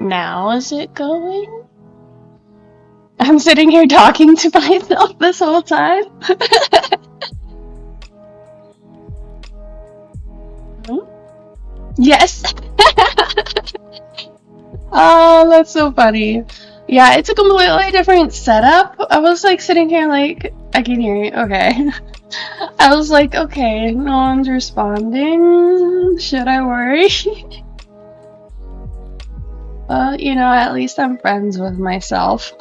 Now is it going? I'm sitting here talking to myself this whole time. Yes. Oh, that's so funny. Yeah, it's a completely different setup. I was like sitting here like, I can hear you. Okay. I was like, okay, no one's responding. Should I worry? Well, at least I'm friends with myself.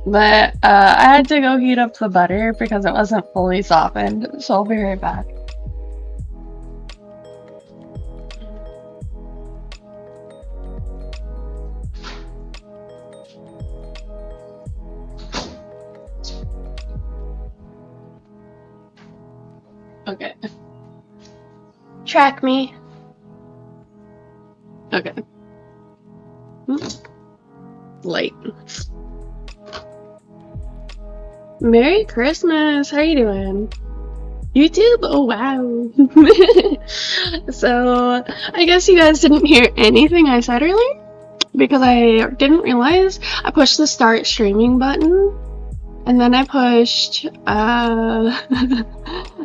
But I had to go heat up the butter because it wasn't fully softened, so I'll be right back. Okay. Track me. Okay. Light. Merry Christmas! How you doing? YouTube? Oh wow. So, I guess you guys didn't hear anything I said earlier because I didn't realize I pushed the start streaming button and then I pushed, I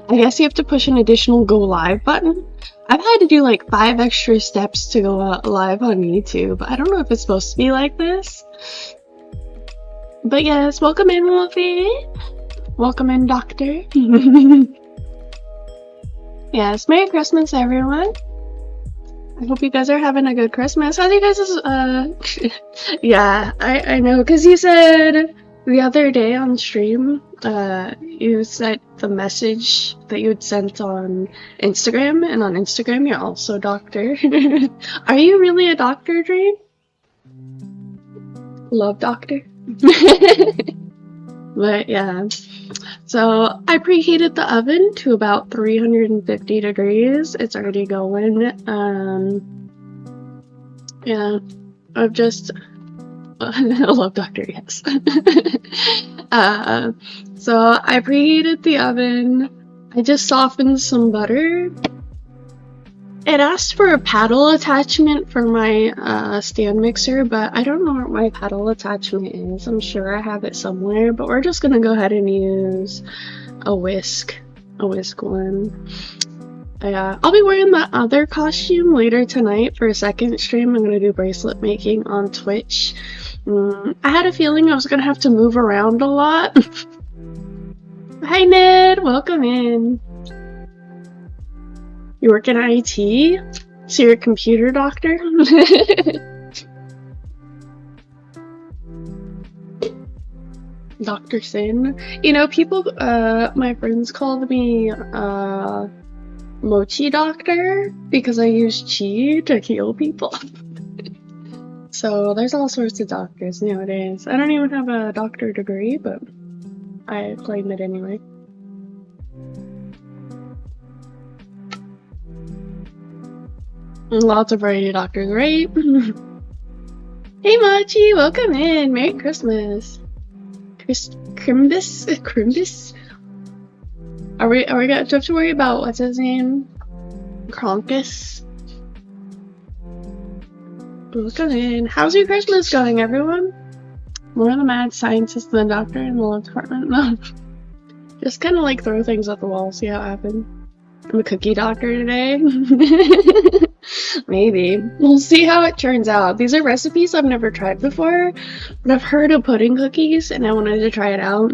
guess you have to push an additional go live button. I've had to do like 5 extra steps to go live on YouTube. I don't know if it's supposed to be like this. But yes, welcome in, Wolfie. Welcome in, Doctor. Yes, Merry Christmas, everyone. I hope you guys are having a good Christmas. How's you guys' Yeah, I know, because you said the other day on stream, you said the message that you had sent on Instagram, and on Instagram you're also a doctor. Are you really a doctor, Dream? Love doctor. But yeah, so I preheated the oven to about 350 degrees. It's already going. Yeah, I've just I love Doctor, yes. So I preheated the oven. I just softened some butter. It asked for a paddle attachment for my stand mixer, but I don't know what my paddle attachment is. I'm sure I have it somewhere, but we're just gonna go ahead and use a whisk one. I'll be wearing that other costume later tonight for a second stream. I'm gonna do bracelet making on Twitch. I had a feeling I was gonna have to move around a lot. Hi Ned, welcome in. You work in IT? So you're a computer doctor? Dr. Sin. People, my friends called me, Mochi Doctor because I use chi to heal people. So there's all sorts of doctors nowadays. I don't even have a doctor degree, but I claim it anyway. Lots of variety doctors, right? Hey Mochi, welcome in. Merry Christmas. Crimbus? Are we do we have to worry about what's his name? Kronkus? Welcome in. How's your Christmas going, everyone? One of the mad scientists and the doctor in the law department. No. Just kind of like throw things at the wall, see how it happens. I'm a cookie doctor today. Maybe. We'll see how it turns out. These are recipes I've never tried before, but I've heard of pudding cookies and I wanted to try it out.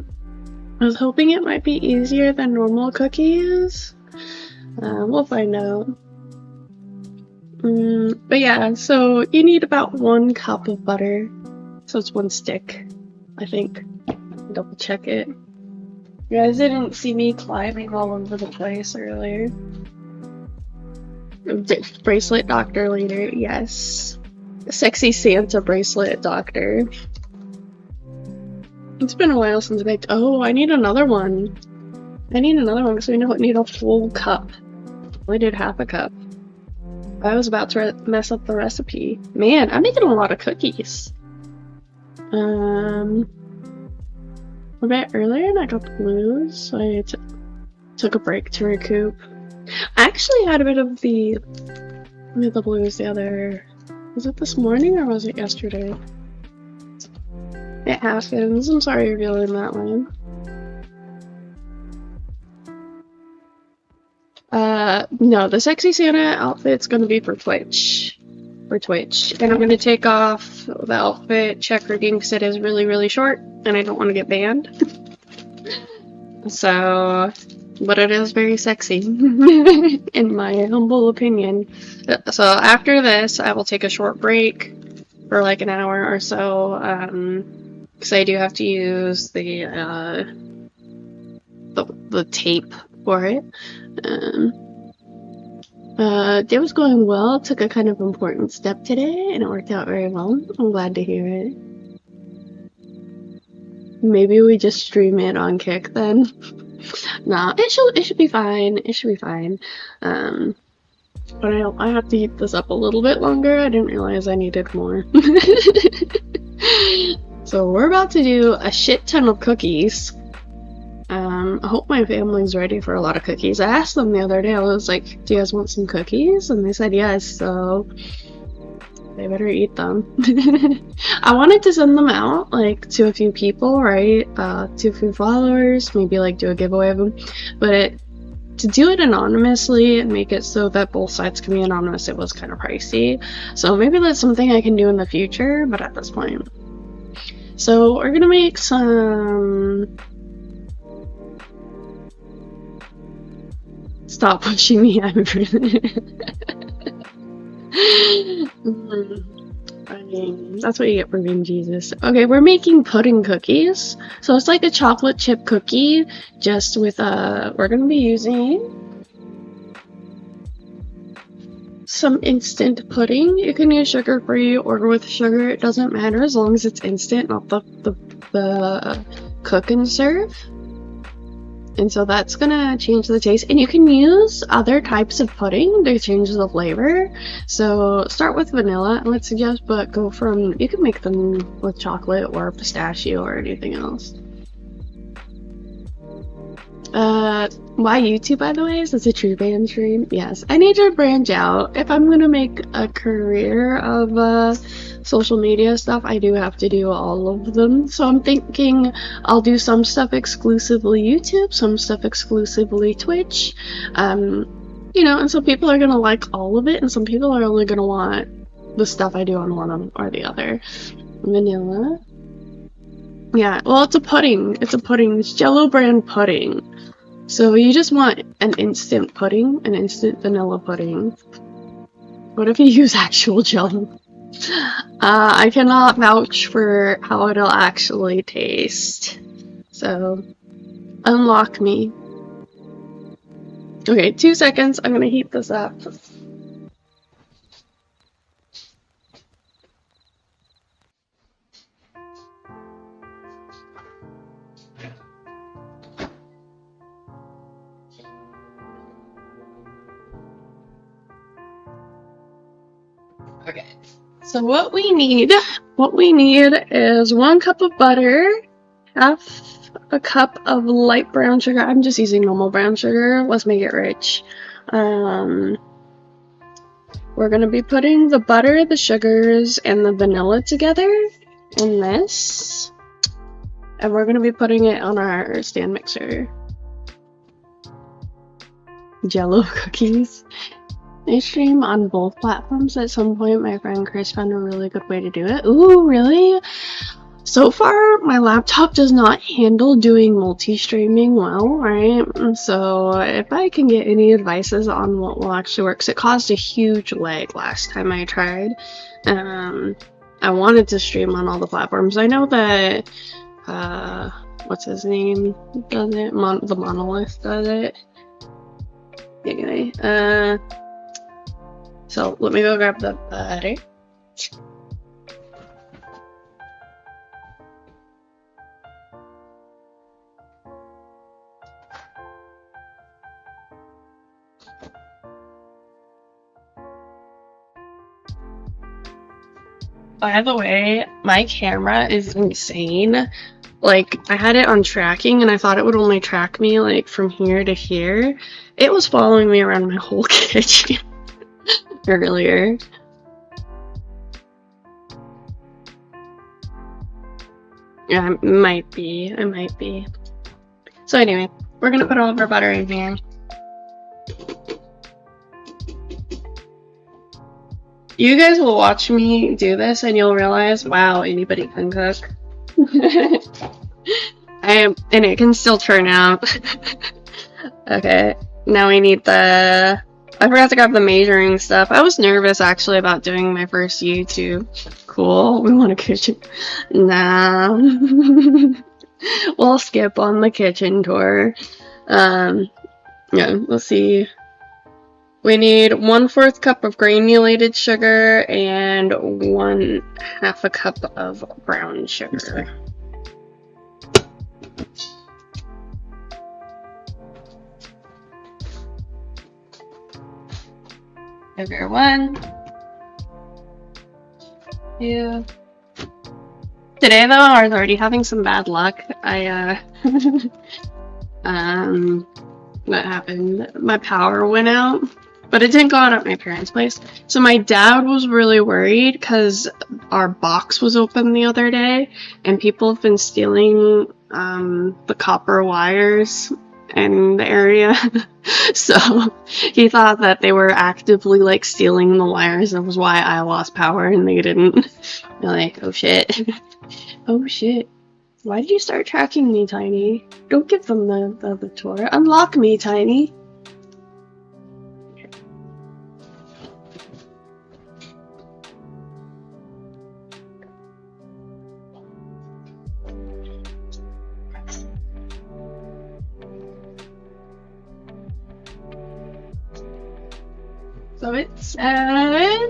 I was hoping it might be easier than normal cookies. We'll find out. But yeah, so you need about 1 cup of butter. So it's 1 stick, I think. Double check it. You guys didn't see me climbing all over the place earlier. Bracelet doctor later, yes. Sexy Santa bracelet doctor. It's been a while since I baked. Oh, I need another one. I need another one because we need a full cup. I did half a cup. I was about to mess up the recipe. Man, I'm making a lot of cookies. A bit earlier and I got the blues, so I took a break to recoup. I actually had a bit of the blues the other Was it this morning or was it yesterday? It happens. I'm sorry you're feeling that way. No, the Sexy Santa outfit's gonna be for Twitch. And I'm gonna take off the outfit checkering because it is really, really short and I don't want to get banned. So, but it is very sexy, in my humble opinion. So after this, I will take a short break for like an hour or so, because I do have to use the tape for it. Day was going well. Took a kind of important step today, and it worked out very well. I'm glad to hear it. Maybe we just stream it on Kick then. Nah, it should be fine. It should be fine. But I have to heat this up a little bit longer. I didn't realize I needed more. So we're about to do a shit ton of cookies. I hope my family's ready for a lot of cookies. I asked them the other day, I was like, do you guys want some cookies? And they said yes, so they better eat them. I wanted to send them out, like, to a few people, right? To a few followers, maybe, like, do a giveaway of them. But to do it anonymously and make it so that both sides can be anonymous, it was kind of pricey. So maybe that's something I can do in the future, but at this point. So we're gonna make some... Stop pushing me, I'm that's what you get for being Jesus. Okay, we're making pudding cookies. So it's like a chocolate chip cookie, just with we're gonna be using some instant pudding. You can use sugar-free or with sugar, it doesn't matter as long as it's instant, not the cook and serve. And so that's gonna change the taste. And you can use other types of pudding to change the flavor. So start with vanilla, I would suggest, but go from, you can make them with chocolate or pistachio or anything else. Why YouTube, by the way? Is this a true band stream? Yes. I need to branch out. If I'm gonna make a career of social media stuff, I do have to do all of them. So I'm thinking I'll do some stuff exclusively YouTube, some stuff exclusively Twitch. You know, and some people are gonna like all of it, and some people are only gonna want the stuff I do on one or the other. Vanilla. Yeah, well, it's a pudding. It's a pudding. It's Jello brand pudding. So you just want an instant pudding, an instant vanilla pudding. What if you use actual Jello? I cannot vouch for how it'll actually taste. So, unlock me. Okay, 2 seconds. I'm gonna heat this up. Okay, so what we need is 1 cup of butter, half a cup of light brown sugar. I'm just using normal brown sugar. Let's make it rich. We're gonna be putting the butter, the sugars, and the vanilla together in this. And we're gonna be putting it on our stand mixer. Jello cookies. I stream on both platforms at some point. My friend Chris found a really good way to do it. Ooh, really? So far, my laptop does not handle doing multi-streaming well, right? So if I can get any advices on what will actually work, 'cause it caused a huge lag last time I tried. I wanted to stream on all the platforms. I know that, what's his name does it? The Monolith does it. Anyway, so let me go grab the butter. By the way, my camera is insane. Like, I had it on tracking and I thought it would only track me like from here to here. It was following me around my whole kitchen earlier. Yeah, it might be. It might be. So anyway, we're gonna put all of our butter in here. You guys will watch me do this and you'll realize, wow, anybody can cook. And it can still turn out. Okay, now we need the... I forgot to grab the measuring stuff. I was nervous actually about doing my first YouTube. Cool, we want a kitchen. Nah. We'll skip on the kitchen tour. Yeah, let's see. We need 1/4 cup of granulated sugar and 1/2 cup of brown sugar. Sugar 1, 2. Today though, I was already having some bad luck. What happened? My power went out, but it didn't go out at my parents' place. So my dad was really worried because our box was open the other day and people have been stealing the copper wires in the area. So he thought that they were actively like stealing the wires. That was why I lost power and they didn't. They're like, oh shit. Oh shit. Why did you start tracking me, Tiny? Don't give them the tour. Unlock me, Tiny. So it said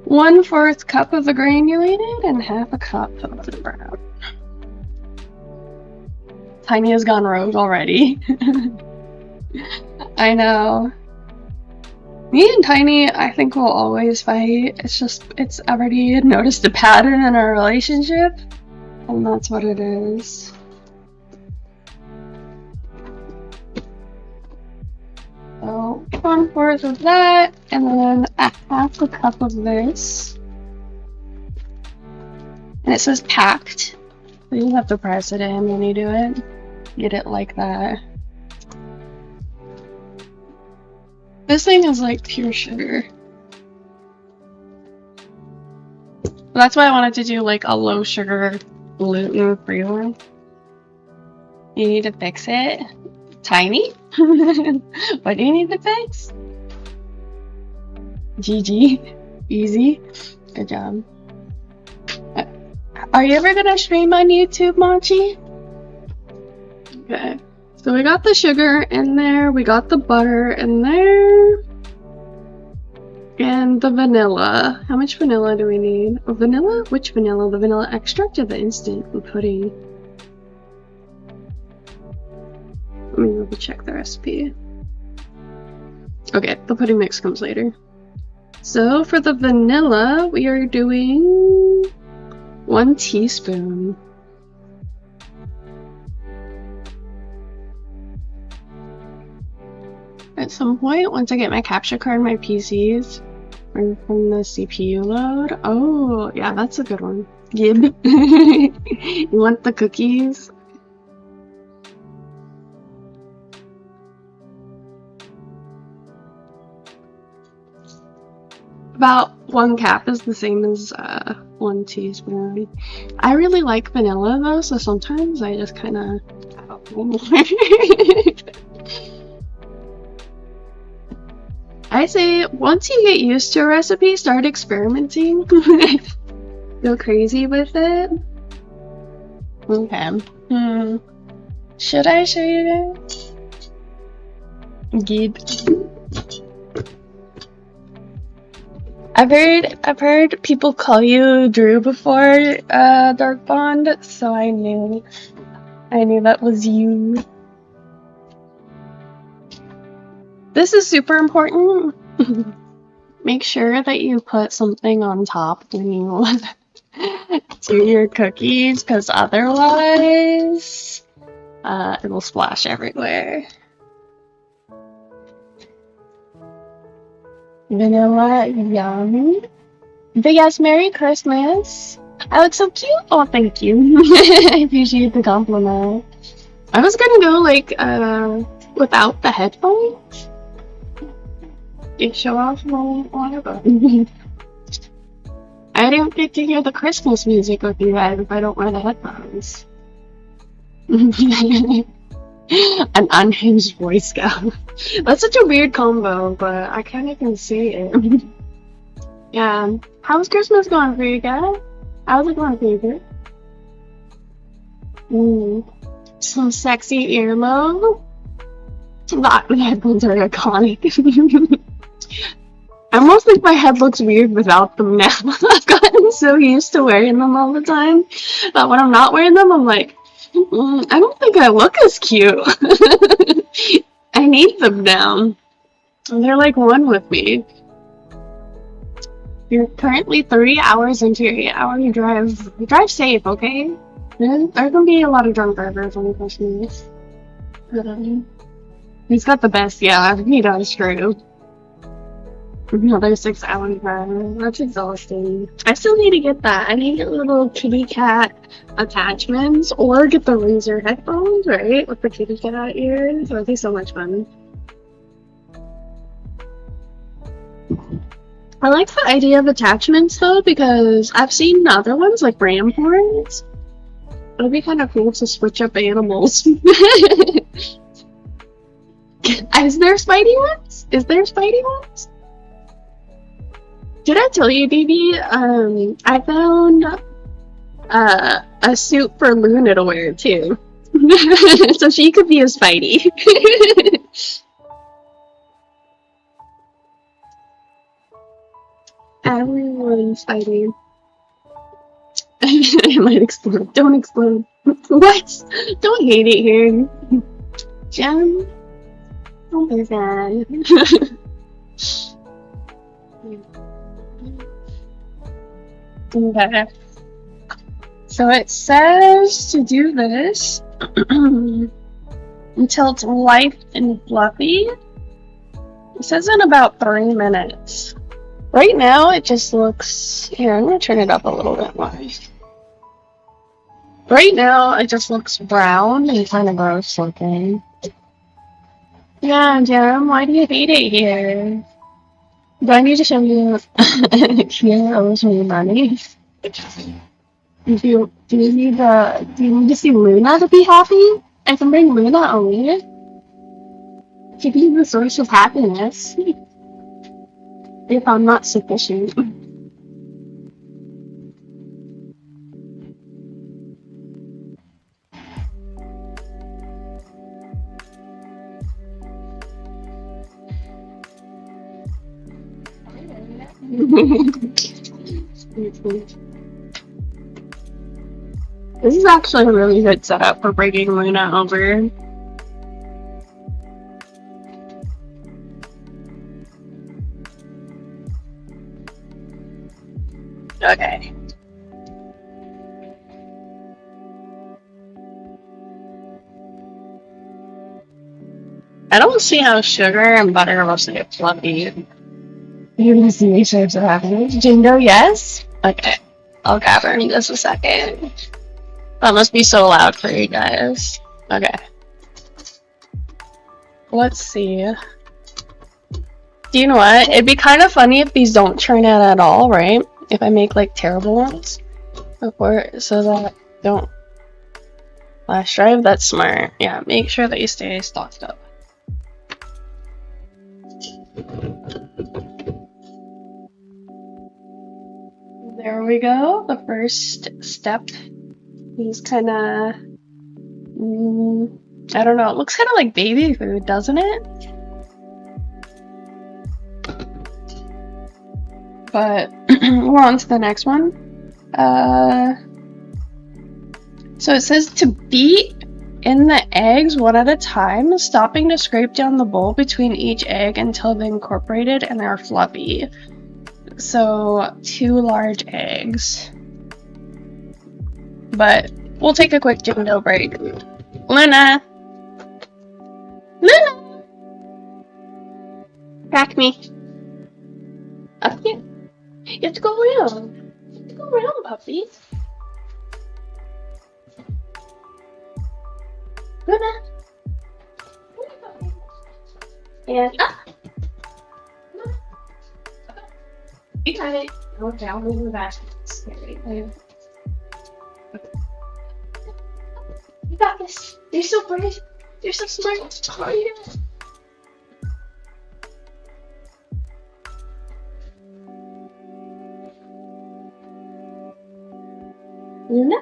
1/4 cup of the granulated and 1/2 cup of the brown. Tiny has gone rogue already. I know. Me and Tiny, I think we'll always fight. It's already noticed a pattern in our relationship, and that's what it is. So 1/4 of that, and then 1/2 cup of this. And it says packed, so you have to press it in when you do it. Get it like that. This thing is like pure sugar. That's why I wanted to do like a low sugar gluten-free one. You need to fix it. Tiny? What do you need to fix? GG. Easy. Good job. Are you ever gonna stream on YouTube, Monchi? Okay. So we got the sugar in there, we got the butter in there, and the vanilla. How much vanilla do we need? Oh, vanilla? Which vanilla? The vanilla extract or the instant pudding? Let me double check the recipe. Okay, the pudding mix comes later. So for the vanilla, we are doing 1 teaspoon. At some point, once I get my capture card, my PCs from the CPU load. Oh, yeah, that's a good one. Gib. You want the cookies? About 1 cap is the same as 1 teaspoon. I really like vanilla though, so sometimes I just kind of I say once you get used to a recipe, start experimenting. Go crazy with it. Okay. Should I show you guys? Gib. I've heard people call you Drew before, Dark Bond, so I knew that was you. This is super important. Make sure that you put something on top when you do your cookies, because otherwise it'll splash everywhere. Vanilla, yum. Big ass Merry Christmas. I look so cute. Oh, thank you. I appreciate the compliment. I was gonna go like without the headphones. You show off my whatever. I didn't get to hear the Christmas music with you guys if I don't wear the headphones. An unhinged Boy Scout. That's such a weird combo, but I kind of can see it. Yeah. How's Christmas going for you guys? How's it going for you guys? Some sexy earlobe. The headphones are iconic. I almost think my head looks weird without them now. I've gotten so used to wearing them all the time that when I'm not wearing them, I'm like, I don't think I look as cute. I need them now. They're like one with me. You're currently 3 hours into your 8-hour drive. Drive safe, okay? There's gonna be a lot of drunk drivers on Christmas. He's got the best, yeah, he does, true. Another 6 hours drive. That's exhausting. I still need to get that. I need to get little kitty cat attachments or get the Razer headphones, right? With the kitty cat ears. That would be so much fun. I like the idea of attachments though, because I've seen other ones like ram horns. It'd be kind of cool to switch up animals. Is there Spidey ones? Is there Spidey ones? Did I tell you, baby? I found a suit for Luna to wear too, so she could be a Spidey. Everyone's Spidey. I might explode. Don't explode. What? Don't hate it here, Jem. Don't be sad. Okay. So it says to do this until it's light and fluffy. It says in about 3 minutes. Right now it just looks... Here, I'm going to turn it up a little bit more. Right now it just looks brown and kind of gross looking. Yeah, Jerem, why do you hate it here? Do I need to show you here owes me money? Do you need to see Luna to be happy? I can bring Luna over. She can be the source of happiness. If I'm not sufficient. This is actually a really good setup for bringing Luna over. Okay. I don't see how sugar and butter will stay fluffy. You're gonna see me shapes of happiness. Jingo, yes? Okay. I'll grab her in just a second. That must be so loud for you guys. Okay. Let's see. Do you know what? It'd be kind of funny if these don't turn out at all, right? If I make like terrible ones before, so that don't flash drive. That's smart. Yeah, make sure that you stay stocked up. There we go. The first step. He's kind of, I don't know. It looks kind of like baby food, doesn't it? But we're on to the next one. So it says to beat in the eggs one at a time, stopping to scrape down the bowl between each egg until they're incorporated and they're fluffy. So 2 large eggs. But we'll take a quick jingle break. Luna! Luna! Crack me. Up here. You have to go around. You have to go around, puppy. Luna. And up. You got it. Go down in the basket. Scary. You got this. You're so brave. You're so smart. How are you doing? Luna?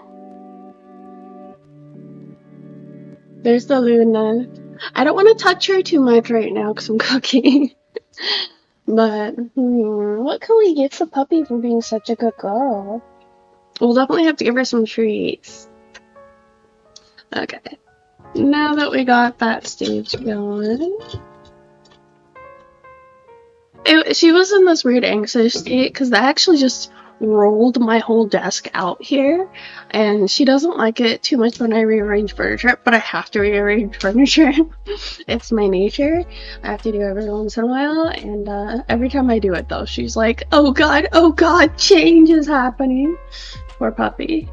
There's the Luna. I don't want to touch her too much right now because I'm cooking. But, what can we give the puppy for being such a good girl? We'll definitely have to give her some treats. Okay. Now that we got that stage going. She was in this weird anxious state because that actually just rolled my whole desk out here, and she doesn't like it too much when I rearrange furniture, but I have to rearrange furniture. It's my nature. I have to do it every once in a while, and every time I do it though, she's like, oh god, change is happening. Poor puppy.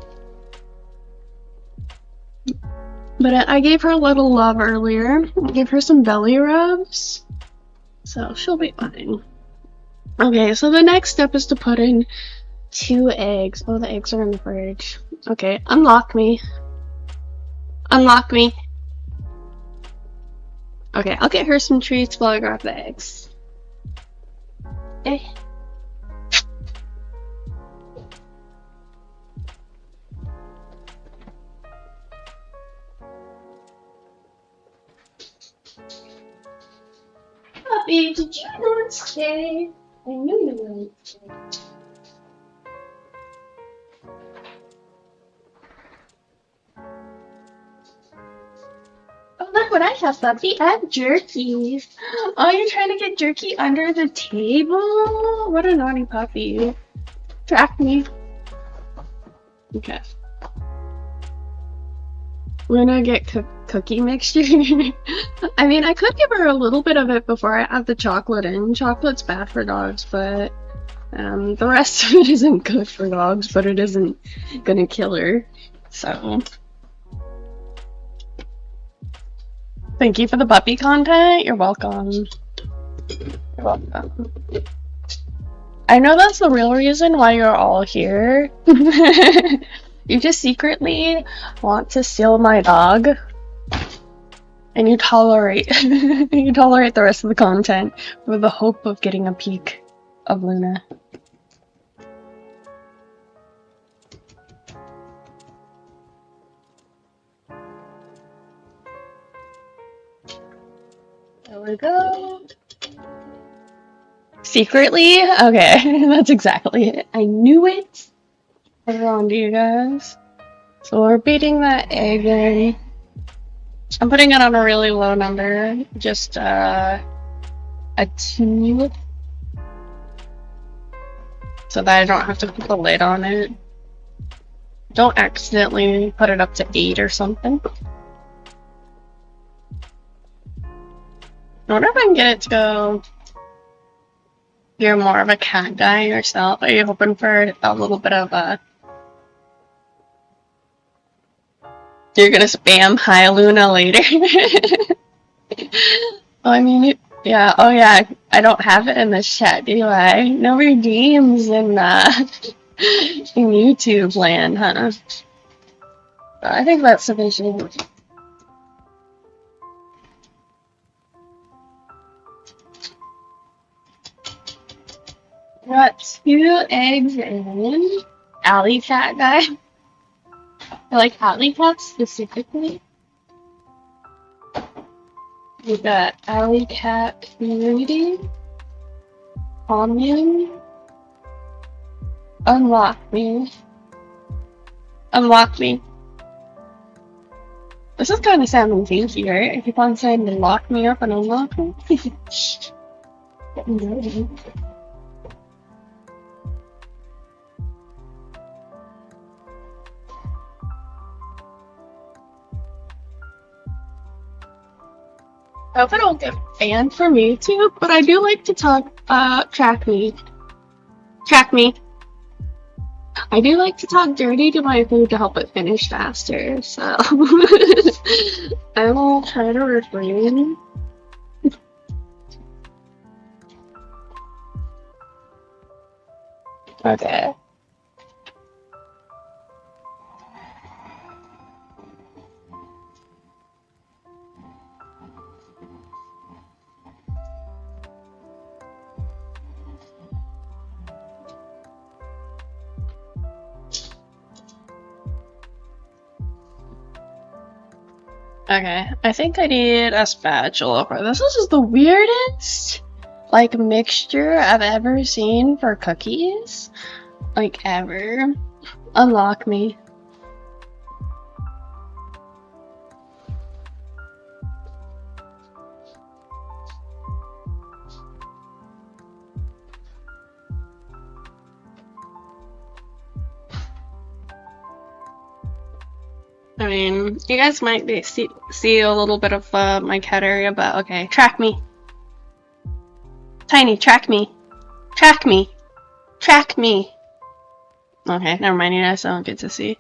But I gave her a little love earlier. I gave her some belly rubs, so she'll be fine. Okay, so the next step is to put in 2 eggs. Oh, the eggs are in the fridge. Okay, unlock me. Unlock me. Okay, I'll get her some treats while I grab the eggs. Eh. Puppy, did you not stay? I knew you wouldn't stay. Oh, look what I have, puppy. I have jerky. Oh, you're trying to get jerky under the table? What a naughty puppy. Track me. Okay. We're gonna get cookie mixture. I mean, I could give her a little bit of it before I add the chocolate in. Chocolate's bad for dogs, but the rest of it isn't good for dogs, but it isn't gonna kill her. So, thank you for the puppy content. You're welcome. You're welcome. I know that's the real reason why you're all here. You just secretly want to steal my dog, and you tolerate the rest of the content for the hope of getting a peek of Luna. There we go. Secretly? Okay, that's exactly it. I knew it. On to you guys. So we're beating that egg in. I'm putting it on a really low number, just a 2, so that I don't have to put the lid on it. Don't accidentally put it up to 8 or something. I wonder if I can get it to go. You're more of a cat guy yourself. Are you hoping for a little bit of a... You're gonna spam hi Luna later? Well, I mean, yeah, oh yeah, I don't have it in the chat, do I? No redeems in YouTube land, huh? I think that's sufficient. Got 2 eggs in. Alley cat guy. I like alley cats specifically. We got alley cat community. Commune. Unlock me. Unlock me. This is kind of sounding fancy, right? I keep on saying to lock me up and unlock me. I hope I don't get banned from YouTube, but I do like to talk, track me. Track me. I do like to talk dirty to my food to help it finish faster, so I will try to refrain. Okay. Okay, I think I need a spatula for this. This is the weirdest, like, mixture I've ever seen for cookies. Like, ever. Unlock me. I mean, you guys might be see a little bit of my cat area, but okay. Track me. Tiny, track me. Track me. Track me. Okay, never mind. You guys don't get to see.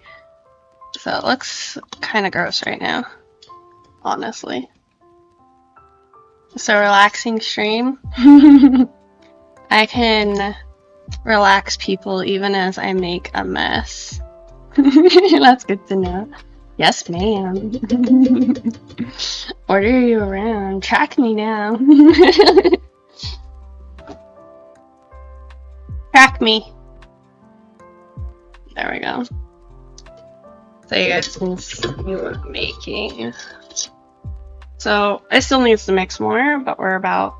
So it looks kind of gross right now. Honestly. It's a relaxing stream. I can relax people even as I make a mess. That's good to know. Yes, ma'am. Order you around. Track me now. Track me. There we go. So you guys can see what I'm making. So it still needs to mix more, but we're about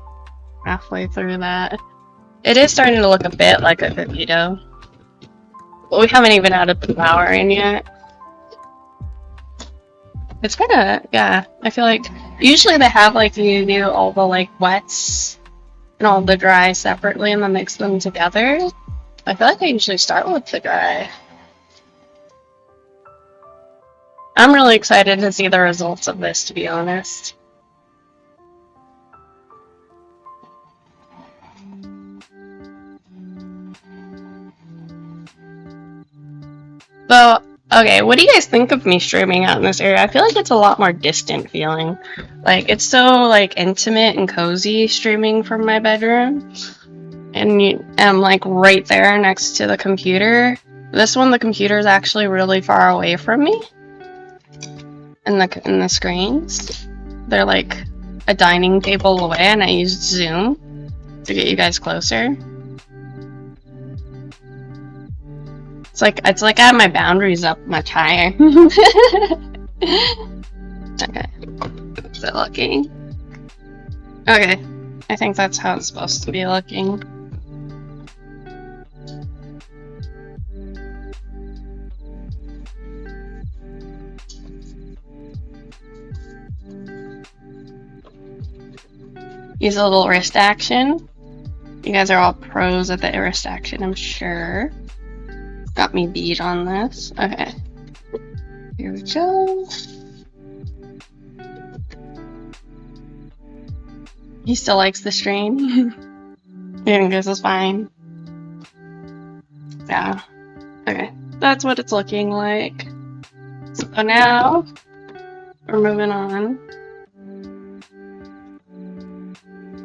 halfway through that. It is starting to look a bit like a cookie dough. But we haven't even added the flour in yet. It's kind of, yeah, I feel like usually they have like you do all the like wets and all the dry separately and then mix them together. I feel like I usually start with the dry. I'm really excited to see the results of this, to be honest. So, okay, what do you guys think of me streaming out in this area? I feel like it's a lot more distant feeling. Like, it's so, like, intimate and cozy streaming from my bedroom. And I'm, like, right there next to the computer. This one, the computer is actually really far away from me. In the screens. They're, like, a dining table away, and I use Zoom to get you guys closer. It's like I have my boundaries up much higher. Okay. Is it looking? Okay. I think that's how it's supposed to be looking. Use a little wrist action. You guys are all pros at the wrist action, I'm sure. Got me beat on this. Okay. Here we go. He still likes the strain. I think this is fine. Yeah. Okay. That's what it's looking like. So now we're moving on.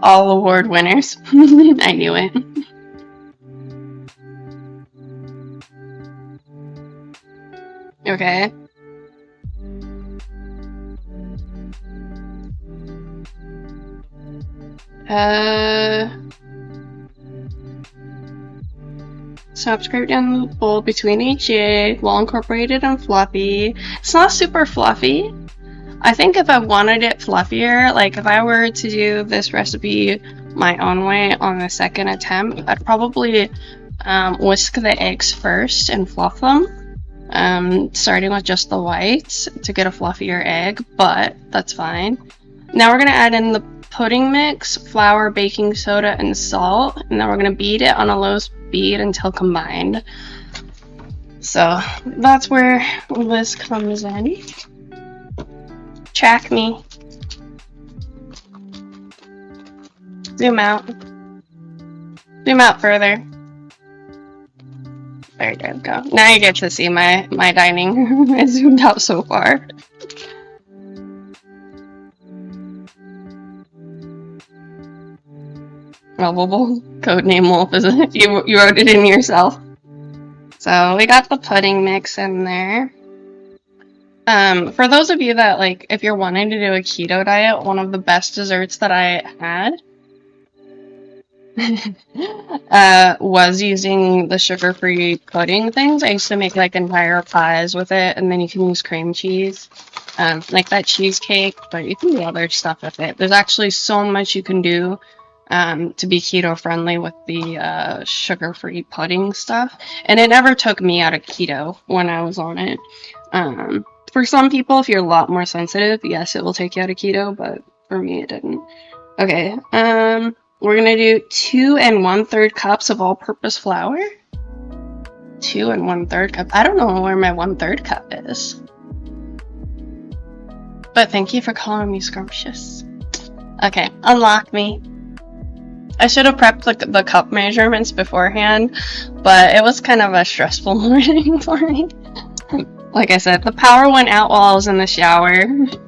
All award winners. I knew it. Okay. So scrape down the bowl between each egg, well incorporated and fluffy. It's not super fluffy. I think if I wanted it fluffier, like if I were to do this recipe my own way on the second attempt, I'd probably whisk the eggs first and fluff them, starting with just the whites to get a fluffier egg, but that's fine. Now we're going to add in the pudding mix, flour, baking soda, and salt, and then we're going to beat it on a low speed until combined. So that's where this comes in. Track me. Zoom out. Zoom out further. There you go. Now you get to see my dining room. I zoomed out so far. Lovable. Codename Wolf, is it? You wrote it in yourself. So we got the pudding mix in there. For those of you that, like, if you're wanting to do a keto diet, one of the best desserts that I had was using the sugar-free pudding things. I used to make like entire pies with it, and then you can use cream cheese, like that cheesecake, but you can do other stuff with it. There's actually so much you can do to be keto friendly with the sugar-free pudding stuff, and it never took me out of keto when I was on it. For some people, if you're a lot more sensitive, yes, it will take you out of keto, but for me, it didn't. Okay, we're gonna do 2 1/3 cups of all-purpose flour. 2 1/3 cup. I don't know where my 1/3 cup is. But thank you for calling me scrumptious. Okay, unlock me. I should have prepped the cup measurements beforehand, but it was kind of a stressful morning for me. Like I said, the power went out while I was in the shower, and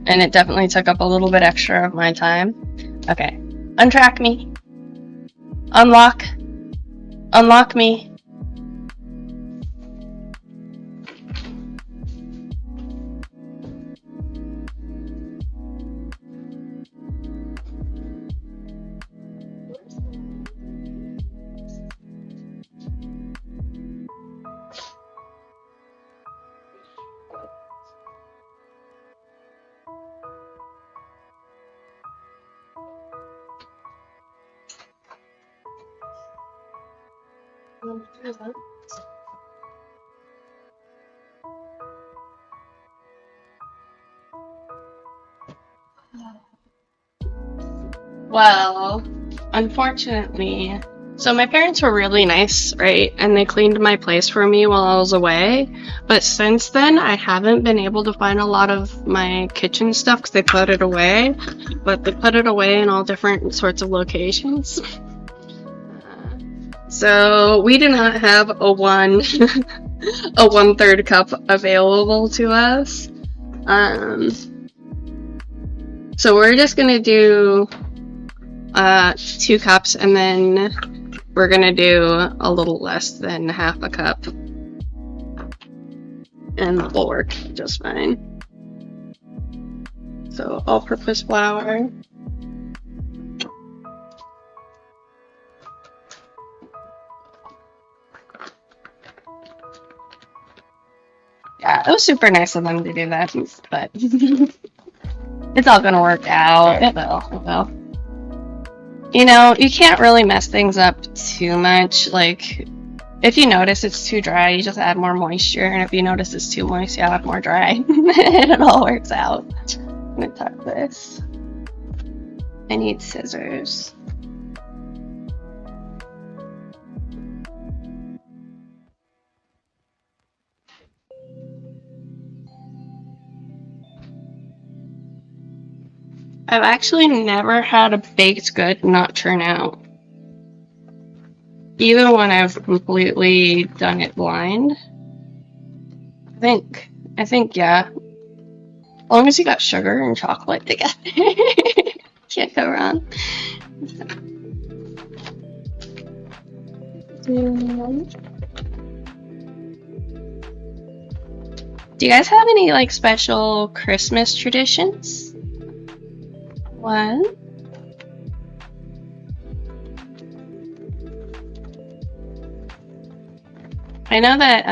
it definitely took up a little bit extra of my time. Okay. Untrack me. Unlock. Unlock me. Well, unfortunately, so my parents were really nice, right? And they cleaned my place for me while I was away. But since then, I haven't been able to find a lot of my kitchen stuff because they put it away. But they put it away in all different sorts of locations. So we do not have a 1/3 cup available to us. So we're just gonna do 2 cups, and then we're gonna do a little less than half a cup, and that will work just fine. So all-purpose flour. Yeah, it was super nice of them to do that, but it's all gonna work out. It will. You know, you can't really mess things up too much. Like, if you notice it's too dry, you just add more moisture, and if you notice it's too moist, you add more dry, and it all works out. I'm gonna tuck this. I need scissors. I've actually never had a baked good not turn out. Even when I've completely done it blind. I think, yeah. As long as you got sugar and chocolate together, can't go wrong. Do you guys have any, like, special Christmas traditions? What? I know that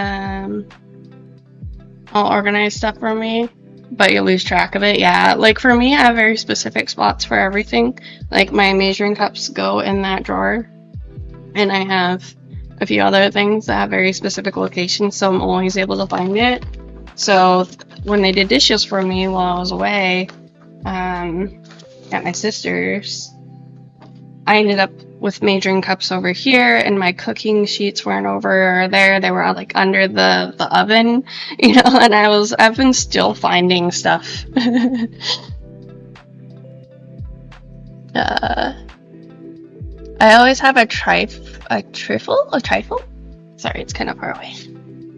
I'll organize stuff for me, but you lose track of it. Yeah, like for me, I have very specific spots for everything. Like my measuring cups go in that drawer, and I have a few other things that have very specific locations, so I'm always able to find it. So when they did dishes for me while I was away, at my sister's, I ended up with measuring cups over here, and my cooking sheets weren't over there. They were all like under the oven, you know, and I've been still finding stuff. I always have a trifle? Sorry, it's kind of far away.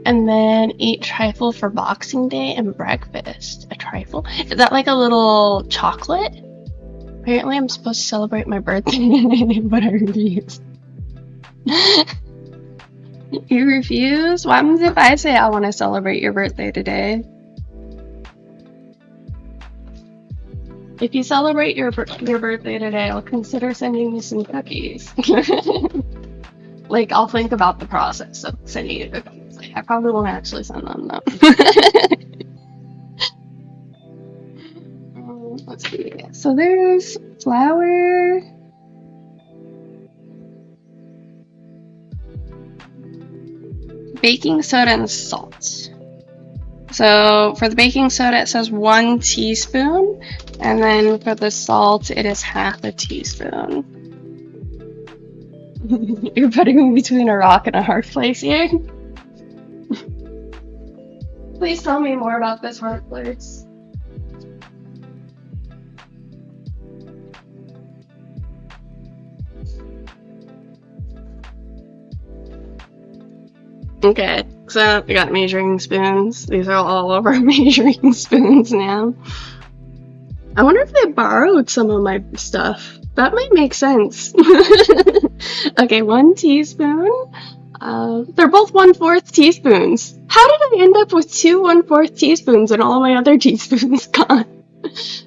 And then eat trifle for Boxing Day and breakfast. A trifle? Is that like a little chocolate? Apparently I'm supposed to celebrate my birthday, but I refuse. You refuse? What happens if I say I want to celebrate your birthday today? If you celebrate your birthday today, I'll consider sending you some cookies. Like, I'll think about the process of sending you cookies. Like, I probably won't actually send them, though. Let's see. So there's flour. Baking soda and salt. So for the baking soda, it says 1 teaspoon. And then for the salt, it is half a teaspoon. You're putting me between a rock and a hard place here. Please tell me more about this hard place. Okay, so we got measuring spoons. These are all of our measuring spoons now. I wonder if they borrowed some of my stuff. That might make sense. Okay, 1 teaspoon. They're both 1/4 teaspoons. How did I end up with 2 1/4 teaspoons and all my other teaspoons gone?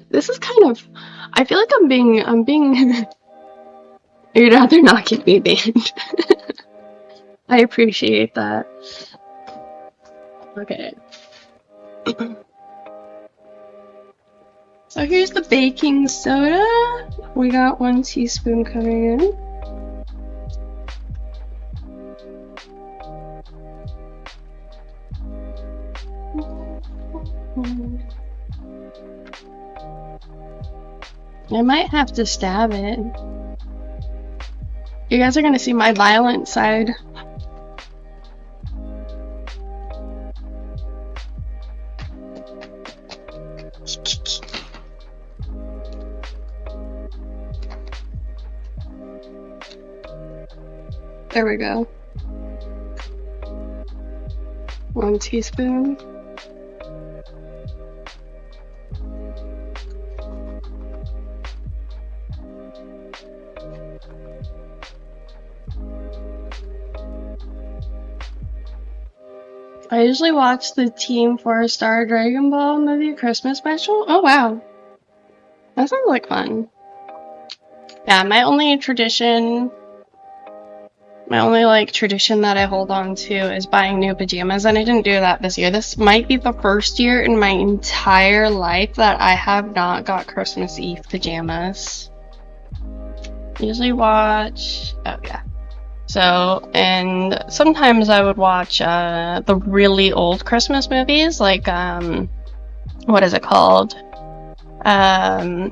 This is kind of... I feel like I'm being... You'd rather not get me banned. I appreciate that. Okay. So here's the baking soda. We got 1 teaspoon coming in. I might have to stab it. You guys are gonna see my violent side. There we go. 1 teaspoon. I usually watch the Team 4-Star Dragon Ball movie Christmas special. Oh wow. That sounds like fun. Yeah, my only tradition that I hold on to is buying new pajamas, and I didn't do that this year. This might be the first year in my entire life that I have not got Christmas Eve pajamas. Usually watch... oh yeah. So, and sometimes I would watch the really old Christmas movies, like, what is it called? Like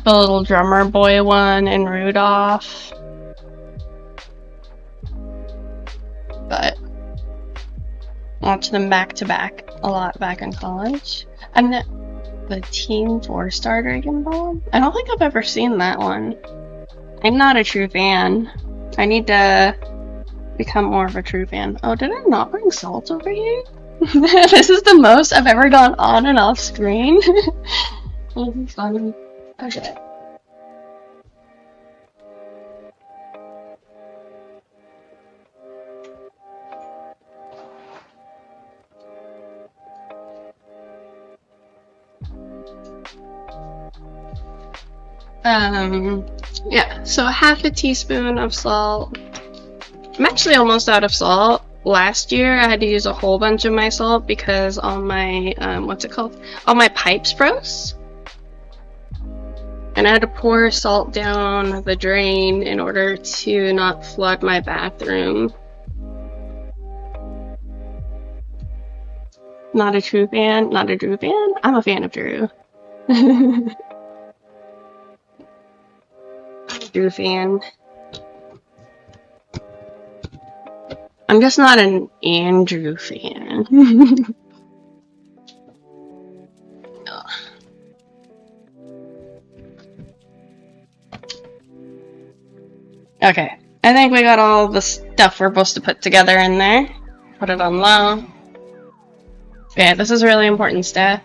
the little drummer boy one and Rudolph. But watch them back to back a lot back in college. And the Team 4-Star Dragon Ball? I don't think I've ever seen that one. I'm not a true fan. I need to become more of a true fan. Oh, did I not bring salt over here? This is the most I've ever gone on and off screen. This is funny. Okay. Yeah, so half a teaspoon of salt. I'm actually almost out of salt. Last year I had to use a whole bunch of my salt because all my, what's it called? All my pipes froze. And I had to pour salt down the drain in order to not flood my bathroom. Not a true fan? Not a Drew fan? I'm a fan of Drew. Drew fan. I'm just not an Andrew fan. Okay, I think we got all this stuff we're supposed to put together in there. Put it on low. Okay, this is really important stuff.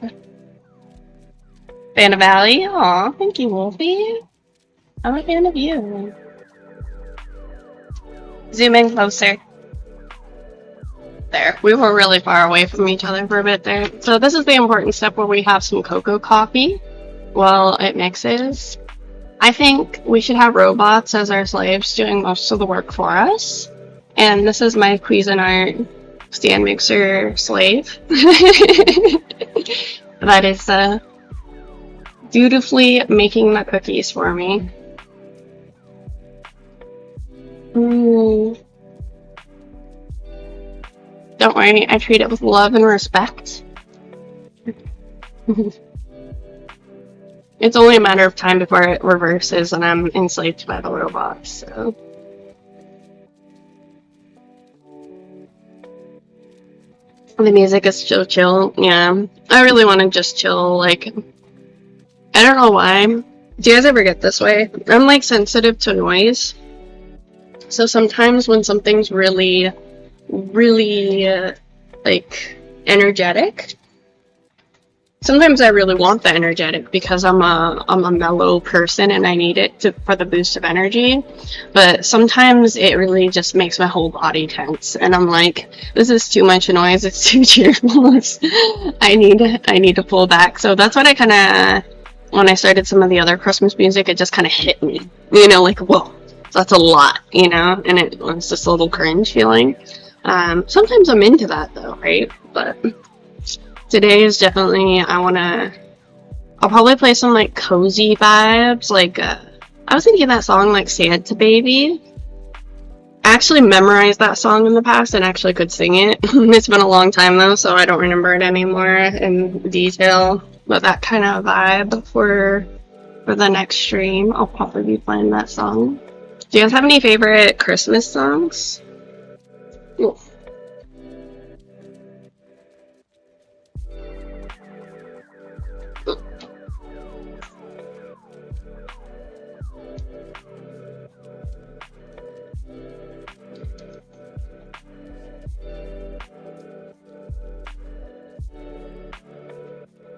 Fan of Valley? Aw, thank you, Wolfie. I'm a fan of you. Zoom in closer. There, we were really far away from each other for a bit there. So this is the important step where we have some cocoa coffee while it mixes. I think we should have robots as our slaves doing most of the work for us. And this is my Cuisinart stand mixer slave. That is dutifully making the cookies for me. Don't worry, I treat it with love and respect. It's only a matter of time before it reverses and I'm enslaved by the robots, so. The music is so chill, yeah. I really want to just chill, like, I don't know why. Do you guys ever get this way? I'm, like, sensitive to noise. So sometimes when something's really, like, energetic, sometimes I really want the energetic because I'm a mellow person and I need it for the boost of energy. But sometimes it really just makes my whole body tense, and I'm like, this is too much noise. It's too cheerful. I need to pull back. So that's what I kind of, when I started some of the other Christmas music, it just kind of hit me. You know, like, whoa, that's a lot. You know, and it was just a little cringe feeling. Sometimes I'm into that though, right? But today is definitely, I'll probably play some like cozy vibes, like, I was thinking that song like Santa Baby. I actually memorized that song in the past and actually could sing it. It's been a long time though, so I don't remember it anymore in detail, but that kind of vibe for the next stream, I'll probably be playing that song. Do you guys have any favorite Christmas songs? Ooh.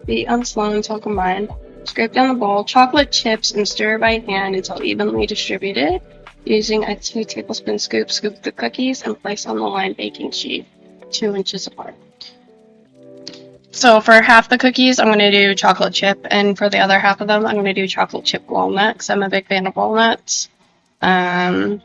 Beat on slow until combined. Scrape down the bowl, chocolate chips, and stir by hand until evenly distributed. Using a 2 tablespoon scoop, scoop the cookies and place on the lined baking sheet, 2 inches apart. So for half the cookies, I'm going to do chocolate chip, and for the other half of them, I'm going to do chocolate chip walnut, because I'm a big fan of walnuts. I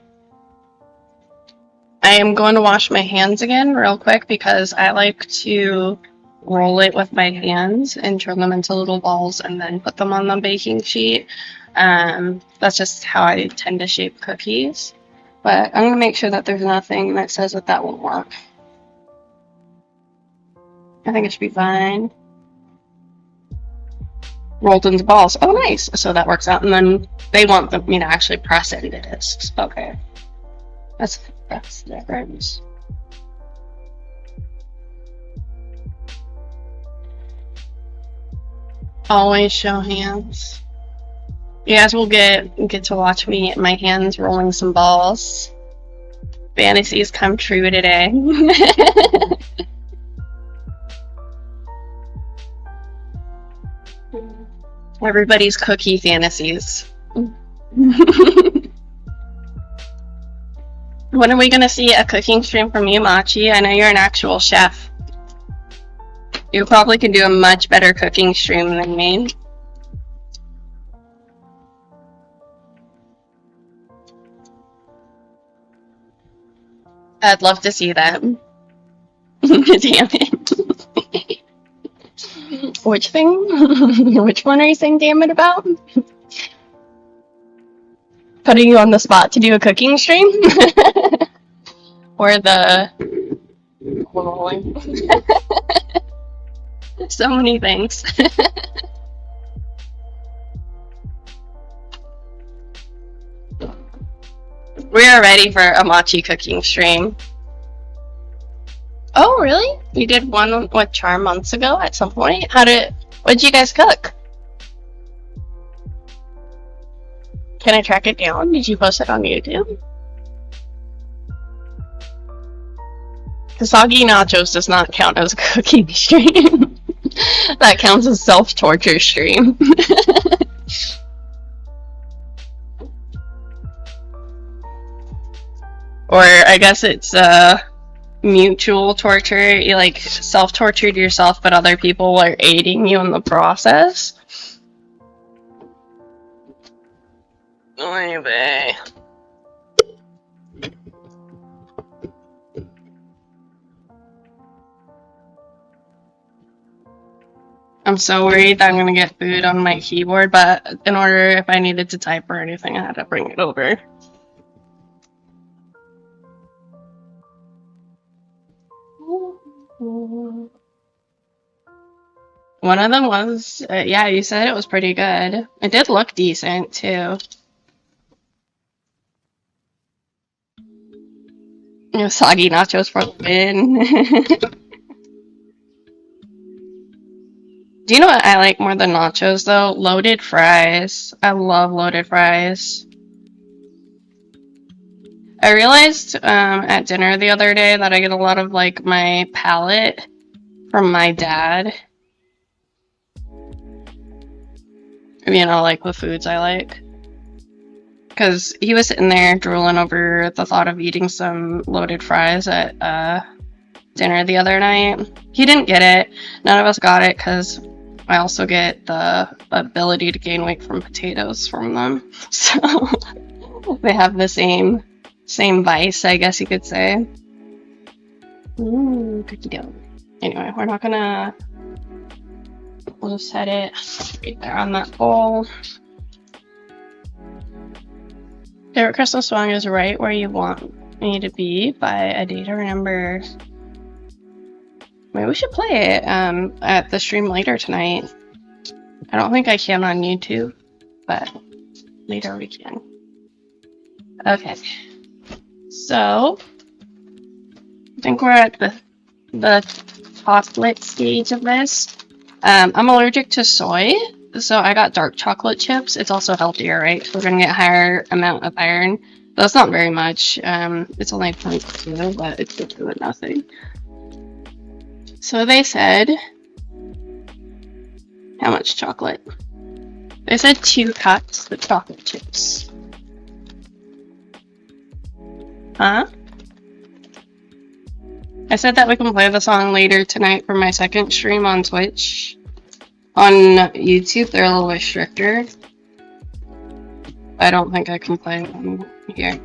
am going to wash my hands again real quick, because I like to roll it with my hands and turn them into little balls and then put them on the baking sheet. That's just how I tend to shape cookies. But I'm going to make sure that there's nothing that says that won't work. I think it should be fine. Rolled into balls. Oh, nice. So that works out. And then they want me to actually press it into discs. Okay. That's different. Always show hands. You guys will get to watch me and my hands rolling some balls. Fantasies come true today. Everybody's cookie fantasies. When are we gonna see a cooking stream from you, Machi? I know you're an actual chef. You probably can do a much better cooking stream than me. I'd love to see that. Damn it. Which thing? Which one are you saying damn it about? Putting you on the spot to do a cooking stream? Or the rolling? So many things. We are ready for a Machi cooking stream. Oh, really? You did one with Charm months ago at some point? What did you guys cook? Can I track it down? Did you post it on YouTube? Soggy nachos does not count as a cooking stream. That counts as self-torture stream. Or I guess it's mutual torture. You like self-tortured yourself, but other people are aiding you in the process. Anyway. I'm so worried that I'm gonna get food on my keyboard, but in order, if I needed to type or anything, I had to bring it over. One of them was, yeah, you said it was pretty good. It did look decent, too. You know, soggy nachos for the win. Do you know what I like more than nachos, though? Loaded fries. I love loaded fries. I realized at dinner the other day that I get a lot of, like, my palate from my dad. You know, like, the foods I like. Because he was sitting there drooling over the thought of eating some loaded fries at dinner the other night. He didn't get it. None of us got it because I also get the ability to gain weight from potatoes from them. So they have the same vice, I guess you could say. Ooh, cookie dough. Anyway, we're not gonna... We'll just set it right there on that bowl. Favorite Christmas song is Right Where You Want Me to Be by A Day to Remember. Maybe we should play it at the stream later tonight. I don't think I can on YouTube, but later we can. Okay. So, I think we're at the chocolate stage of this. I'm allergic to soy, so I got dark chocolate chips. It's also healthier, right? So we're gonna get a higher amount of iron. But it's not very much. It's only 0.2, but it's good for nothing. So they said, how much chocolate? They said 2 cups of chocolate chips. Huh? I said that we can play the song later tonight for my second stream on Twitch. On YouTube, they're a little bit stricter. I don't think I can play it on here.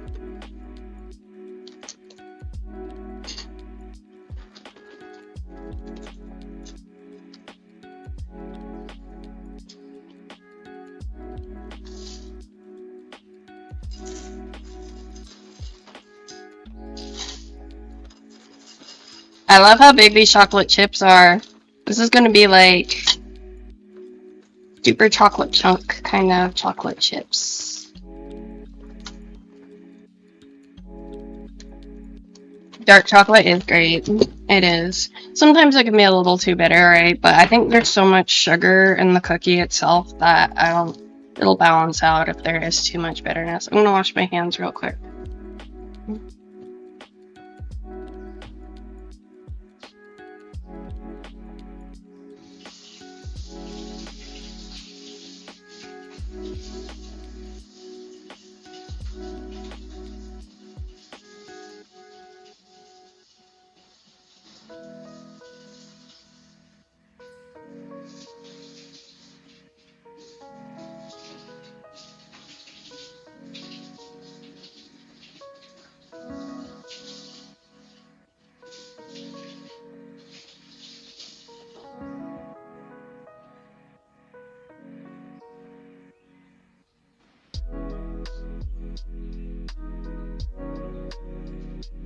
I love how big these chocolate chips are. This is gonna be like super chocolate chunk kind of chocolate chips. Dark chocolate is great. It is. Sometimes it can be a little too bitter, right? But I think there's so much sugar in the cookie itself that it'll balance out if there is too much bitterness. I'm gonna wash my hands real quick.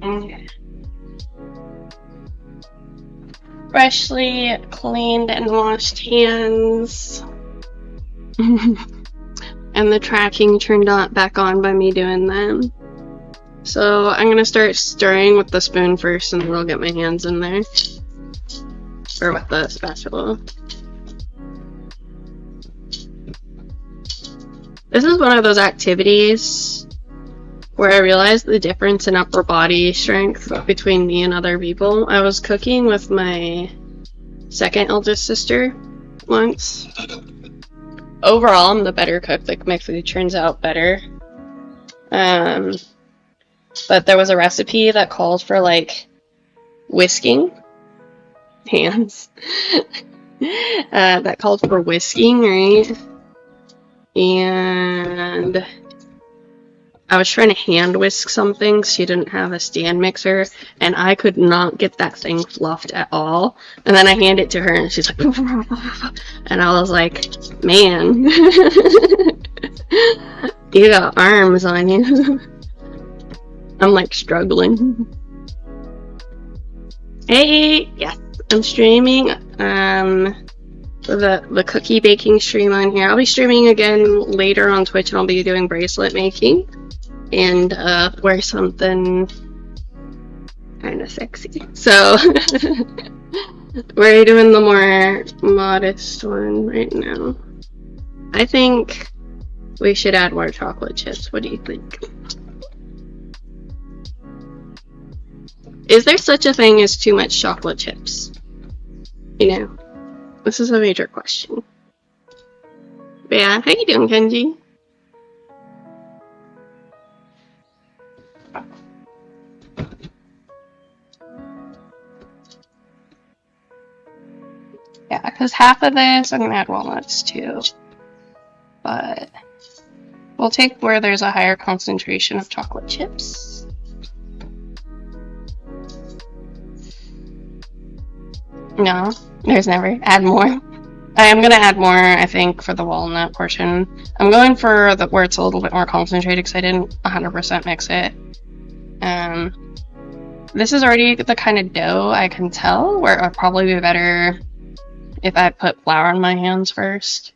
Okay. Freshly cleaned and washed hands. And the tracking turned back on by me doing that. So I'm gonna start stirring with the spoon first and then I'll get my hands in there. Or with the spatula. This is one of those activities where I realized the difference in upper body strength between me and other people. I was cooking with my second eldest sister once. Overall, I'm the better cook. Like, my food turns out better. But there was a recipe that called for, like, whisking hands. That called for whisking, right? And I was trying to hand whisk something. She didn't have a stand mixer, and I could not get that thing fluffed at all. And then I hand it to her, and she's like, and I was like, man, you got arms on you. I'm like struggling. Hey, yes, I'm streaming. The cookie baking stream on here. I'll be streaming again later on Twitch, and I'll be doing bracelet making and wear something kind of sexy. So we're doing the more modest one right now. I think we should add more chocolate chips. What do you think? Is there such a thing as too much chocolate chips? You know, this is a major question. But yeah, how you doing, Kenji? Yeah, because half of this, I'm gonna add walnuts too. But we'll take where there's a higher concentration of chocolate chips. No, there's never. Add more. I am gonna add more, I think, for the walnut portion. I'm going for the where it's a little bit more concentrated because I didn't 100% mix it. This is already the kind of dough I can tell where it would probably be better if I put flour on my hands first.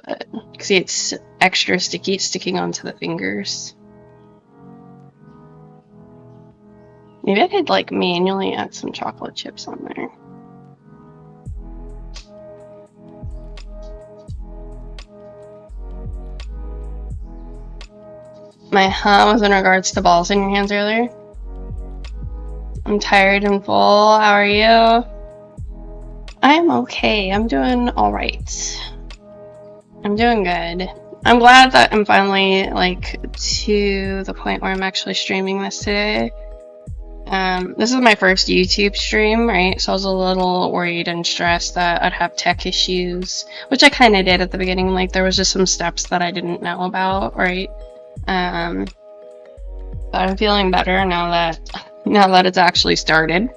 But see, it's extra sticky, sticking onto the fingers. Maybe I could like manually add some chocolate chips on there. My was in regards to balls in your hands earlier. I'm tired and full. How are you? I'm okay. I'm doing alright. I'm doing good. I'm glad that I'm finally like to the point where I'm actually streaming this today. This is my first YouTube stream, right? So I was a little worried and stressed that I'd have tech issues, which I kind of did at the beginning. Like there was just some steps that I didn't know about, right? But I'm feeling better now that it's actually started.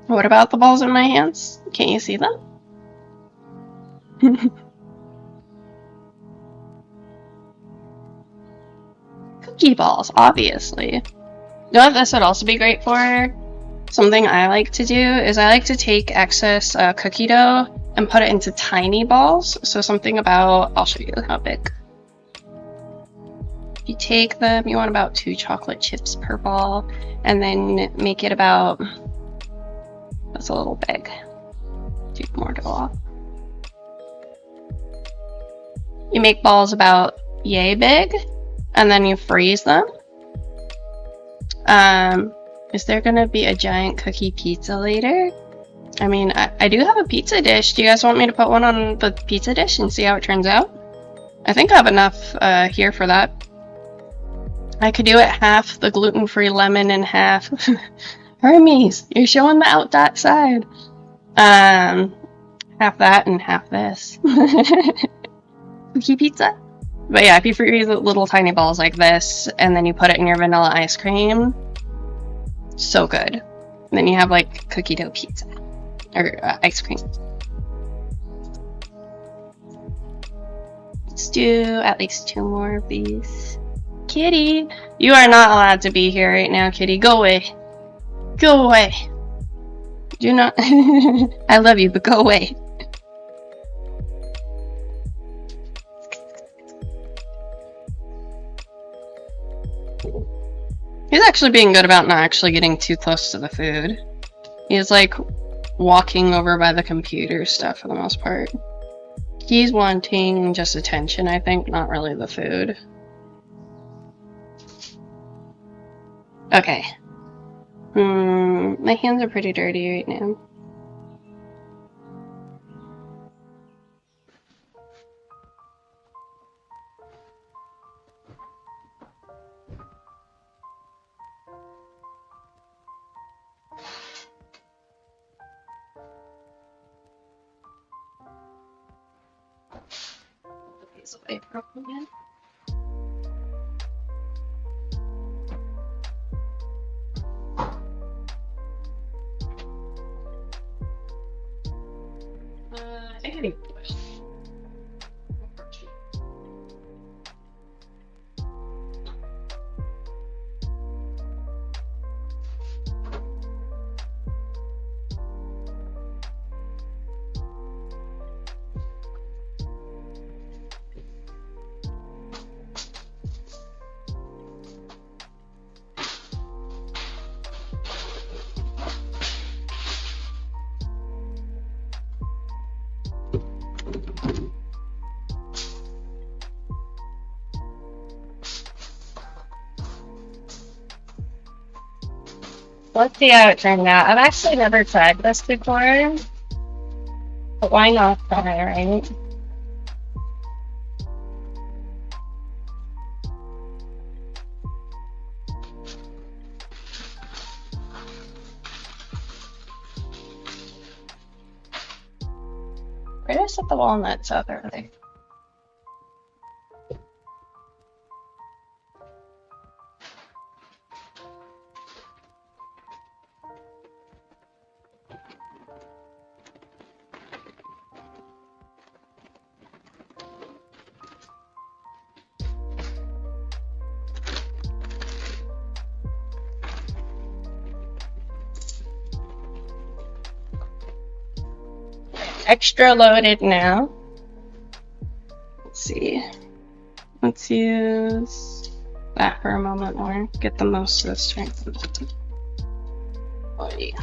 What about the balls in my hands? Can't you see them? Cookie balls, obviously. You know what this would also be great for? Something I like to do is I like to take excess cookie dough and put it into tiny balls. So something about, I'll show you how big. You take them, you want about 2 chocolate chips per ball, and then make it about, that's a little big. Take more dough off. You make balls about yay big, and then you freeze them. Is there gonna be a giant cookie pizza later? I mean, I do have a pizza dish. Do you guys want me to put one on the pizza dish and see how it turns out? I think I have enough here for that. I could do it half the gluten-free lemon and half Hermes. You're showing the out that side. Half that and half this. Cookie pizza. But yeah, if you freeze little tiny balls like this and then you put it in your vanilla ice cream, so good. And then you have like cookie dough pizza or ice cream. Let's do at least 2 more of these. Kitty, you are not allowed to be here right now, Kitty. Go away. Go away. Do not. I love you, but go away. He's actually being good about not actually getting too close to the food. He's like walking over by the computer stuff for the most part. He's wanting just attention, I think, not really the food. Okay. My hands are pretty dirty right now. Away from it. I had a question. Let's see how it turned out. I've actually never tried this before, but why not try, right? Where did I set the walnuts out early? Extra loaded now. Let's see. Let's use that for a moment more. Get the most of the strength of the body.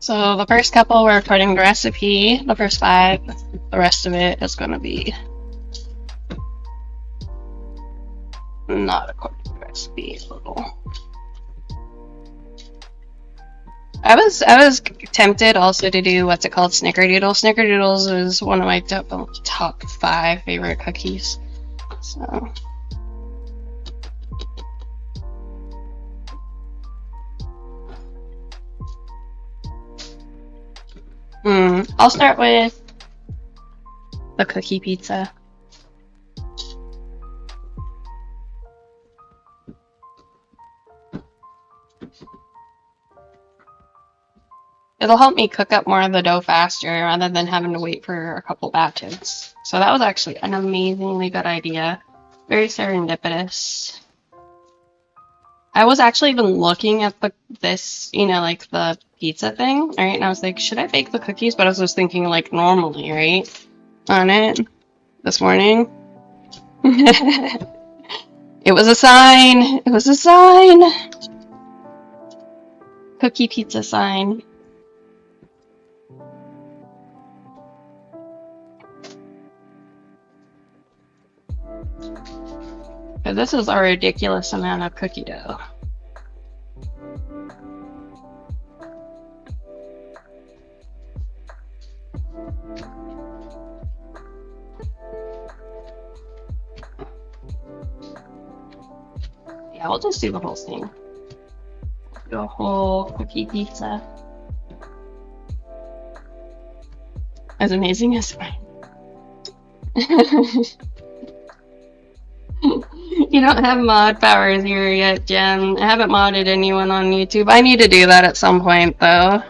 So the first couple we're according to recipe, the first 5, the rest of it is going to be not according to recipe. I was tempted also to do what's it called, Snickerdoodle. Snickerdoodles is one of my top 5 favorite cookies. So I'll start with the cookie pizza. It'll help me cook up more of the dough faster rather than having to wait for a couple batches. So that was actually an amazingly good idea. Very serendipitous. I was actually even looking at this, like the pizza thing, right? And I was like, should I bake the cookies? But I was just thinking like normally, right? On it this morning. It was a sign. It was a sign. Cookie pizza sign. This is a ridiculous amount of cookie dough. Yeah, we'll just do the whole thing. Do a whole cookie pizza. As amazing as mine. You don't have mod powers here yet, Jen. I haven't modded anyone on YouTube. I need to do that at some point, though.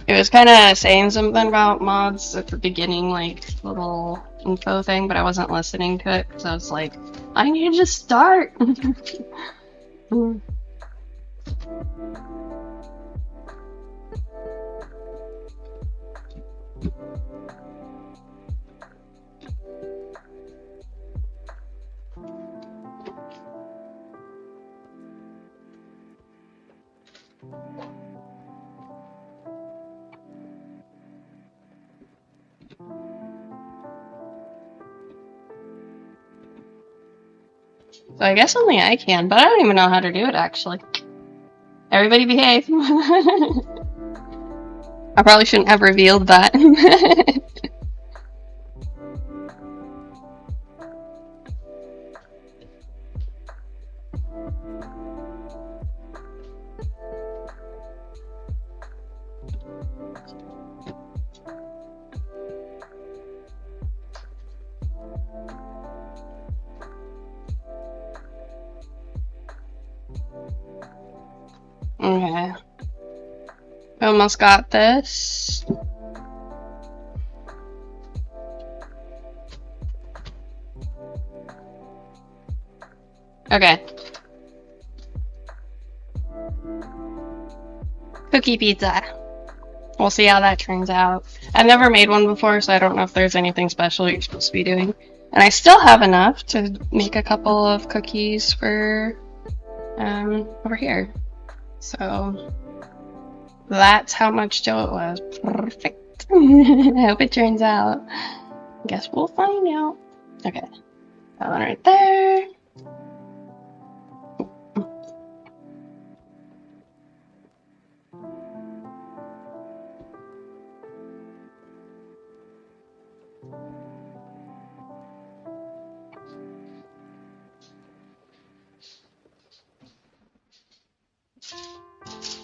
It was kind of saying something about mods at the beginning, like little info thing, but I wasn't listening to it because I was like, I need to just start. So I guess only I can, but I don't even know how to do it actually. Everybody behave. I probably shouldn't have revealed that. Okay. Almost got this. Okay. Cookie pizza. We'll see how that turns out. I've never made one before, so I don't know if there's anything special you're supposed to be doing. And I still have enough to make a couple of cookies for over here. So that's how much dough it was. Perfect. I hope it turns out. Guess we'll find out. Okay. That one right there.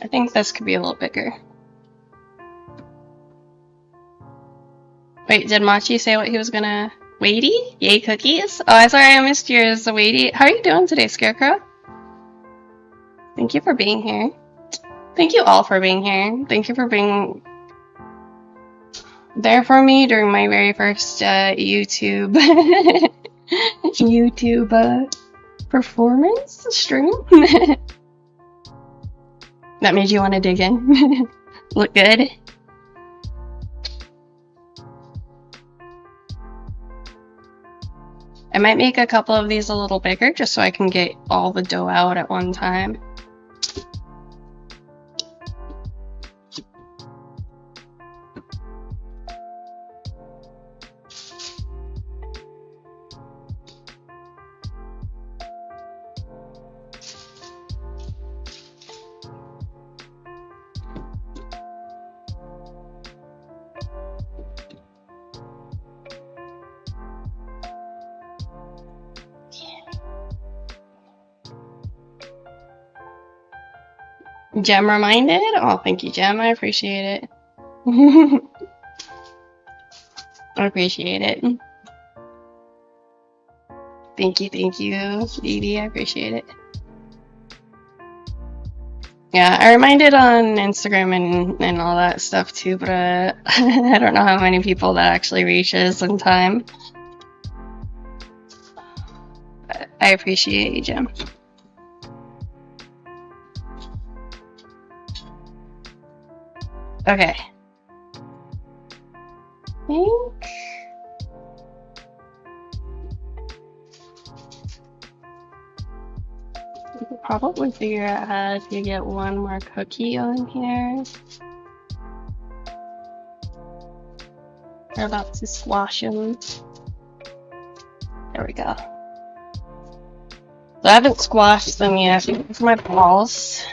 I think this could be a little bigger. Wait, did Machi say what he was gonna... Waity? Yay cookies? Oh, I'm sorry I missed yours, Waity. How are you doing today, Scarecrow? Thank you for being here. Thank you all for being here. Thank you for being there for me during my very first YouTube YouTube performance stream. That made you want to dig in. Look good. I might make a couple of these a little bigger just so I can get all the dough out at one time. Gem reminded? Oh, thank you, Gem. I appreciate it. I appreciate it. Thank you, Evie. I appreciate it. Yeah, I reminded on Instagram and all that stuff too, but I don't know how many people that actually reaches in time. But I appreciate you, Gem. Okay. I think... we could probably figure out how to get one more cookie on here. We're about to squash them. There we go. So I haven't squashed them yet because my balls.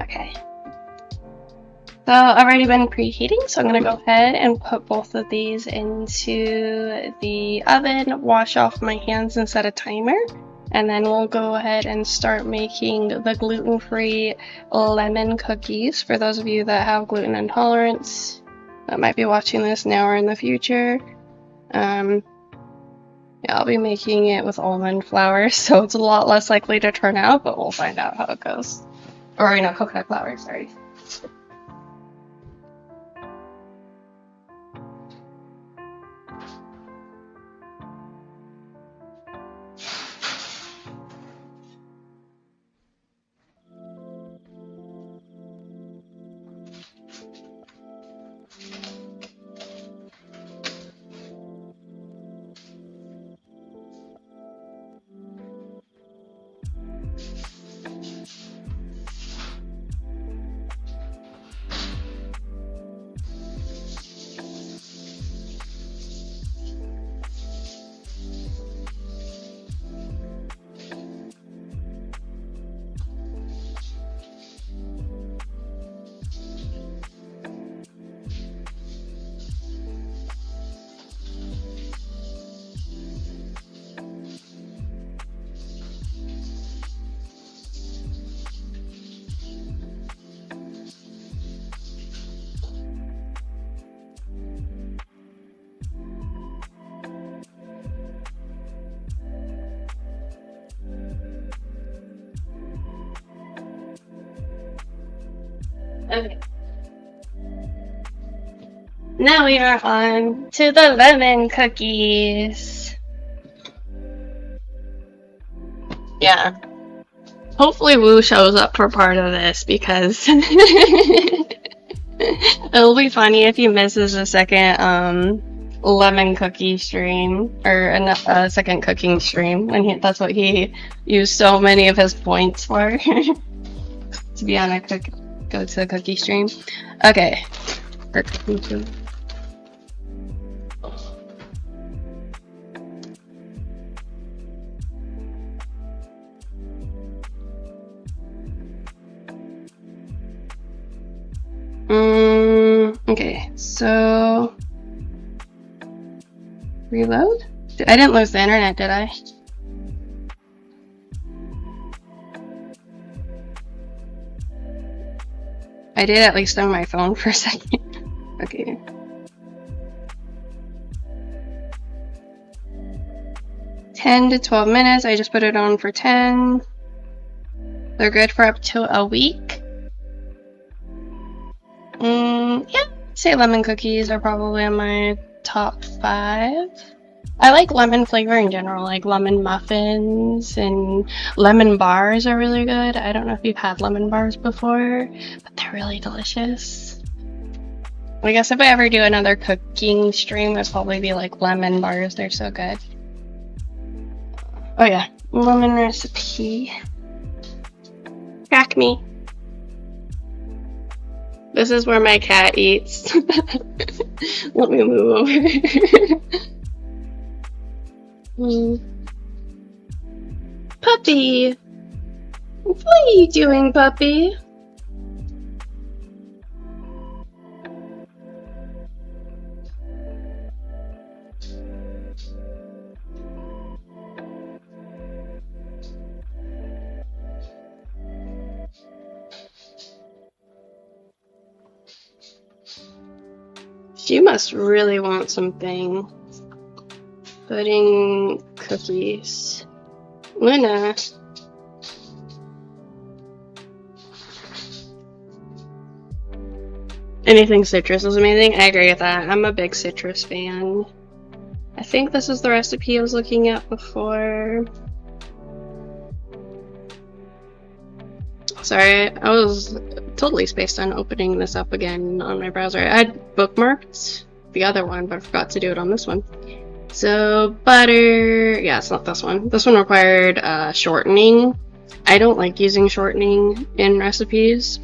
Okay. So I've already been preheating, so I'm going to go ahead and put both of these into the oven, wash off my hands and set a timer, and then we'll go ahead and start making the gluten-free lemon cookies for those of you that have gluten intolerance that might be watching this now or in the future. Yeah, I'll be making it with almond flour, so it's a lot less likely to turn out, but we'll find out how it goes. Or, you know, coconut flour, sorry. Okay. Now we are on to the lemon cookies. Yeah. Hopefully Wu shows up for part of this because it'll be funny if he misses a second lemon cookie stream or a second cooking stream when that's what he used so many of his points for to be on a go to a cookie stream. Okay. Or cooking stream. Okay, so reload? I didn't lose the internet, did I? I did at least on my phone for a second. Okay. $10 to 12 minutes. I just put it on for 10. They're good for up to a week. Yeah, say lemon cookies are probably in my top 5. I like lemon flavor in general, like lemon muffins and lemon bars are really good. I don't know if you've had lemon bars before, but they're really delicious. I guess if I ever do another cooking stream, it'll probably be like lemon bars. They're so good. Oh yeah, lemon recipe. Crack me. This is where my cat eats. Let me move over. Puppy! What are you doing, puppy? She must really want something. Pudding cookies. Luna. Anything citrus is amazing. I agree with that. I'm a big citrus fan. I think this is the recipe I was looking at before. Sorry, I was totally spaced on opening this up again on my browser. I had bookmarked the other one, but I forgot to do it on this one. So, butter... yeah, it's not this one. This one required shortening. I don't like using shortening in recipes.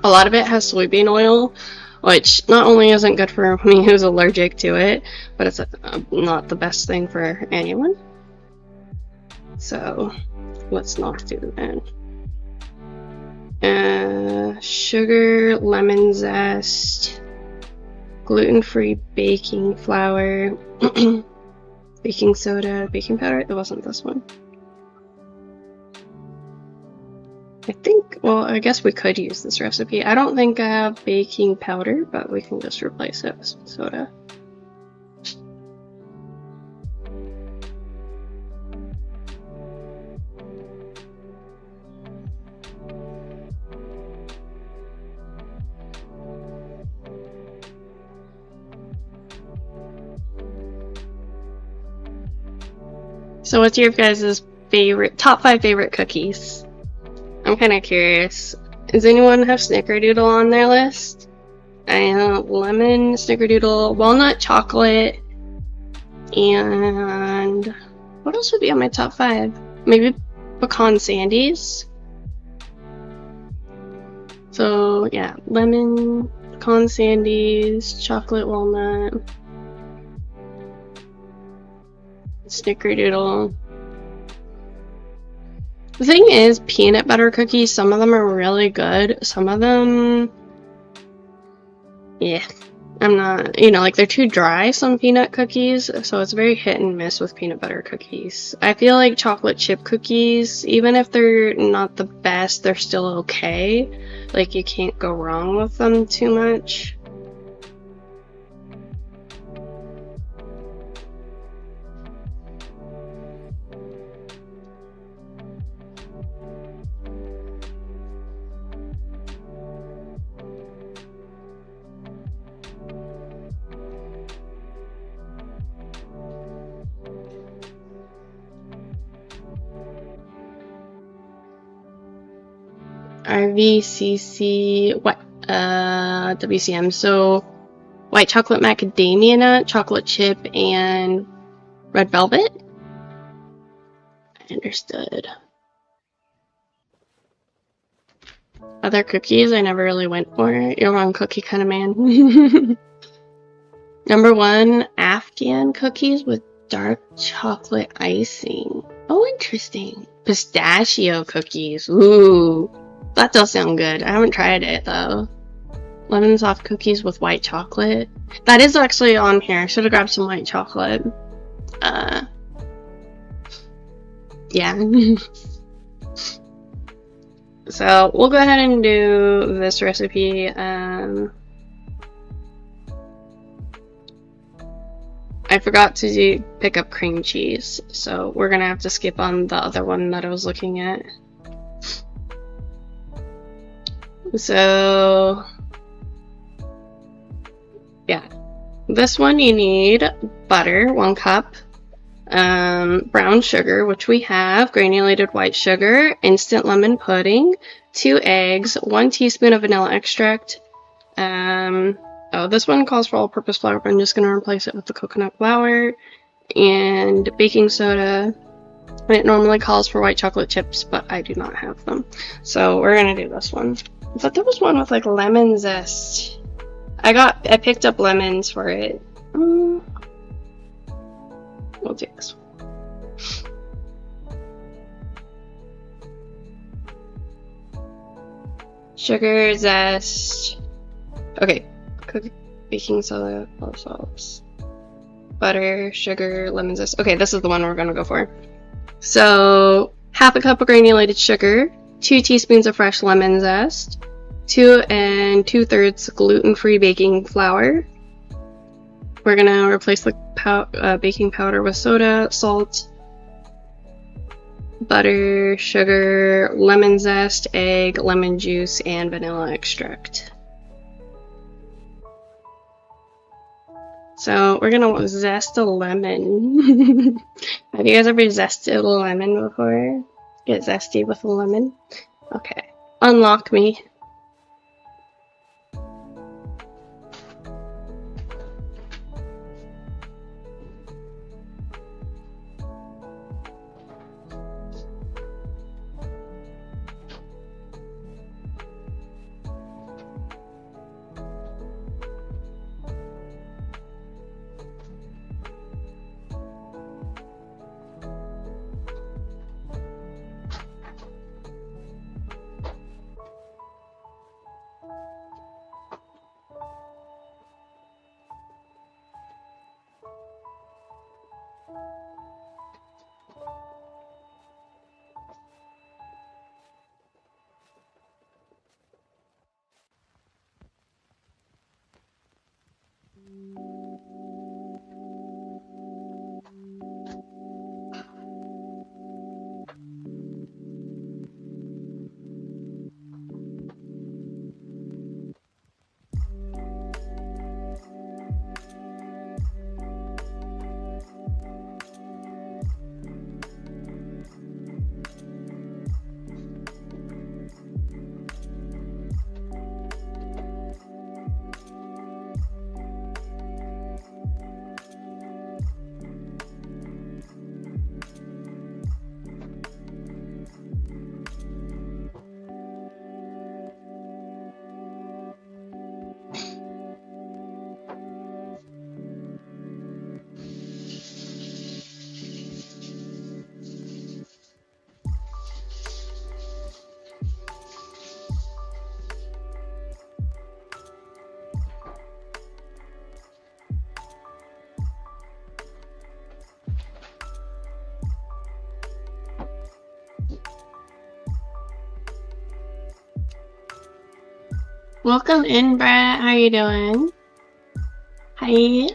A lot of it has soybean oil, which not only isn't good for me who's allergic to it, but it's not the best thing for anyone. So, let's not do that. Sugar, lemon zest, gluten-free baking flour, baking soda, baking powder. It wasn't this one. I think, well, I guess we could use this recipe. I don't think I have baking powder, but we can just replace it with some soda. So what's your guys' top 5 favorite cookies? I'm kind of curious. Does anyone have Snickerdoodle on their list? I have lemon, Snickerdoodle, walnut chocolate, and what else would be on my top 5? Maybe pecan sandies? So yeah, lemon, pecan sandies, chocolate walnut, Snickerdoodle. The thing is, peanut butter cookies, some of them are really good. Some of them, yeah, I'm not, you know, like they're too dry, some peanut cookies, so it's very hit and miss with peanut butter cookies. I feel like chocolate chip cookies, even if they're not the best, they're still okay. Like, you can't go wrong with them too much. RVCC, what, WCM. So, white chocolate macadamia nut, chocolate chip, and red velvet. I understood. Other cookies I never really went for. You're wrong, cookie kind of man. Number 1, Afghan cookies with dark chocolate icing. Oh, interesting. Pistachio cookies. Ooh, that does sound good. I haven't tried it though. Lemon soft cookies with white chocolate. That is actually on here. I should have grabbed some white chocolate. Yeah. So we'll go ahead and do this recipe. I forgot to pick up cream cheese, so we're gonna have to skip on the other one that I was looking at. So, yeah, this one you need butter, 1 cup, brown sugar, which we have, granulated white sugar, instant lemon pudding, 2 eggs, 1 teaspoon of vanilla extract. Oh, this one calls for all-purpose flour, but I'm just going to replace it with the coconut flour, and baking soda. And it normally calls for white chocolate chips, but I do not have them. So we're going to do this one. I thought there was one with like lemon zest. I picked up lemons for it. We'll do this one. Sugar, zest. Okay. Baking soda, salts, butter, sugar, lemon zest. Okay, this is the one we're gonna go for. So, half a cup of granulated sugar, 2 teaspoons of fresh lemon zest, 2 2/3 gluten-free baking flour. We're gonna replace the baking powder with soda, salt, butter, sugar, lemon zest, egg, lemon juice, and vanilla extract. So we're gonna zest a lemon. Have you guys ever zested a lemon before? Get zesty with a lemon? Okay. Unlock me. Welcome in, Brett. How you doing? Hi.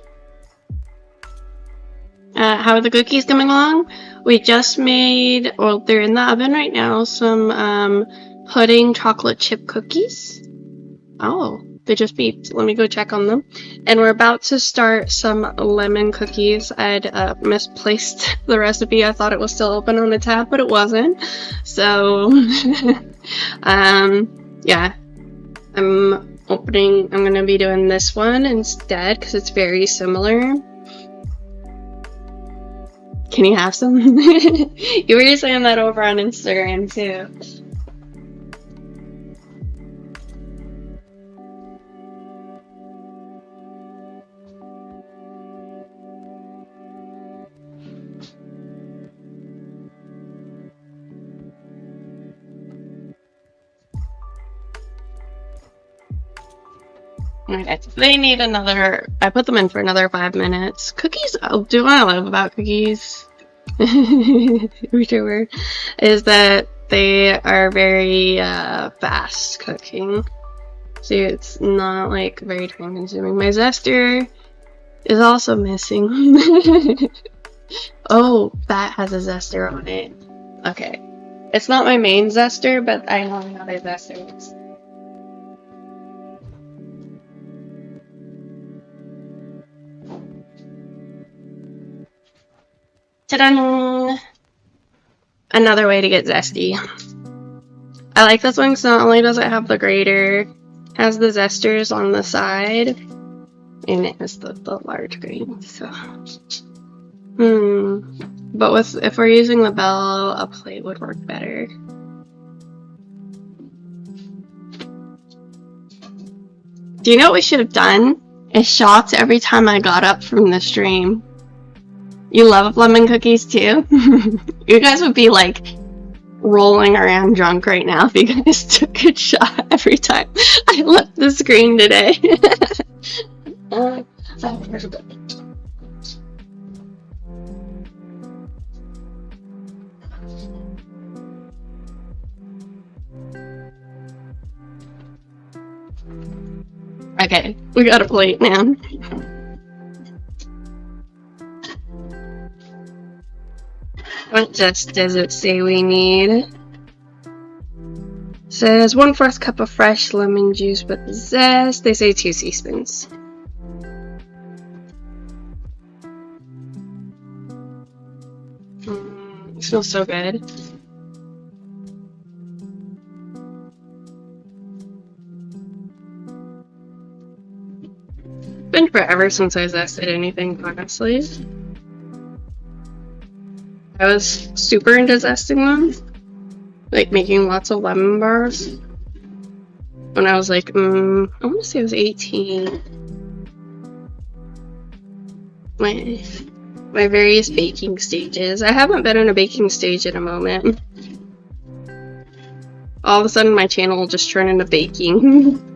How are the cookies coming along? We just made, well, they're in the oven right now, some pudding chocolate chip cookies. Oh, They just beeped. Let me go check on them. And we're about to start some lemon cookies. I'd misplaced the recipe. I thought it was still open on the tab, but it wasn't. So, yeah. I'm gonna be doing this one instead because it's very similar. Can you have some? You were saying that over on Instagram too. Okay, they need another. I put them in for another 5 minutes. Cookies. Do what I love about cookies, whichever, is that they are very fast cooking. So it's not like very time consuming. My zester is also missing. Oh, that has a zester on it. Okay, it's not my main zester, but I know another zester is. Ta-da! Another way to get zesty. I like this one because not only does it have the grater, it has the zesters on the side, and it has the large grain. So, but if we're using the bell, a plate would work better. Do you know what we should have done? Is shots every time I got up from the stream. You love lemon cookies too? You guys would be like rolling around drunk right now if you guys took a shot every time I left the screen today. Okay, we got a plate now. What just does it say we need? It says 1/4 cup of fresh lemon juice with zest. They say 2 teaspoons. It smells so good. It's been forever since I zested anything, honestly. I was super into zesting them, like making lots of lemon bars when I was like, I want to say I was 18. My various baking stages. I haven't been in a baking stage in a moment. All of a sudden my channel will just turn into baking.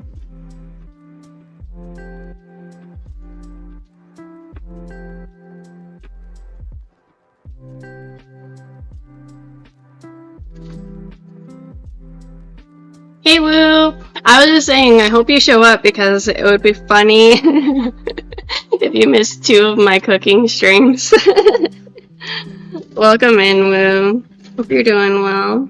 Hey Woo! I was just saying, I hope you show up because it would be funny if you missed 2 of my cooking streams. Welcome in, Woo. Hope you're doing well.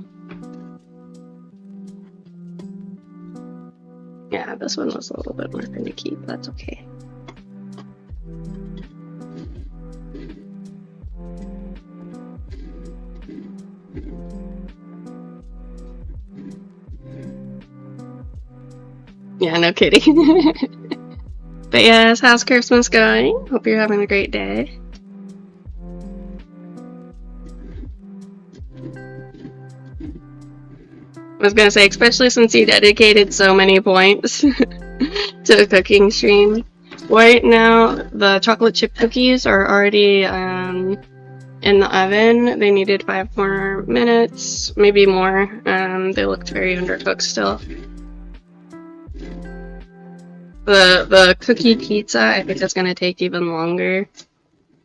Yeah, this one was a little bit more finicky, but that's okay. Yeah, no kidding. But yes, how's Christmas going? Hope you're having a great day. I was gonna say, especially since you dedicated so many points to the cooking stream. Right now, the chocolate chip cookies are already in the oven. They needed 5 more minutes, maybe more. They looked very undercooked still. The cookie pizza, I think that's gonna take even longer.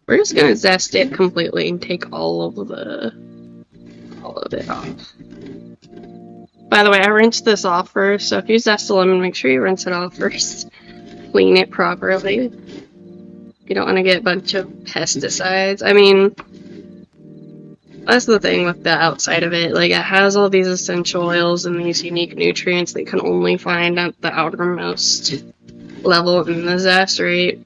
We're just gonna zest it completely and take all of it off. By the way, I rinsed this off first, so if you zest a lemon, make sure you rinse it off first. Clean it properly. You don't want to get a bunch of pesticides. I mean, That's the thing with the outside of it. Like, it has all these essential oils and these unique nutrients that you can only find at the outermost level in the zest, right?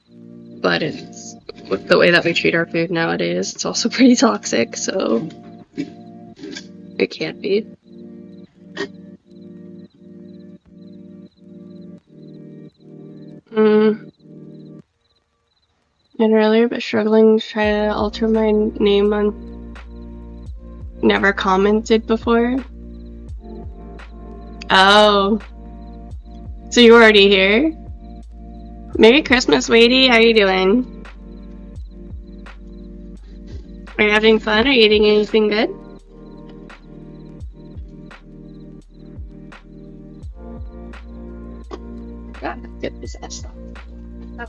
But it's, with the way that we treat our food nowadays, it's also pretty toxic, so it can't be. And earlier, but struggling to try to alter my name on never commented before. Oh. So you're already here? Merry Christmas, Wadey. How you doing? Are you having fun? Are you eating anything good? God, get this ass. Oh.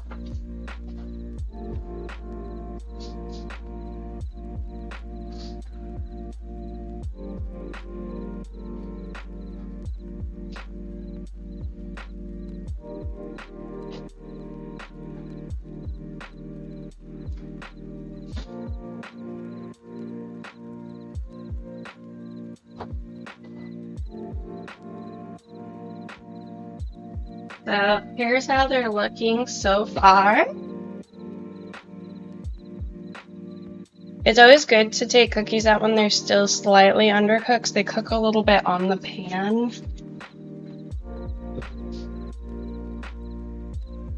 So here's how they're looking so far. It's always good to take cookies out when they're still slightly undercooked. They cook a little bit on the pan,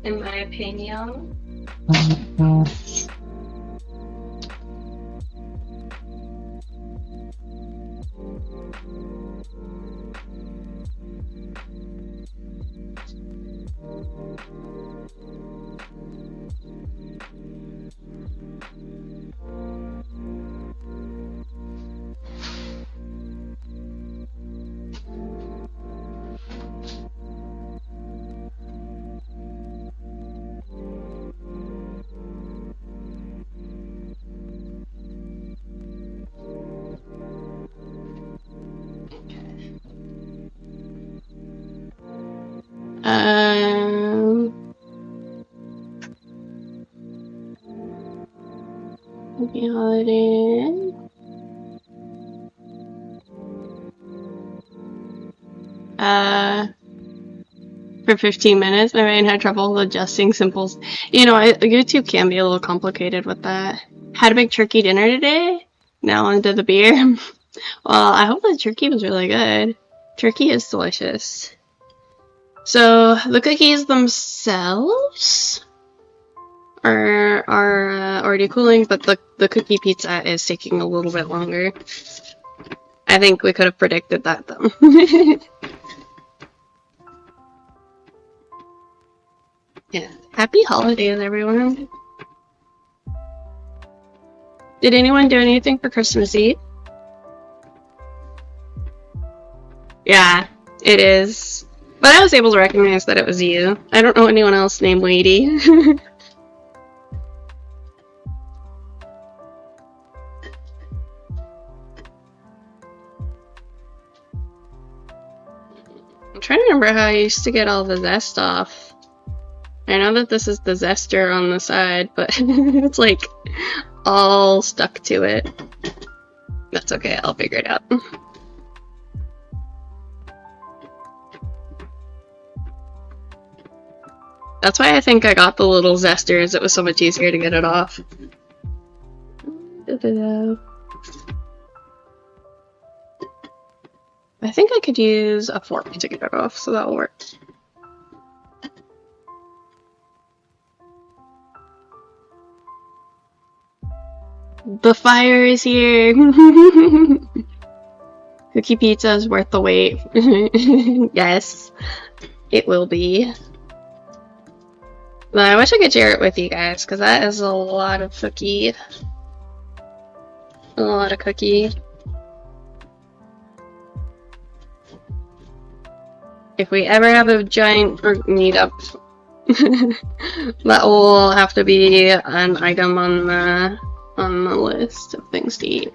in my opinion. Happy holiday. For 15 minutes, my brain had trouble adjusting symbols. You know, YouTube can be a little complicated with that. Had a big turkey dinner today. Now onto the beer. Well, I hope the turkey was really good. Turkey is delicious. So the cookies themselves are already cooling, but the cookie pizza is taking a little bit longer. I think we could have predicted that though. Yeah. Happy holidays, everyone. Did anyone do anything for Christmas Eve? Yeah, it is. But I was able to recognize that it was you. I don't know anyone else named Lady. I'm trying to remember how I used to get all the zest off. I know that this is the zester on the side, but it's like all stuck to it. That's okay, I'll figure it out. That's why I think I got the little zesters. It was so much easier to get it off. I think I could use a fork to get it off, so that'll work. The fire is here! Cookie pizza is worth the wait. Yes, it will be. But I wish I could share it with you guys, because that is a lot of cookie. A lot of cookie. If we ever have a giant meetup, that will have to be an item on the list of things to eat.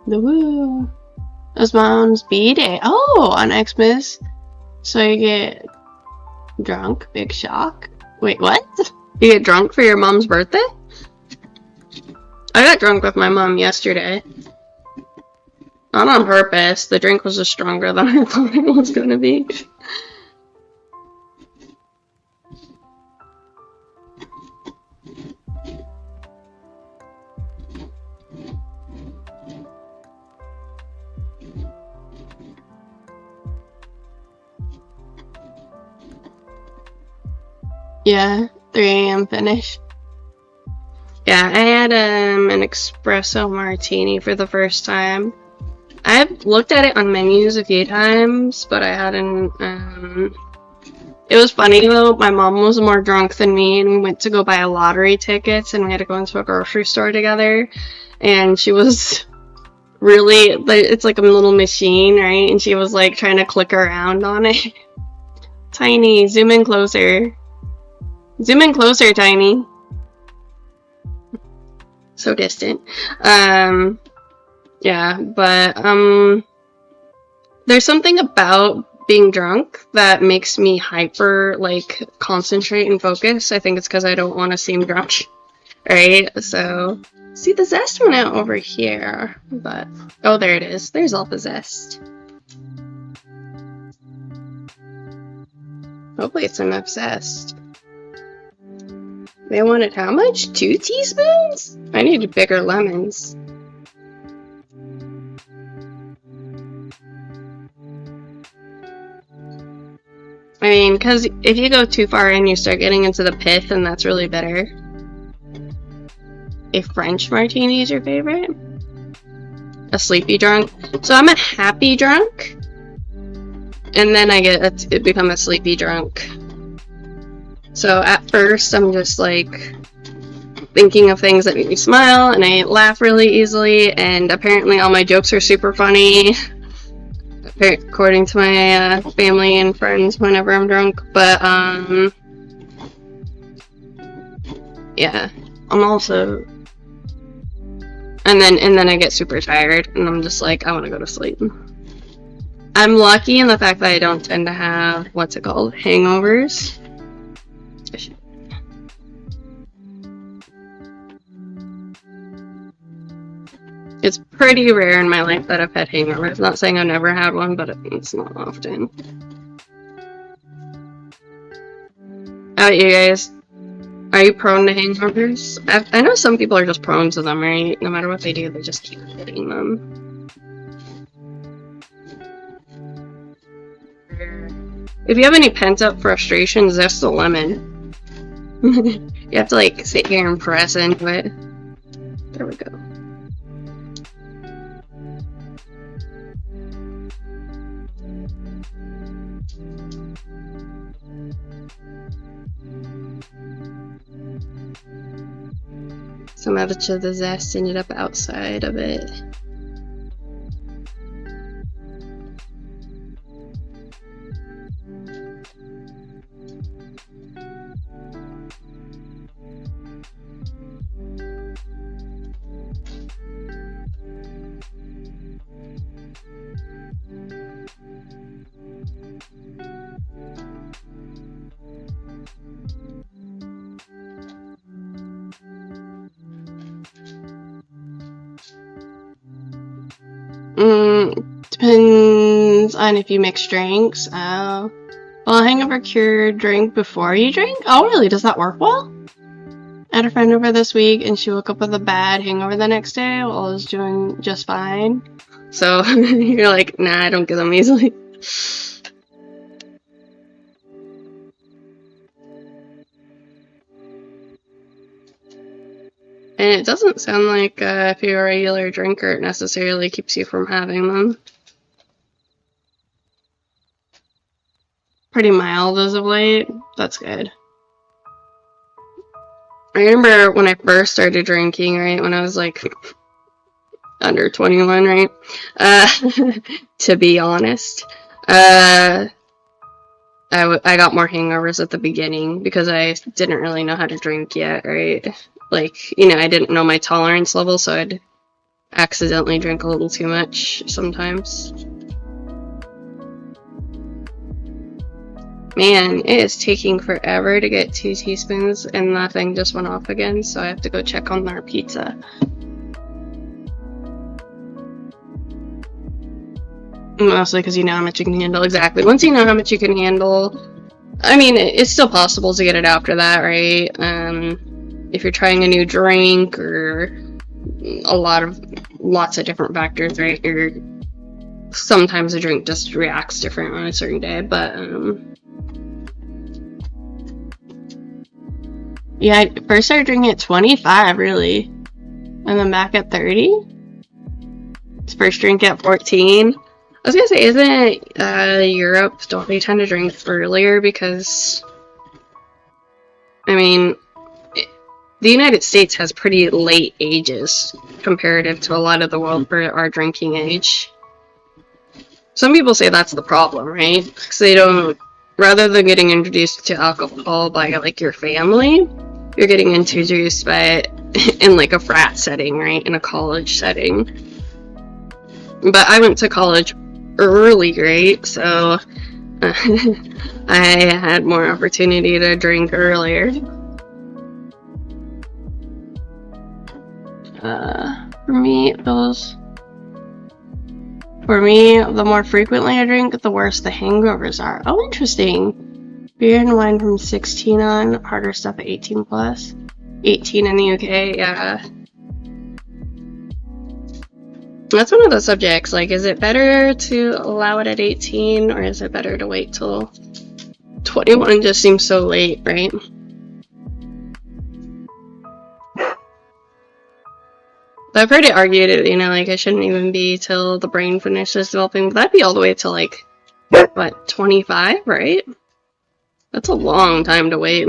The woo! It was Mom's B-Day. Oh, on Xmas. So you get drunk? Big shock. Wait, what? You get drunk for your mom's birthday? I got drunk with my mom yesterday. Not on purpose. The drink was just stronger than I thought it was gonna be. Yeah, 3 a.m. finish. Yeah, I had an espresso martini for the first time. I've looked at it on menus a few times, but I hadn't, it was funny though, my mom was more drunk than me, and we went to go buy lottery tickets, and we had to go into a grocery store together, and she was really, it's like a little machine, right, and she was like trying to click around on it. Tiny, zoom in closer. Zoom in closer, Tiny. So distant. Yeah, but there's something about being drunk that makes me hyper, like, concentrate and focus. I think it's because I don't want to seem drunk, right? So, see, the zest went out over here, but, oh, there it is. There's all the zest. Hopefully it's enough zest. They wanted how much? 2 teaspoons? I needed bigger lemons. I mean, because if you go too far in, you start getting into the pith, and that's really bitter. A French martini is your favorite? A sleepy drunk? So I'm a happy drunk, and then I become a sleepy drunk. So at first, I'm just like thinking of things that make me smile, and I laugh really easily, and apparently all my jokes are super funny, according to my family and friends whenever I'm drunk. But yeah, I'm also, and then I get super tired, and I'm just like, I want to go to sleep. I'm lucky in the fact that I don't tend to have, what's it called, hangovers. It's pretty rare in my life that I've had hangovers. Not saying I've never had one, but it's not often. How about you guys? Are you prone to hangovers? I know some people are just prone to them, right? No matter what they do, they just keep getting them. If you have any pent-up frustrations, zest a lemon. You have to, like, sit here and press into it. There we go. So much of the zest ended up outside of it. Depends on if you mix drinks. Oh. Well, a hangover cure drink before you drink? Oh, really? Does that work well? I had a friend over this week, and she woke up with a bad hangover the next day while I was doing just fine. So, you're like, nah, I don't get them easily. And it doesn't sound like if you're a regular drinker, it necessarily keeps you from having them. Pretty mild as of late. That's good. I remember when I first started drinking, right, when I was like under 21, right? To be honest. I got more hangovers at the beginning because I didn't really know how to drink yet, right? Like, you know, I didn't know my tolerance level, so I'd accidentally drink a little too much sometimes. Man, it is taking forever to get 2 teaspoons, and that thing just went off again, so I have to go check on our pizza. Mostly because you know how much you can handle. Exactly. Once you know how much you can handle, I mean, it's still possible to get it after that, right? If you're trying a new drink or lots of different factors, right? Sometimes a drink just reacts different on a certain day, but yeah, I first started drinking at 25, really, and then back at 30. First drink at 14. I was gonna say, isn't Europe, don't they tend to drink earlier because, I mean, the United States has pretty late ages comparative to a lot of the world for our drinking age. Some people say that's the problem, right? Because they don't, rather than getting introduced to alcohol by like your family, you're getting introduced by in like a frat setting, right? In a college setting. But I went to college early, right? So I had more opportunity to drink earlier. For me, the more frequently I drink, the worse the hangovers are. Oh, interesting. Beer and wine from 16 on, harder stuff at 18 plus. 18 in the UK, yeah. That's one of the subjects, like, is it better to allow it at 18, or is it better to wait till 21? Just seems so late, right? I've heard it argued, you know, like, it shouldn't even be till the brain finishes developing, but that'd be all the way till, like, what, 25, right? That's a long time to wait.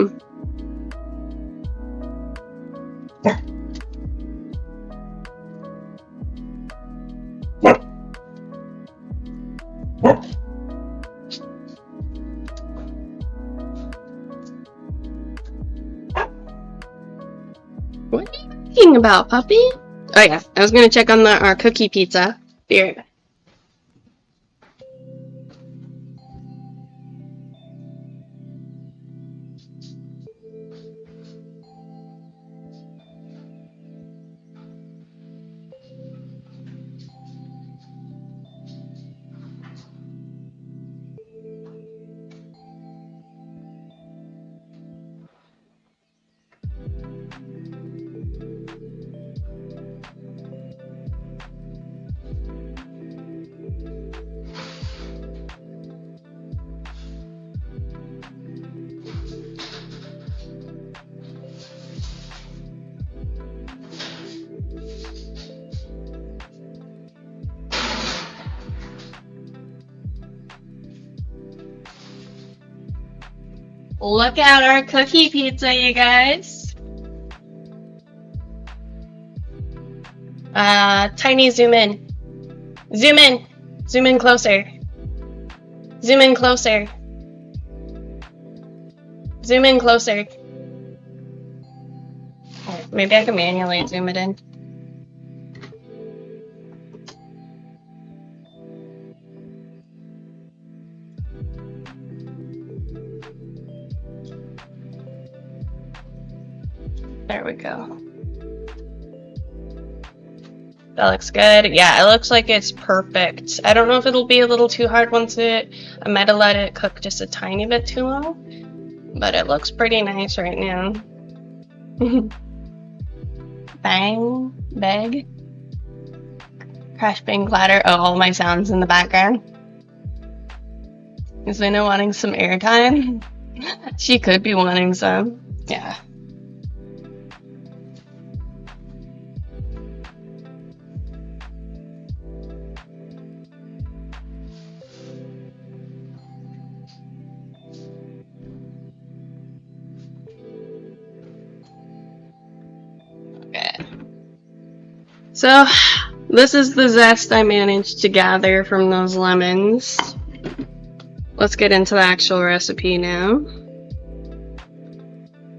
What are you thinking about, puppy? Oh yeah, I was gonna check on our cookie pizza. Be right back. Look at our cookie pizza, you guys. Tiny zoom in. Zoom in. Zoom in closer. Zoom in closer. Zoom in closer. Oh, maybe I can manually zoom it in. There we go. That looks good. Yeah, it looks like it's perfect. I don't know if it'll be a little too hard once I might have let it cook just a tiny bit too long, but it looks pretty nice right now. Bang, bag, crash, bang, clatter. Oh, all my sounds in the background. Is Lena wanting some airtime? She could be wanting some. Yeah. So, this is the zest I managed to gather from those lemons. Let's get into the actual recipe now.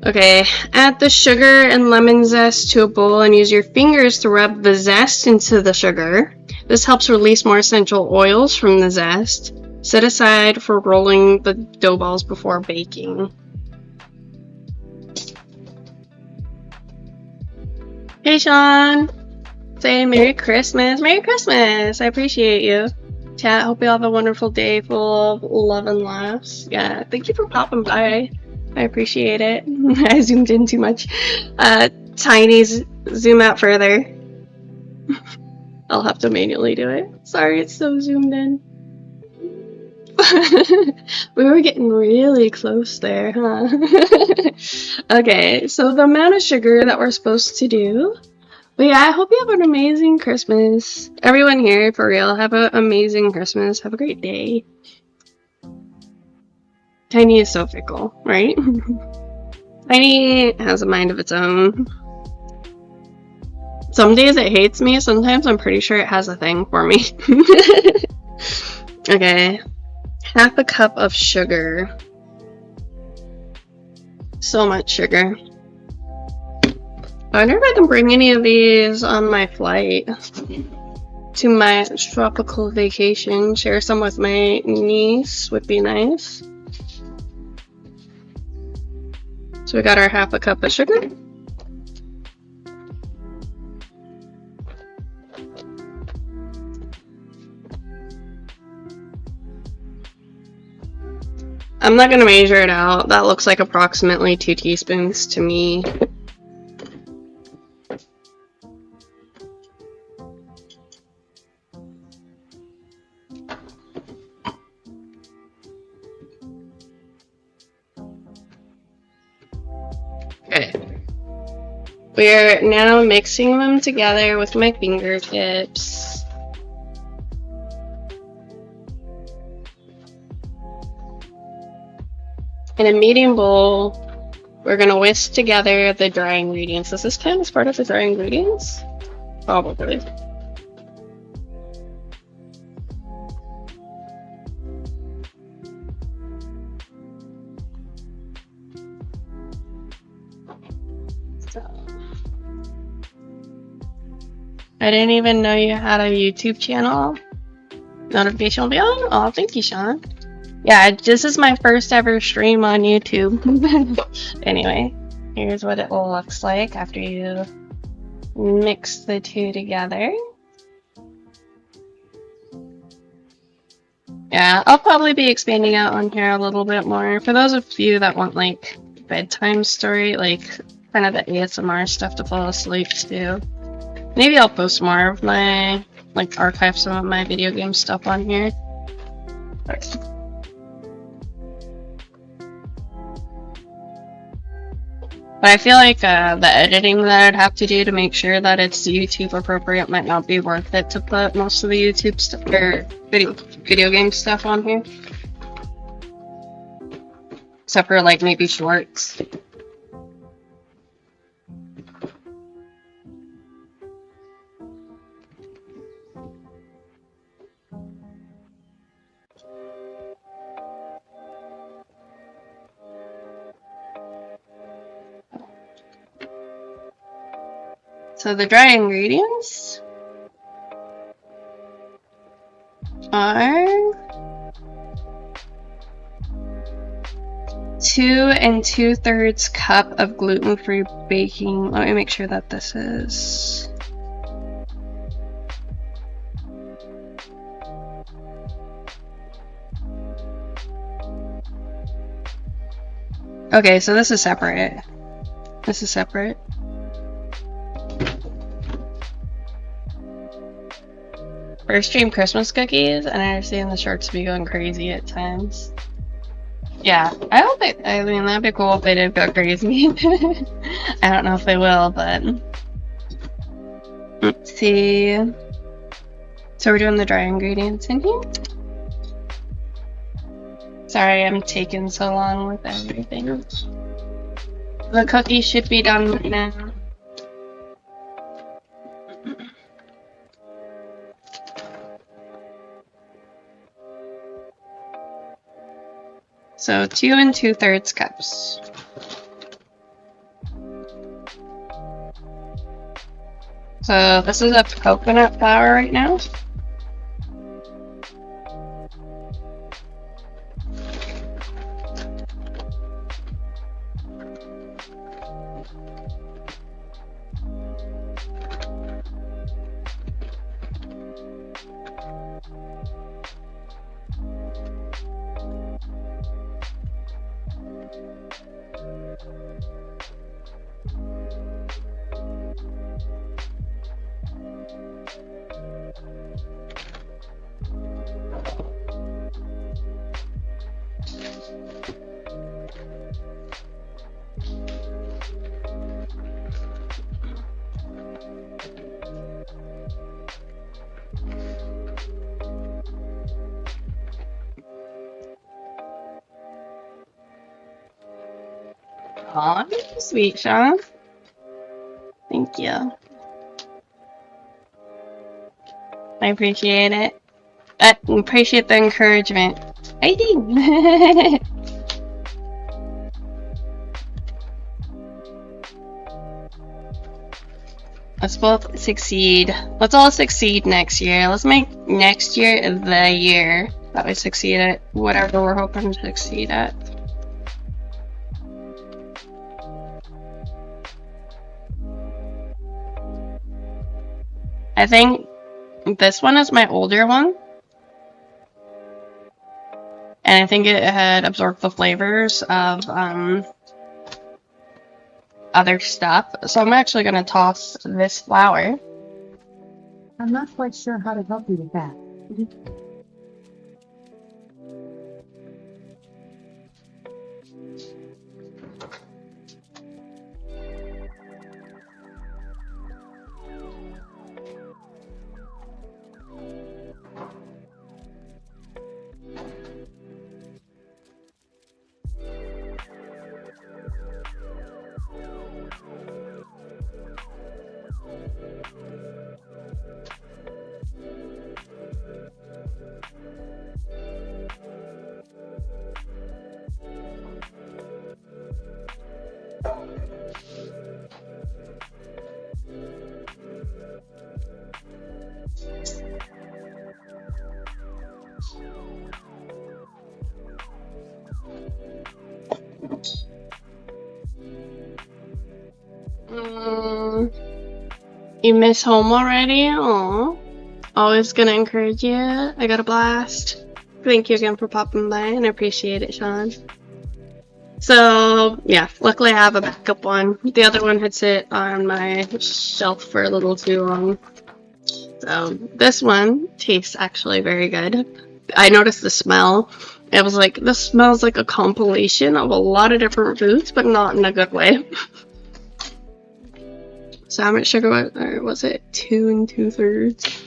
Okay, add the sugar and lemon zest to a bowl and use your fingers to rub the zest into the sugar. This helps release more essential oils from the zest. Set aside for rolling the dough balls before baking. Hey, Sean! Say Merry Christmas. Merry Christmas! I appreciate you. Chat, hope you have a wonderful day full of love and laughs. Yeah, thank you for popping by. I appreciate it. I zoomed in too much. Tiny, zoom out further. I'll have to manually do it. Sorry, it's so zoomed in. We were getting really close there, huh? Okay, so the amount of sugar that we're supposed to do. But yeah, I hope you have an amazing Christmas. Everyone here, for real, have an amazing Christmas. Have a great day. Tiny is so fickle, right? Tiny has a mind of its own. Some days it hates me, sometimes I'm pretty sure it has a thing for me. Okay. Half a cup of sugar. So much sugar. I wonder if I can bring any of these on my flight to my tropical vacation. Share some with my niece would be nice. So we got our half a cup of sugar. I'm not gonna measure it out. That looks like approximately 2 teaspoons to me. Okay. We're now mixing them together with my fingertips. In a medium bowl, we're gonna whisk together the dry ingredients. Does this count as part of the dry ingredients? Probably. I didn't even know you had a YouTube channel. Notification will be on? Oh, thank you, Sean. Yeah, this is my first ever stream on YouTube. Anyway, here's what it looks like after you mix the two together. Yeah, I'll probably be expanding out on here a little bit more. For those of you that want like bedtime story, like kind of the ASMR stuff to fall asleep to. Maybe I'll post more of my, like archive some of my video game stuff on here. Okay. But I feel like the editing that I'd have to do to make sure that it's YouTube appropriate might not be worth it to put most of the YouTube stuff or video game stuff on here. Except for like maybe shorts. So the dry ingredients are 2 2/3 cup of gluten-free baking. Let me make sure that this is. Okay, so this is separate. This is separate. First stream Christmas cookies, and I understand the sharks be going crazy at times. Yeah, I hope it. I mean, that'd be cool if they did go crazy. I don't know if they will, but let's see. So we're doing the dry ingredients in here. Sorry, I'm taking so long with everything. The cookie should be done right now. So 2 2/3 cups. So this is a coconut flour right now. Aw, you're sweet, Sean. Thank you. I appreciate it. I appreciate the encouragement. I do. Let's both succeed. Let's all succeed next year. Let's make next year the year that we succeed at whatever we're hoping to succeed at. I think this one is my older one. And I think it had absorbed the flavors of other stuff. So I'm actually going to toss this flour. I'm not quite sure how to help you with that. You miss home already? Aw. Always gonna encourage you. I got a blast. Thank you again for popping by, and I appreciate it, Sean. So, yeah, luckily I have a backup one. The other one had sit on my shelf for a little too long. So, this one tastes actually very good. I noticed the smell. It was like, this smells like a compilation of a lot of different foods, but not in a good way. So how much sugar was it? 2 2/3.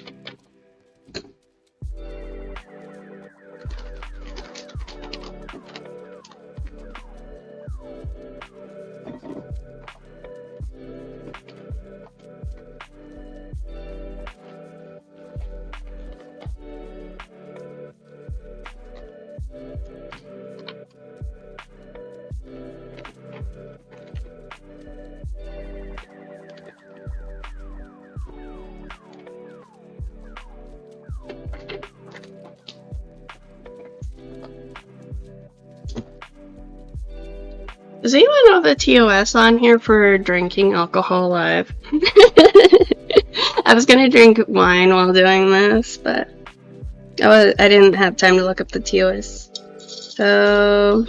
Does anyone know the TOS on here for drinking alcohol live? I was gonna drink wine while doing this, but I didn't have time to look up the TOS. So...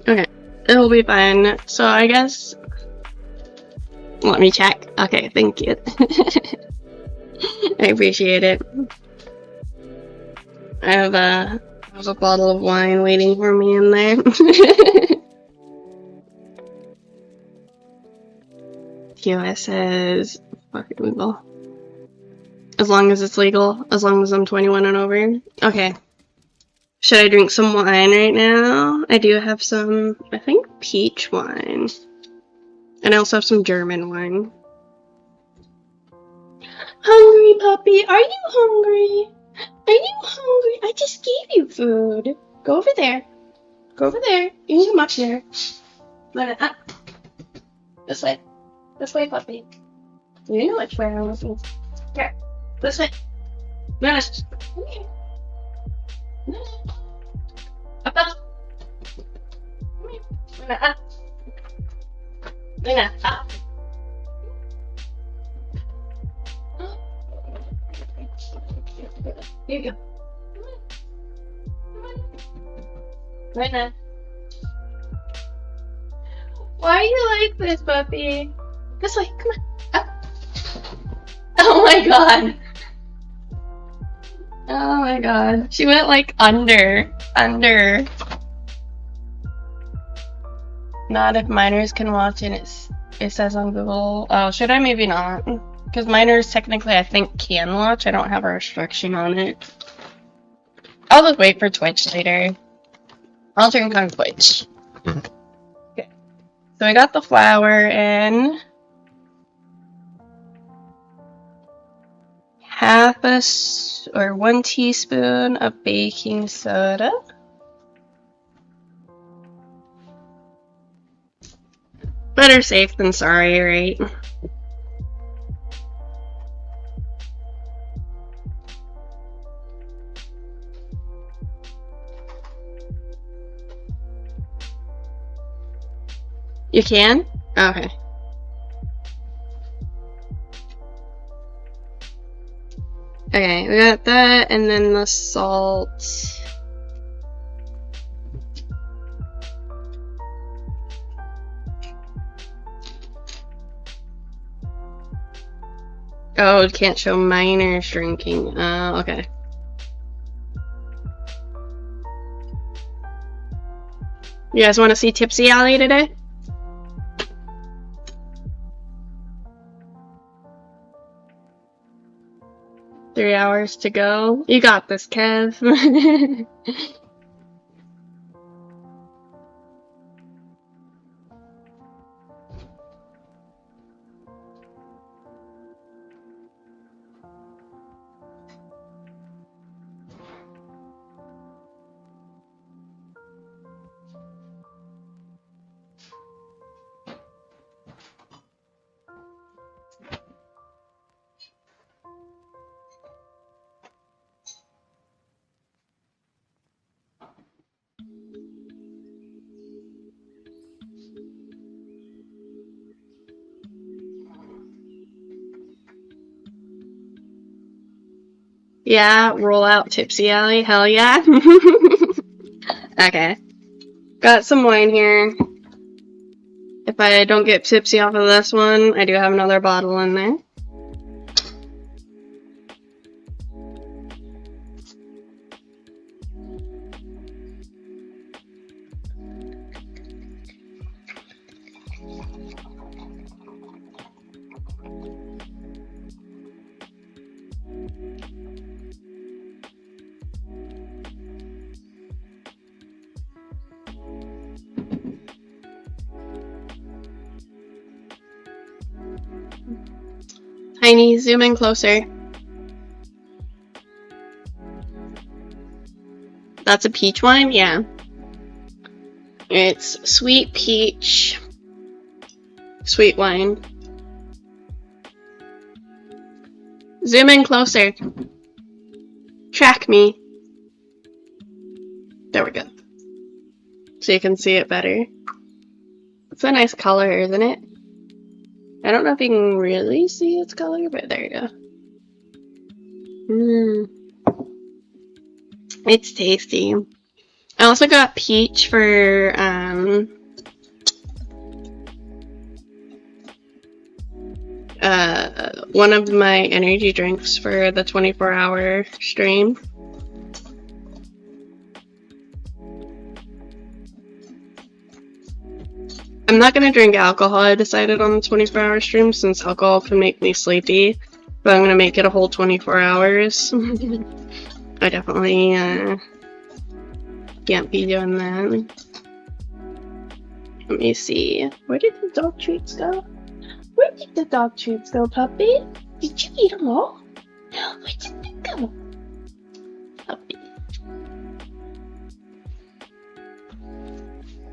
Okay, it'll be fine. So I guess... Let me check. Okay, thank you. I appreciate it. I have a bottle of wine waiting for me in there. TOS says... Fuck it, legal. As long as it's legal. As long as I'm 21 and over. Okay. Should I drink some wine right now? I do have some, I think, peach wine. And I also have some German wine. Hungry puppy, are you hungry? Are you hungry? I just gave you food. Go over there. Go over there. You can come up here. Let it up. This way. This way, puppy. You know which way I'm looking. Here. This way. No, come here. No. Up, up. Come here. Luna, up. Luna, up. Here you go. Come on. Luna. Why are you like this, puppy? This way. Come on. Up. Oh my god. Oh my god. She went like under. Not if minors can watch and it says on Google. Oh, should I? Maybe not. Because minors technically I think can watch. I don't have a restriction on it. I'll just wait for Twitch later. I'll turn on Twitch. Okay. So I got the flour in. Or 1 teaspoon of baking soda. Better safe than sorry, right? You can? Okay. Okay, we got that, and then the salt. Oh, it can't show minors drinking. Okay. You guys want to see Tipsy Alley today? Three hours to go. You got this, Kev. Yeah, roll out Tipsy Alley. Hell yeah. Okay. Got some wine here. If I don't get tipsy off of this one, I do have another bottle in there. Tiny, zoom in closer. That's a peach wine? Yeah. It's sweet peach. Sweet wine. Zoom in closer. Track me. There we go. So you can see it better. It's a nice color, isn't it? I don't know if you can really see its color, but there you go. It's tasty. I also got peach for one of my energy drinks for the 24-hour stream. I'm not gonna drink alcohol, I decided on the 24-hour stream since alcohol can make me sleepy, but I'm gonna make it a whole 24 hours. I definitely can't be doing that. Let me see. Where did the dog treats go? Where did the dog treats go, puppy? Did you eat them all? Where did they go? Puppy.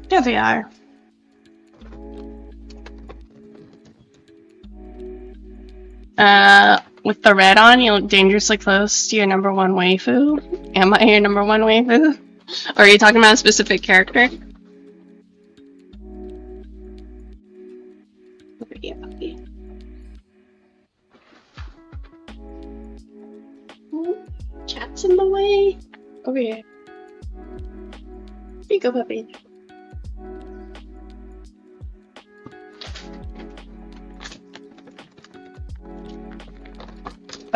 There they are. With the red on, you look dangerously close to your #1 waifu. Am I your #1 waifu? Or are you talking about a specific character? Yeah, puppy. Chat's in the way. Over here. Here you go, puppy.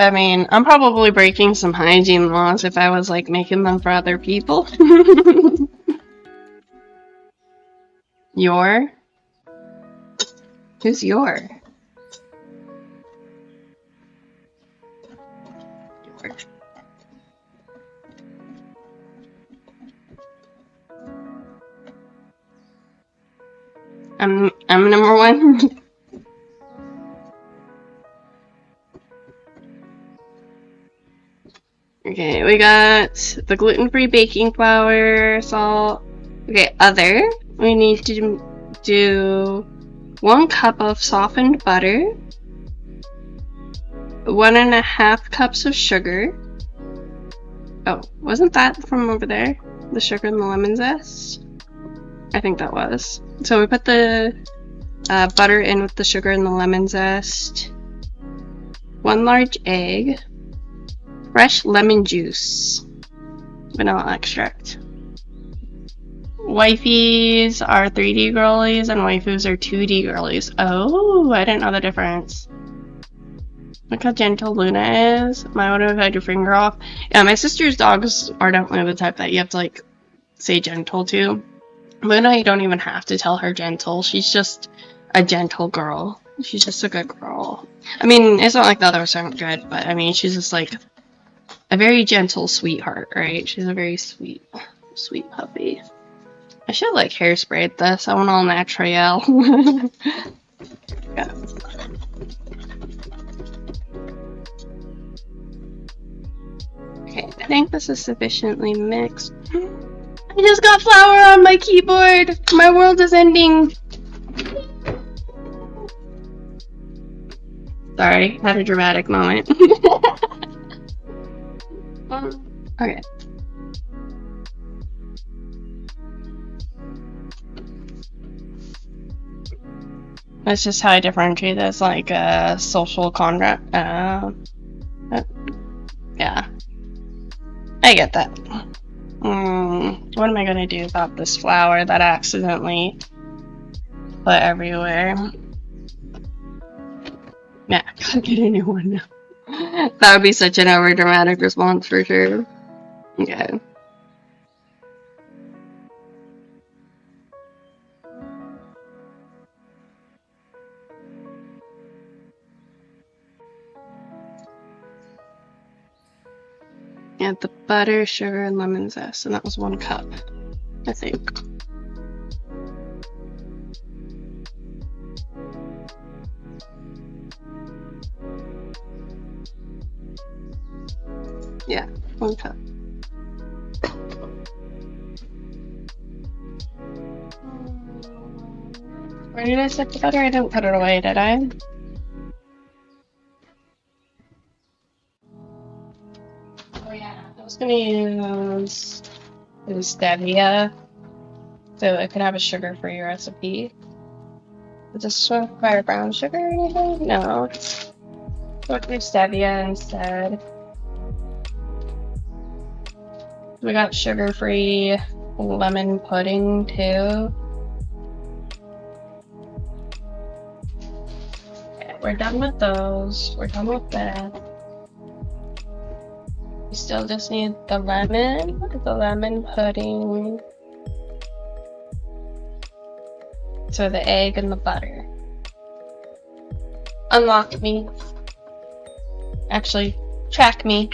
I mean, I'm probably breaking some hygiene laws if I was like making them for other people. Your? Who's your? Your. I'm number one. Okay, we got the gluten-free baking flour, salt. Okay, other. We need to do 1 cup of softened butter, 1.5 cups of sugar. Oh, wasn't that from over there? The sugar and the lemon zest? I think that was. So we put the butter in with the sugar and the lemon zest. 1 large egg. Fresh lemon juice. Vanilla extract. Wifeys are 3D girlies and waifus are 2D girlies. Oh, I didn't know the difference. Look how gentle Luna is. Might would have had your finger off. Yeah, my sister's dogs are definitely the type that you have to like say gentle to. Luna, you don't even have to tell her gentle. She's just a gentle girl. She's just a good girl. I mean, it's not like the others aren't good, but I mean, she's just like a very gentle sweetheart, right? She's a very sweet puppy. I should like hairsprayed this. I want all natural. Yeah. Okay, I think this is sufficiently mixed. I just got flour on my keyboard! My world is ending! Sorry, had a dramatic moment. Okay. That's just how I differentiate this, like a social contract. Yeah. I get that. What am I gonna do about this flour that I accidentally put everywhere? Yeah, gotta get a new one now. That would be such an overdramatic response for sure. Okay. Yeah, the butter, sugar, and lemon zest, and that was 1 cup, I think. Yeah, 1 cup. Where did I stick the butter? I didn't put it away, did I? Oh yeah, I was gonna use stevia, so I could have a sugar-free recipe. Does this require brown sugar or anything? No. So let's do stevia instead. We got sugar-free lemon pudding too. Okay, we're done with those. We're done with that. We still just need the lemon pudding. So the egg and the butter. Unlock me. Actually, track me.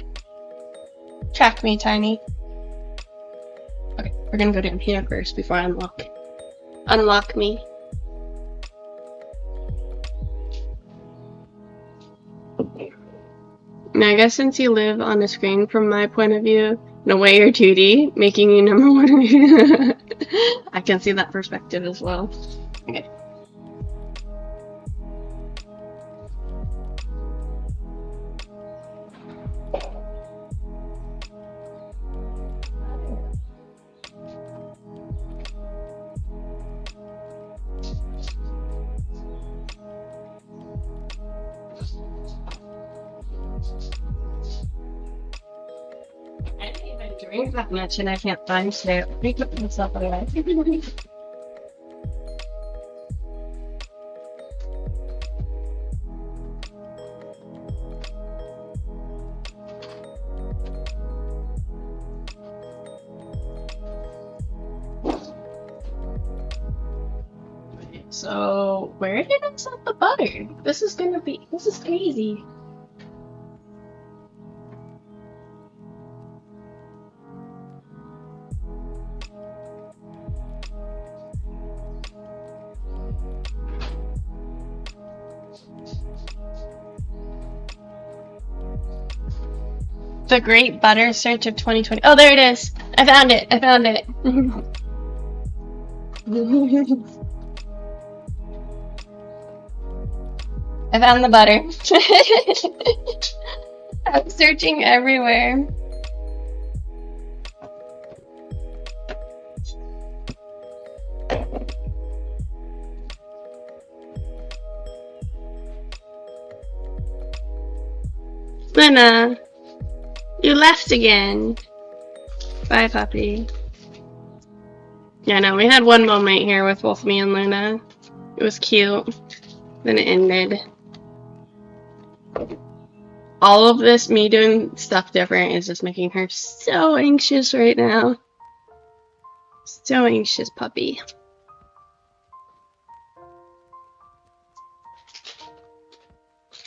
Track me, Tiny. Okay, we're gonna go down here first before I unlock. Unlock me. Now, I guess since you live on a screen from my point of view, in a way you're 2D, making you number 1. I can see that perspective as well. Okay. I didn't even drink that much and I can't find shit. Let me put myself away. So, where did I set the butter? This is crazy. The Great Butter Search of 2020. Oh, there it is. I found it. I found it. I found the butter. I'm searching everywhere. Luna, you left again. Bye, puppy. Yeah, no, we had one moment here with both me and Luna. It was cute. Then it ended. All of this, me doing stuff different, is just making her so anxious right now. So anxious, puppy.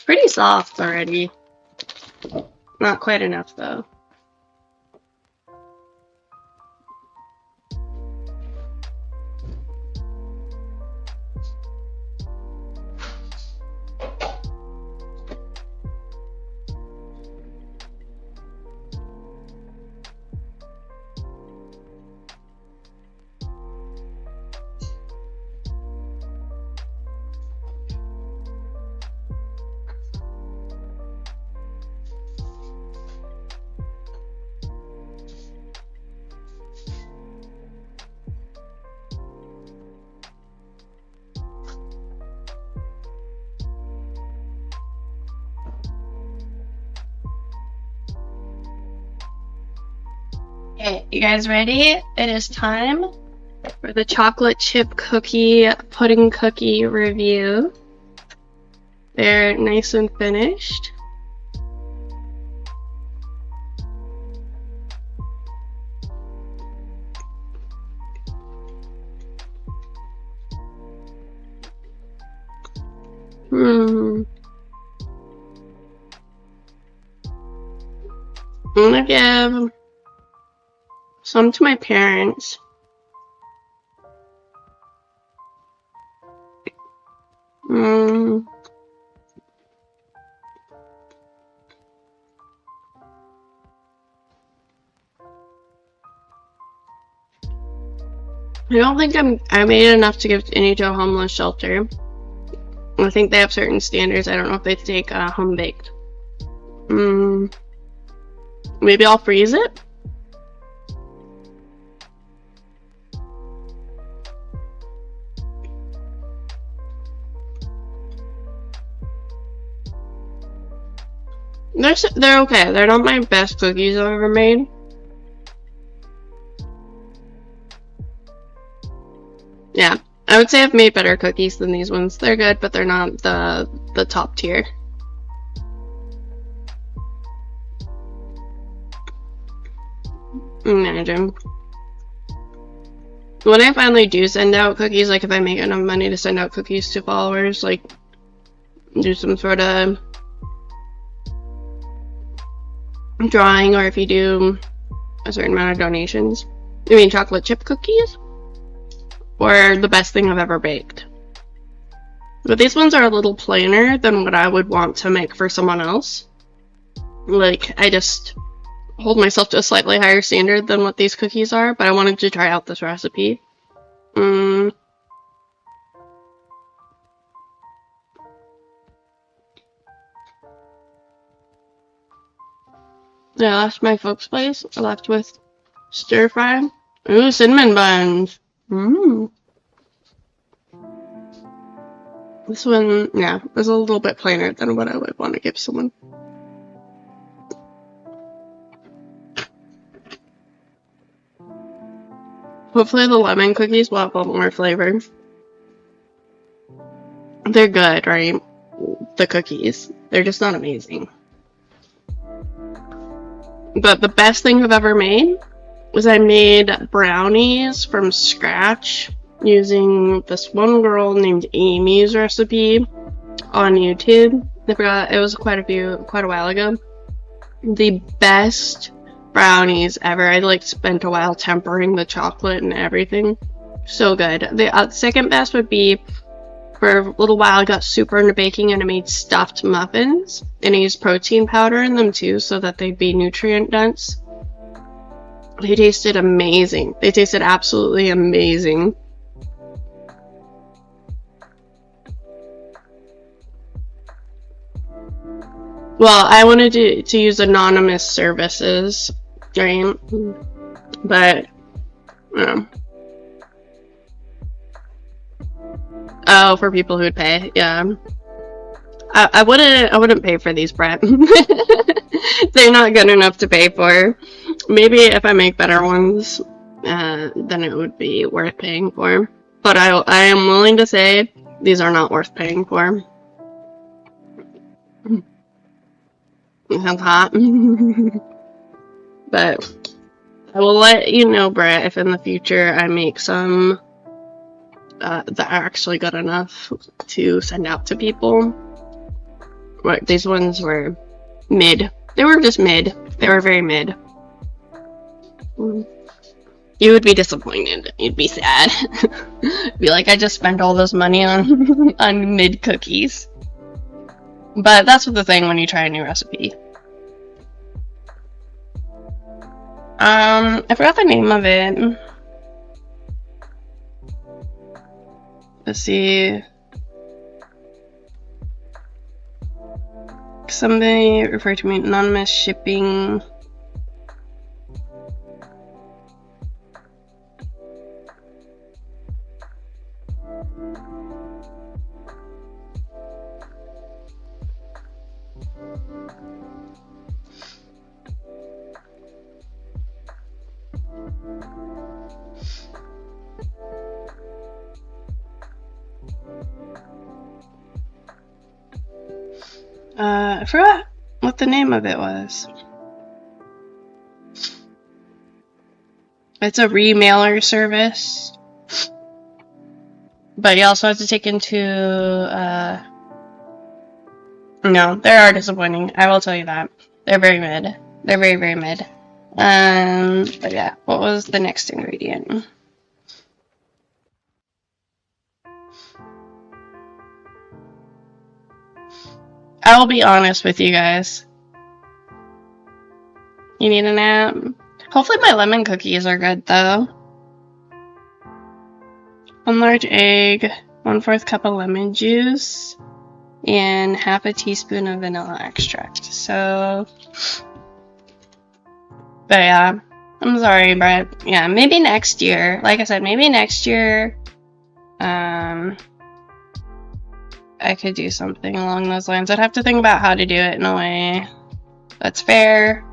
Pretty soft already. Not quite enough, though. Okay, you guys ready? It is time for the chocolate chip cookie pudding cookie review. They're nice and finished. I'm gonna give some to my parents. I don't think I made enough to give any to a homeless shelter. I think they have certain standards. I don't know if they take home baked. Maybe I'll freeze it? They're okay. They're not my best cookies I've ever made. Yeah, I would say I've made better cookies than these ones. They're good, but they're not the top tier. Imagine. When I finally do send out cookies, like if I make enough money to send out cookies to followers, like do some sort of drawing, or if you do a certain amount of donations. You mean chocolate chip cookies? Or the best thing I've ever baked. But these ones are a little plainer than what I would want to make for someone else. Like, I just hold myself to a slightly higher standard than what these cookies are, but I wanted to try out this recipe. Yeah, that's my folks' place. I left with stir fry. Ooh, cinnamon buns. This one, yeah, was a little bit plainer than what I would want to give someone. Hopefully the lemon cookies will have a little more flavor. They're good, right? The cookies. They're just not amazing. But the best thing I've ever made was I made brownies from scratch using this one girl named Amy's recipe on YouTube. I forgot, it was quite a while ago. The best brownies ever. I like spent a while tempering the chocolate and everything. So good. The second best would be, for a little while I got super into baking and I made stuffed muffins, and I used protein powder in them too so that they'd be nutrient dense. They tasted amazing. They tasted absolutely amazing. Well, I wanted to use anonymous services, right? But, oh, for people who would pay, yeah. I wouldn't pay for these, Brett. They're not good enough to pay for. Maybe if I make better ones, then it would be worth paying for. But I am willing to say these are not worth paying for. Sounds hot. But I will let you know, Brett, if in the future I make some that are actually good enough to send out to people. Right, these ones were mid. They were just mid. They were very mid. You would be disappointed. You'd be sad. Be like, I just spent all this money on on mid cookies. But that's the thing when you try a new recipe. I forgot the name of it. Let's see. Somebody referred to me anonymous shipping. I forgot what the name of it was. It's a remailer service. But you also have to take into, no, they are disappointing. I will tell you that. They're very mid. They're very, very mid. But yeah, what was the next ingredient? I will be honest with you guys. You need a nap? Hopefully my lemon cookies are good though. 1 large egg, 1/4 cup of lemon juice, and half a teaspoon of vanilla extract. So, but yeah, I'm sorry, but yeah, maybe next year. Like I said, maybe next year, I could do something along those lines. I'd have to think about how to do it in a way that's fair,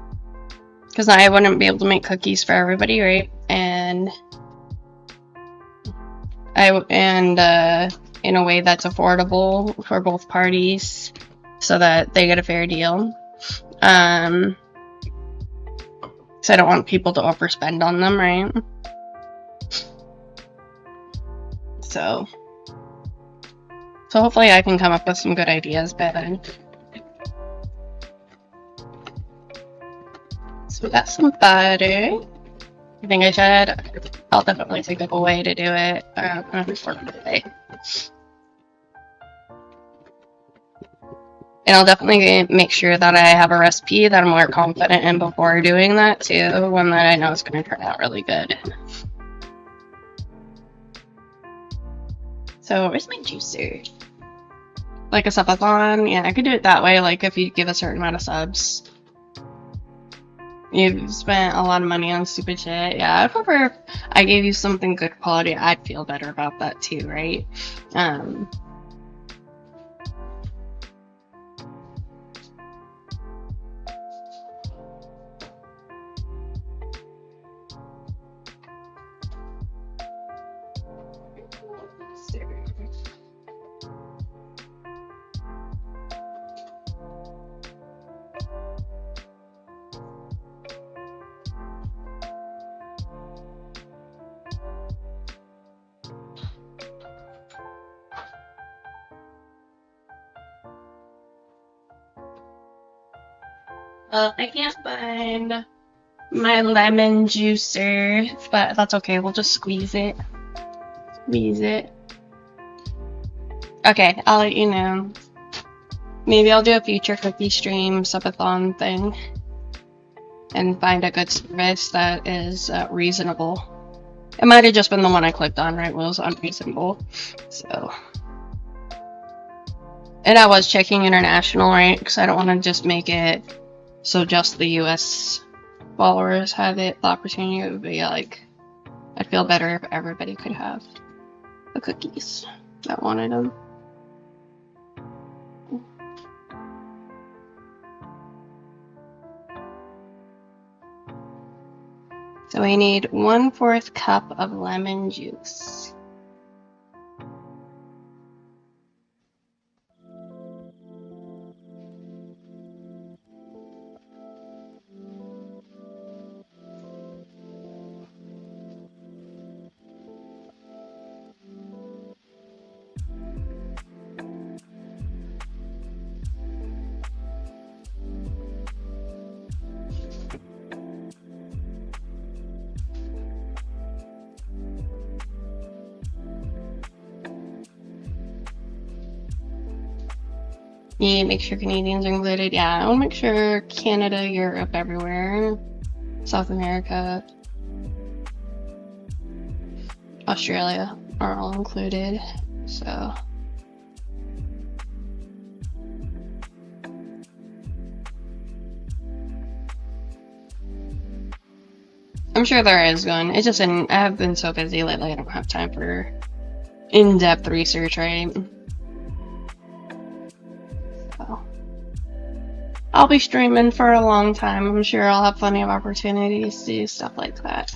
because I wouldn't be able to make cookies for everybody, right? And in a way that's affordable for both parties, so that they get a fair deal. So I don't want people to overspend on them, right? So hopefully I can come up with some good ideas by then. So we got some butter. I think I should. I'll definitely think of a way to do it for today. And I'll definitely make sure that I have a recipe that I'm more confident in before doing that too, one that I know is going to turn out really good. So where's my juicer? Like a subathon? Yeah, I could do it that way, like if you give a certain amount of subs. You've spent a lot of money on stupid shit. Yeah, I'd prefer if I gave you something good quality. I'd feel better about that too, right? I can't find my lemon juicer, but that's okay. We'll just squeeze it. Squeeze it. Okay, I'll let you know. Maybe I'll do a future cookie stream subathon thing and find a good service that is reasonable. It might have just been the one I clicked on, right? It was unreasonable. So. And I was checking international, right? Because I don't want to just make it so just the US followers have the opportunity. It would be like, I'd feel better if everybody could have the cookies that wanted them. So we need 1/4 cup of lemon juice. Yeah, make sure Canadians are included. Yeah, I want to make sure Canada, Europe, everywhere, South America, Australia are all included. So. I'm sure there is one. It's just I have been so busy lately, I don't have time for in-depth research, right? So, I'll be streaming for a long time. I'm sure I'll have plenty of opportunities to do stuff like that.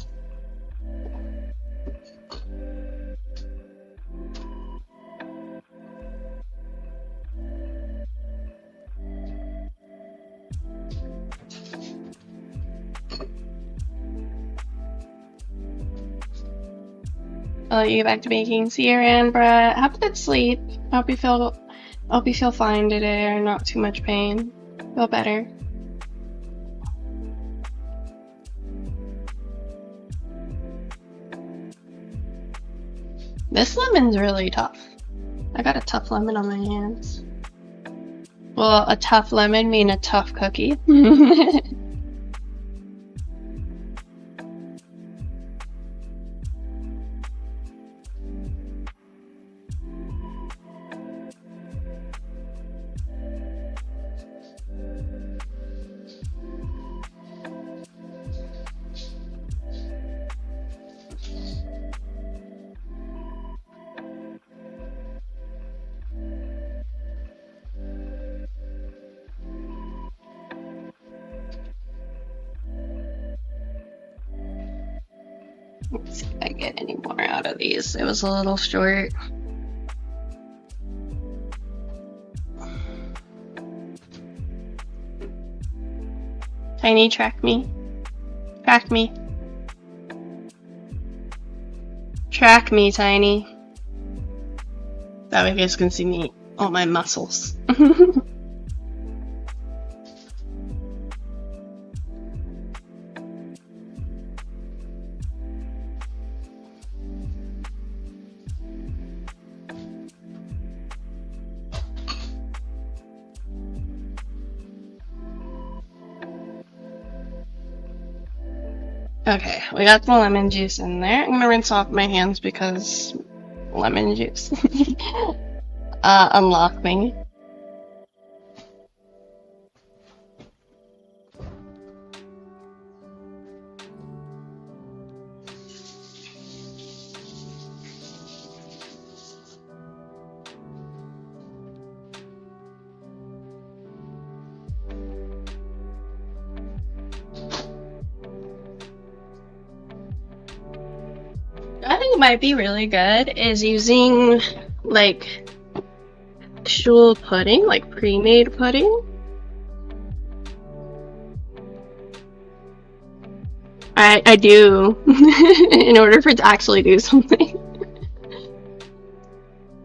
I'll let you get back to baking. See you, Ranbra. Have a good sleep. Hope you feel fine today, or not too much pain. Feel better. This lemon's really tough. I got a tough lemon on my hands. Well, a tough lemon mean a tough cookie. Let's see if I get any more out of these. It was a little short. Tiny, track me. Track me. Track me, Tiny. That way you guys can see me, all my muscles. Okay, we got the lemon juice in there. I'm gonna rinse off my hands because lemon juice. Unlock me. I think might be really good is using like actual pudding, like pre-made pudding. I do in order for it to actually do something.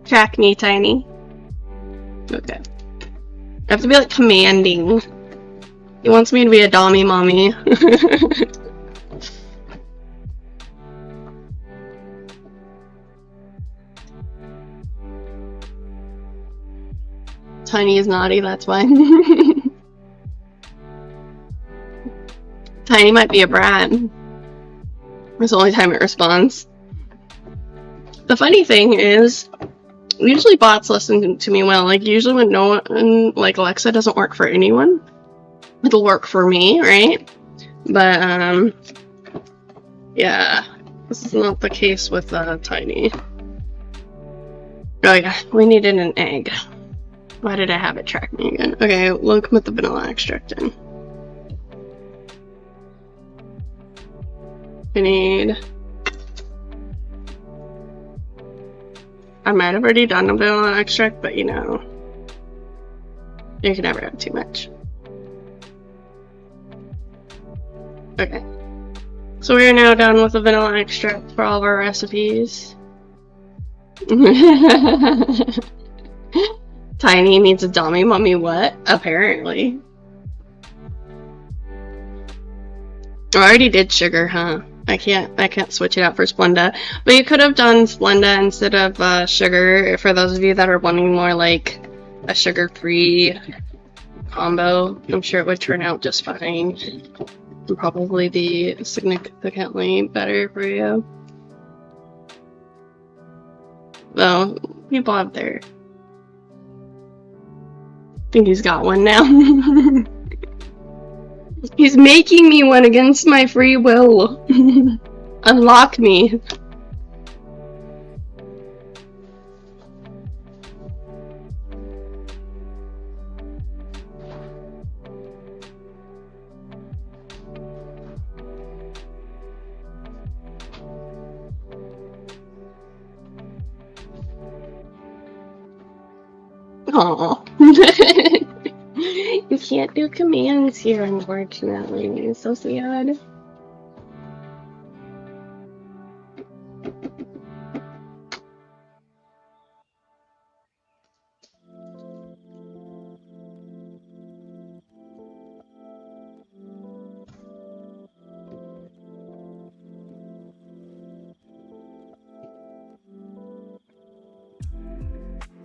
Track me, Tiny. Okay. I have to be like commanding. He wants me to be a dommy mommy. Tiny is naughty, that's why. Tiny might be a brat. It's the only time it responds. The funny thing is, usually bots listen to me well. Like, usually when no one, like Alexa doesn't work for anyone, it'll work for me, right? But, yeah, this is not the case with Tiny. Oh yeah, we needed an egg. Why did I have it track me again? Okay, we'll put the vanilla extract in. I need... I might have already done a vanilla extract, but you know, you can never have too much. Okay. So we are now done with the vanilla extract for all of our recipes. Tiny needs a dummy mommy what? Apparently. I already did sugar, huh? I can't switch it out for Splenda. But you could have done Splenda instead of sugar for those of you that are wanting more like a sugar-free combo. I'm sure it would turn out just fine. And probably be significantly better for you. Though, people out there. I think he's got one now. He's making me one against my free will. Unlock me. Aww. You can't do commands here, unfortunately. It's so sad.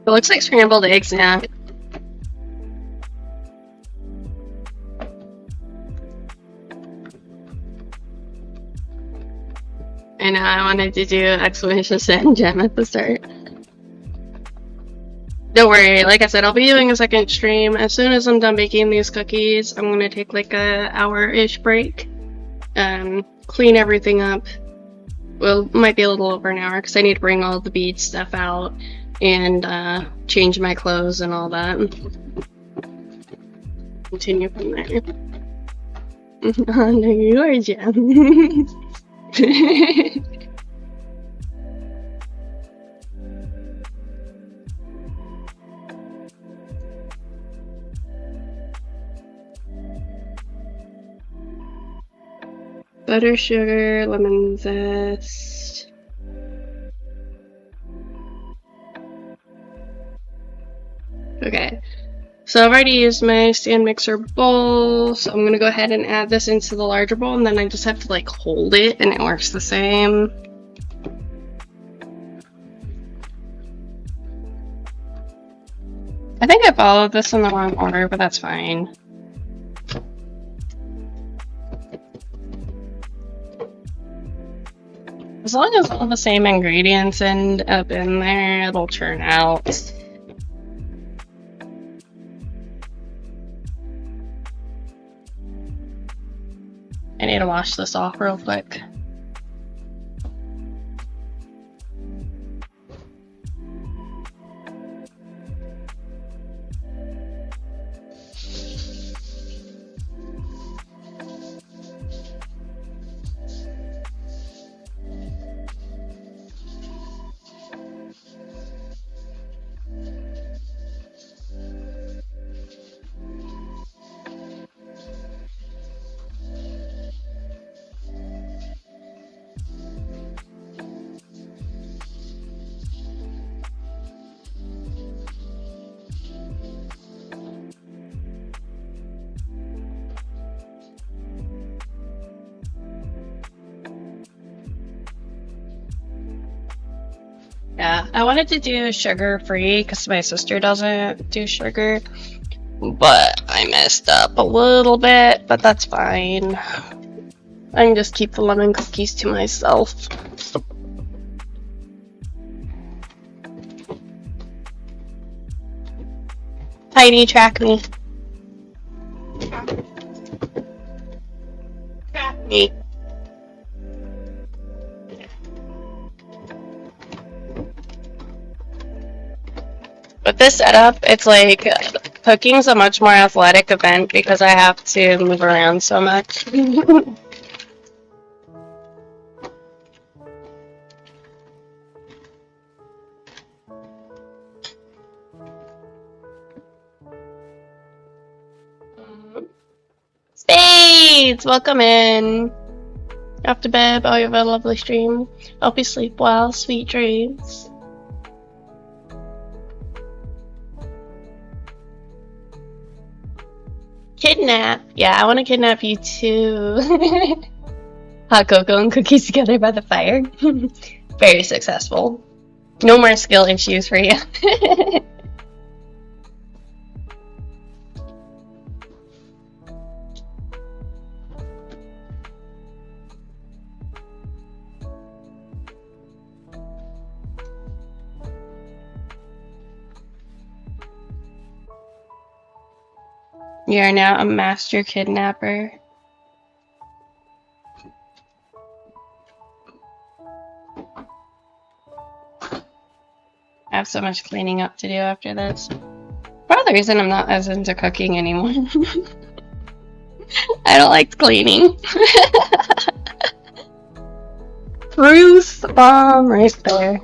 It looks like scrambled eggs now. I know, I wanted to do exclamation and gem at the start. Don't worry, like I said, I'll be doing a second stream. As soon as I'm done baking these cookies, I'm gonna take like a hour-ish break. Clean everything up. Well, might be a little over an hour because I need to bring all the bead stuff out and change my clothes and all that. Continue from there. Oh, no, you are Gem. Butter, sugar, lemon zest. Okay, so I've already used my stand mixer bowl, so I'm gonna go ahead and add this into the larger bowl, and then I just have to like hold it and it works the same. I think I followed this in the wrong order, but that's fine. As long as all the same ingredients end up in there, it'll turn out. I need to wash this off real quick. Yeah, I wanted to do sugar-free because my sister doesn't do sugar, but I messed up a little bit, but that's fine. I can just keep the lemon cookies to myself. Tiny, track me. Track me. With this setup, it's like cooking's a much more athletic event because I have to move around so much. Spades! Welcome in. Off to bed. Oh, you have a lovely stream. Hope you sleep well. Sweet dreams. Kidnap. Yeah, I want to kidnap you too. Hot cocoa and cookies together by the fire. Very successful. No more skill issues for you. You are now a master kidnapper. I have so much cleaning up to do after this. Part of the reason I'm not as into cooking anymore. I don't like cleaning. Truth bomb right there.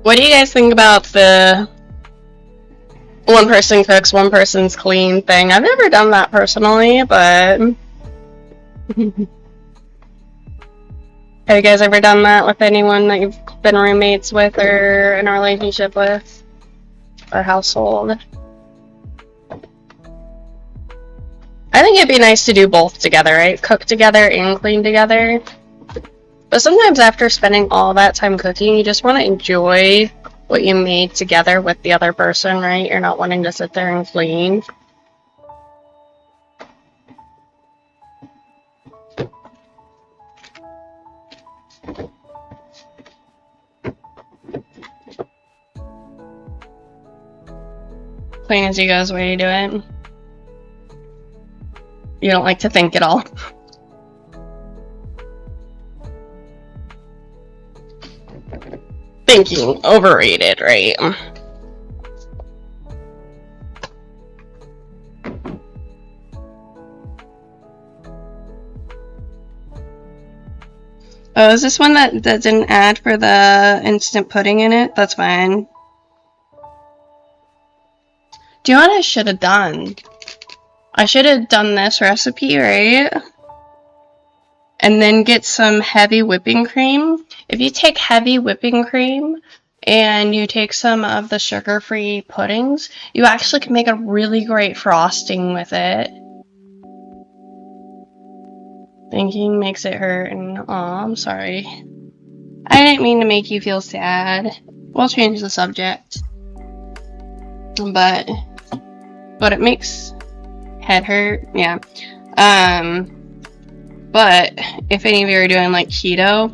What do you guys think about the one person cooks, one person's clean thing? I've never done that personally, but have you guys ever done that with anyone that you've been roommates with or in a relationship with or household? I think it'd be nice to do both together, right? Cook together and clean together. But sometimes after spending all that time cooking, you just want to enjoy what you made together with the other person, right? You're not wanting to sit there and clean. Clean as you go is the way you do it. You don't like to think at all. Thinking overrated, right? Oh, is this one that didn't add for the instant pudding in it? That's fine. Do you know what I should have done? I should have done this recipe, right? And then get some heavy whipping cream. If you take heavy whipping cream and you take some of the sugar-free puddings, you actually can make a really great frosting with it. Thinking makes it hurt, and aw, I'm sorry. I didn't mean to make you feel sad. We'll change the subject. But it makes head hurt, yeah. But if any of you are doing like keto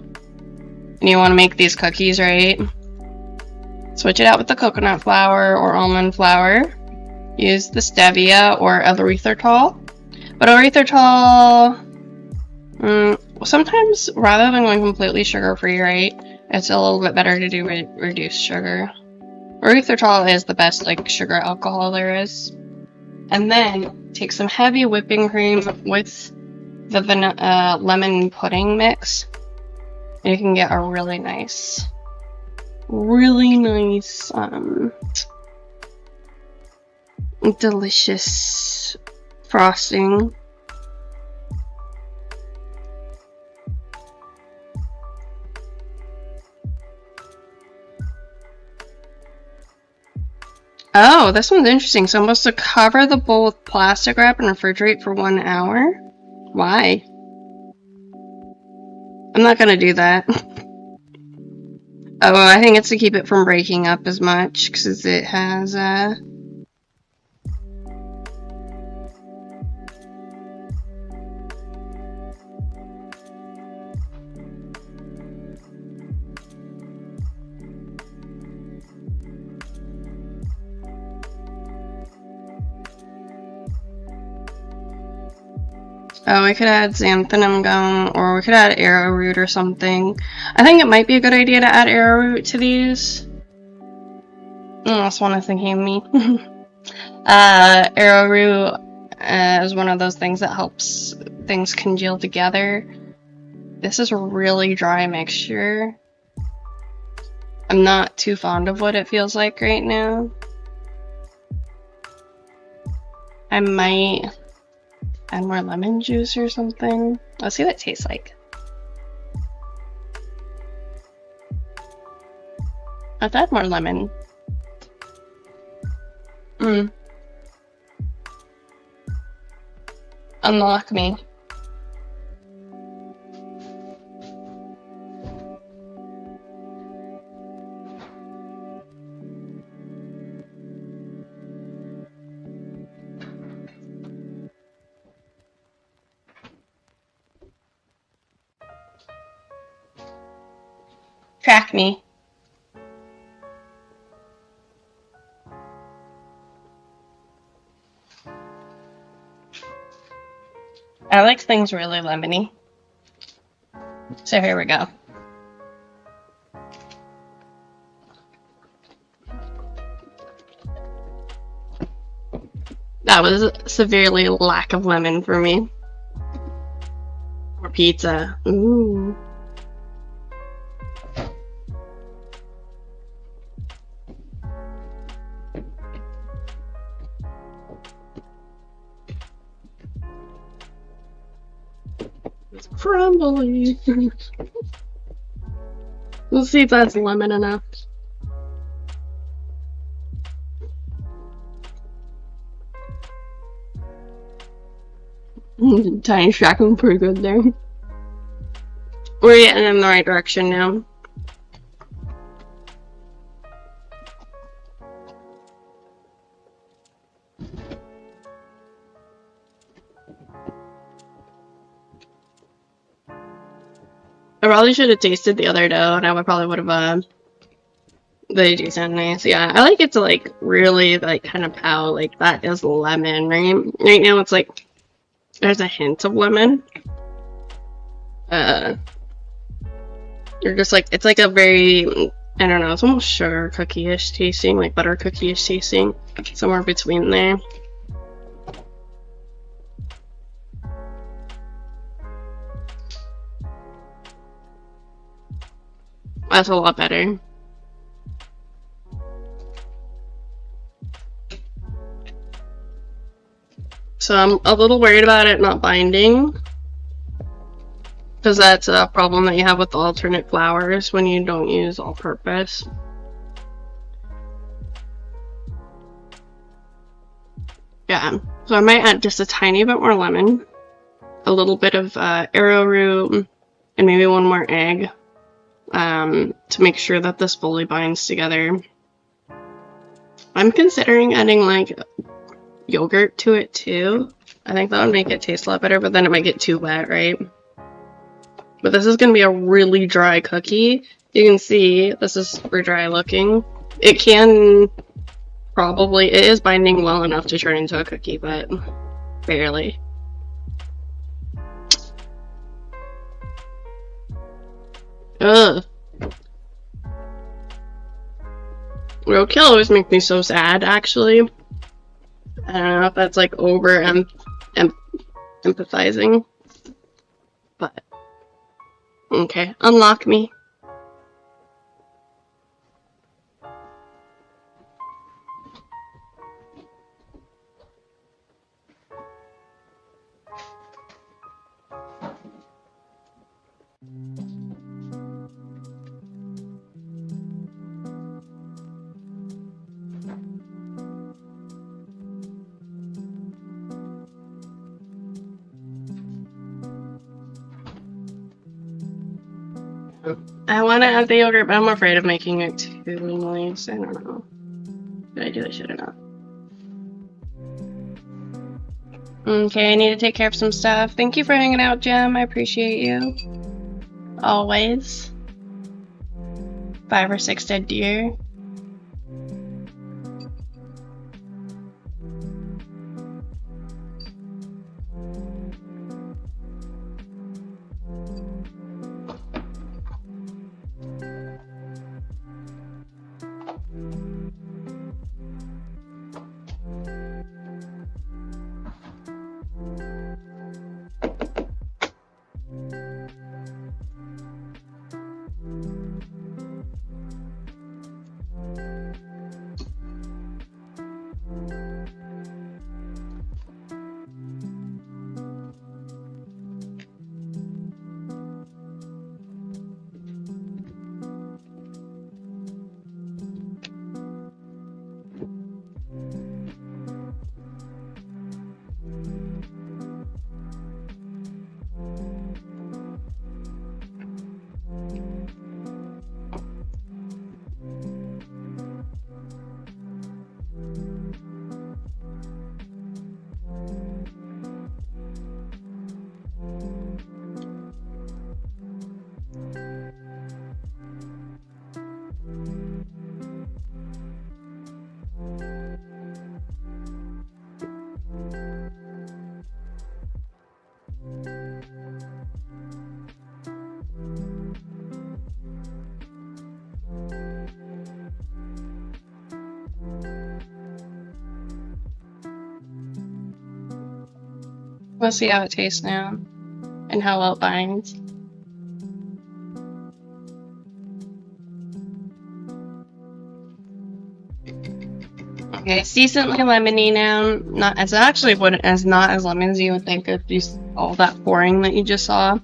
and you want to make these cookies, right? Switch it out with the coconut flour or almond flour. Use the stevia or erythritol. But erythritol, sometimes rather than going completely sugar-free, right? It's a little bit better to do reduced sugar. Erythritol is the best like sugar alcohol there is. And then take some heavy whipping cream with the lemon pudding mix. And you can get a really nice delicious frosting. Oh, this one's interesting. So I'm supposed to cover the bowl with plastic wrap and refrigerate for 1 hour? Why? I'm not gonna do that. Oh, I think it's to keep it from breaking up as much, because it has, Oh, we could add xanthanum gum, or we could add arrowroot or something. I think it might be a good idea to add arrowroot to these. That's one I was thinking of me. Arrowroot is one of those things that helps things congeal together. This is a really dry mixture. I'm not too fond of what it feels like right now. I might add more lemon juice or something. Let's see what it tastes like. Let's add more lemon. Unlock me. Track me. I like things really lemony. So here we go. That was severely lack of lemon for me. Or pizza. Ooh. It's crumbly. We'll see if that's lemon enough. Tiny's tracking pretty good there. We're getting in the right direction now. I probably should have tasted the other dough, and I probably would have, they do sound nice. Yeah, I like it to, like, really, like, kind of pout. Like, that is lemon, right? Right now it's, like, there's a hint of lemon. You're just, like, it's, like, a very, I don't know, it's almost sugar cookie-ish tasting, like, butter cookie-ish tasting. Somewhere between there. That's a lot better. So I'm a little worried about it not binding, because that's a problem that you have with alternate flours when you don't use all-purpose. Yeah, so I might add just a tiny bit more lemon, a little bit of arrowroot, and maybe one more egg. To make sure that this fully binds together. I'm considering adding like yogurt to it too. I think that would make it taste a lot better, but then it might get too wet, right? But this is going to be a really dry cookie. You can see this is super dry looking. It can probably, it is binding well enough to turn into a cookie, but barely. Ugh. Roadkill always makes me so sad, actually. I don't know if that's like over empathizing. But okay, unlock me. I want to add the yogurt, but I'm afraid of making it too moist. I don't know. Should I do it? Should I not? Okay, I need to take care of some stuff. Thank you for hanging out, Jim. I appreciate you. Always. 5 or 6 dead deer. We'll see how it tastes now and how well it binds. Okay, it's decently lemony now. It's actually not as lemon as you would think of just all that pouring that you just saw.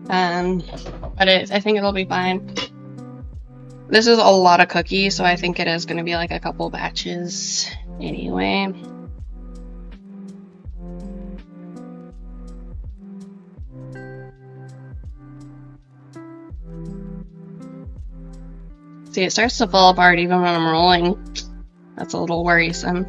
But I think it'll be fine. This is a lot of cookies, so I think it is going to be like a couple batches anyway. See, it starts to fall apart even when I'm rolling. That's a little worrisome.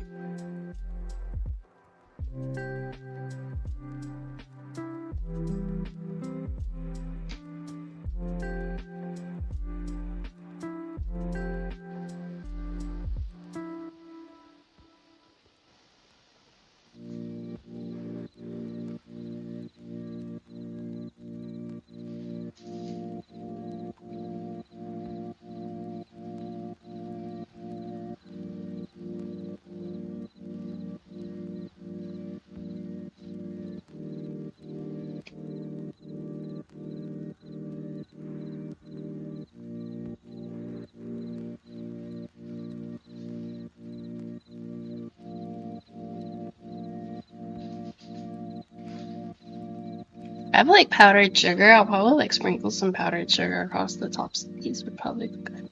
I have like powdered sugar. I'll probably like sprinkle some powdered sugar across the tops of these would probably be good.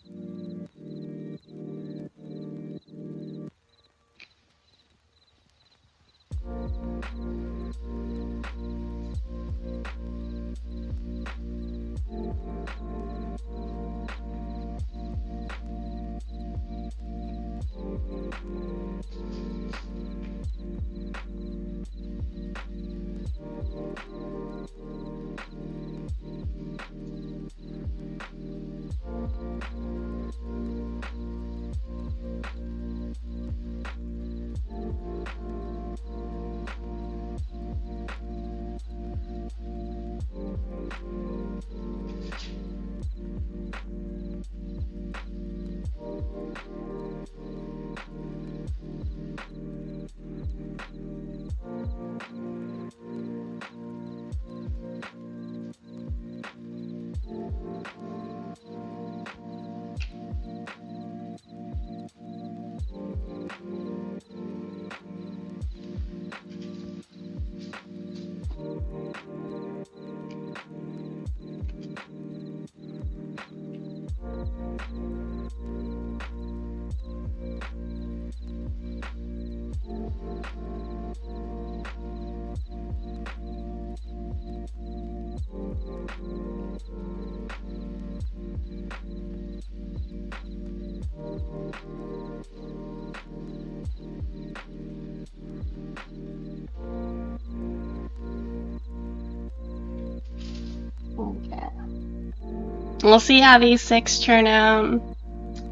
we'll see how these 6 turn out.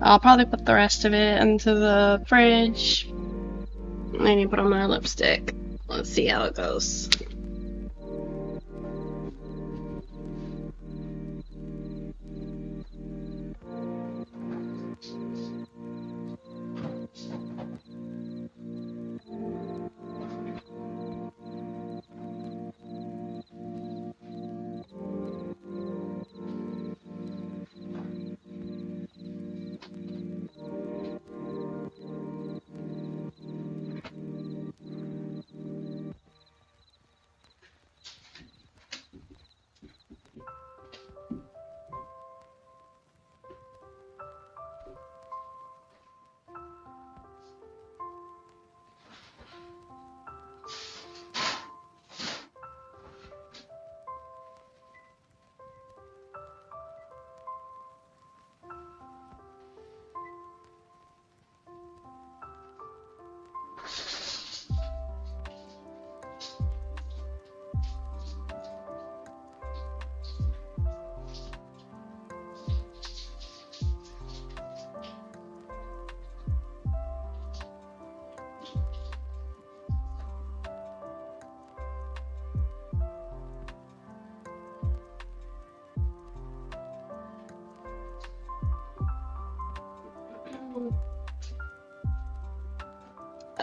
I'll probably put the rest of it into the fridge. I need to put on my lipstick. Let's see how it goes.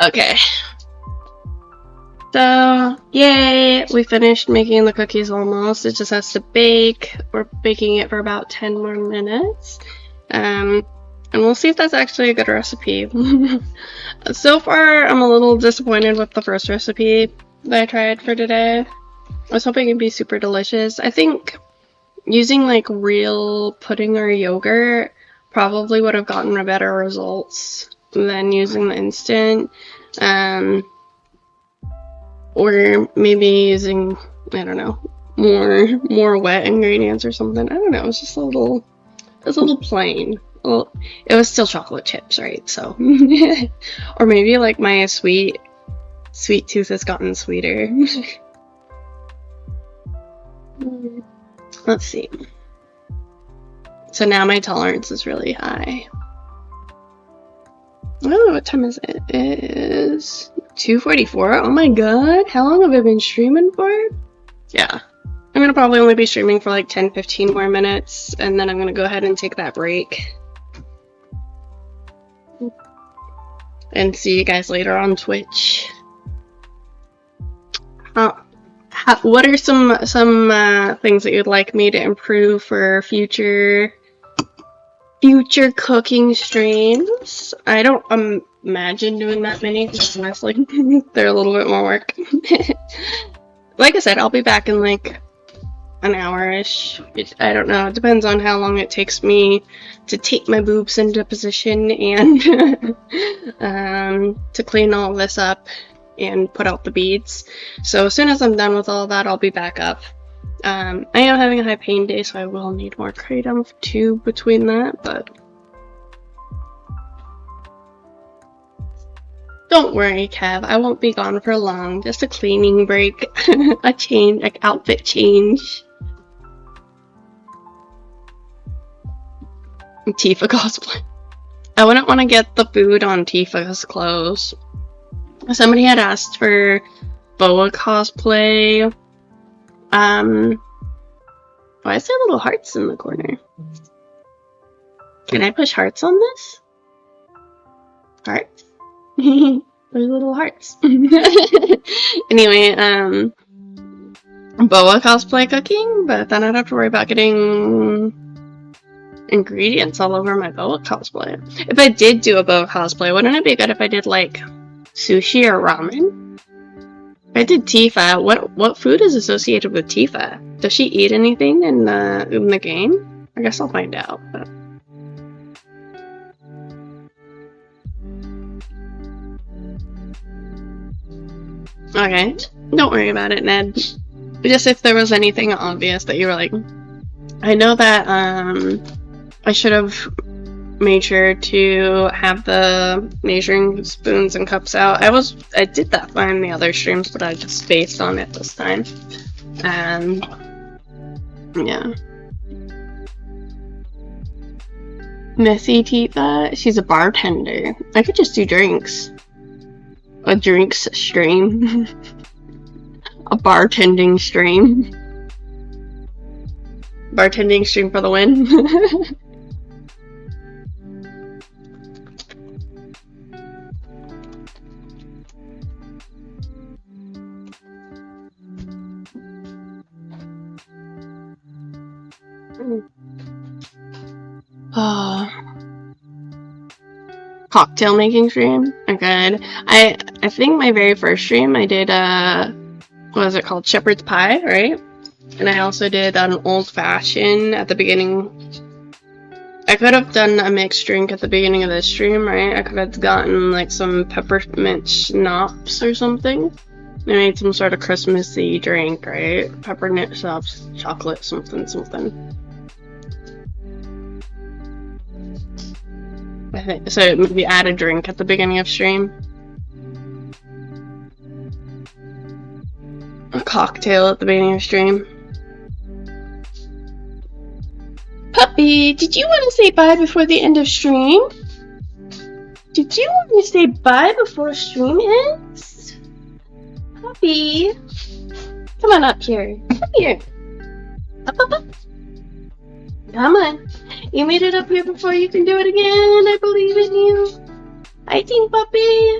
Okay. So, yay! We finished making the cookies almost. It just has to bake. We're baking it for about 10 more minutes. And we'll see if that's actually a good recipe. So far, I'm a little disappointed with the first recipe that I tried for today. I was hoping it'd be super delicious. I think using like real pudding or yogurt probably would have gotten a better results than using the instant. Or maybe using, I don't know, more wet ingredients or something. I don't know, it was just a little plain. Well, it was still chocolate chips, right? So, or maybe like my sweet tooth has gotten sweeter. Let's see. So now my tolerance is really high. Oh, what time is it? It is 2:44. Oh my god, how long have I been streaming for? Yeah. I'm gonna probably only be streaming for like 10-15 more minutes, and then I'm gonna go ahead and take that break. And see you guys later on Twitch. What are some things that you'd like me to improve for future cooking streams? I don't imagine doing that many, because honestly, they're a little bit more work. Like I said, I'll be back in like an hour-ish. I don't know. It depends on how long it takes me to take my boobs into position and to clean all this up and put out the beads. So as soon as I'm done with all that, I'll be back up. I am having a high pain day, so I will need more kratom too between that, but don't worry, Kev, I won't be gone for long. Just a cleaning break, a change, like outfit change. Tifa cosplay. I wouldn't want to get the food on Tifa's clothes. Somebody had asked for Boa cosplay. Why is there little hearts in the corner? Can I push hearts on this? Hearts? There's little hearts. Anyway, Boa cosplay cooking, but then I'd have to worry about getting ingredients all over my Boa cosplay. If I did do a Boa cosplay, wouldn't it be good if I did like sushi or ramen? If I did Tifa, what food is associated with Tifa? Does she eat anything in the game? I guess I'll find out. But okay, don't worry about it, Ned. Just if there was anything obvious that you were like, I know that I should have made sure to have the measuring spoons and cups out. I did that fine the other streams, but I just spaced on it this time. And yeah. Missy Tita, she's a bartender. I could just do drinks. A drinks stream. A bartending stream. Bartending stream for the win. Cocktail making stream. Okay. I think my very first stream I did what was it called? Shepherd's pie, right? And I also did an old fashioned at the beginning. I could have done a mixed drink at the beginning of the stream, right? I could have gotten like some peppermint schnapps or something. I made some sort of Christmassy drink, right? Peppermint schnapps, chocolate, something. I think so. Maybe add a drink at the beginning of stream. A cocktail at the beginning of stream. Puppy, did you want to say bye before the end of stream? Did you want to say bye before stream ends? Puppy, come on up here. Come here. Up. Come on. You made it up here before you can do it again. I believe in you. I think, puppy.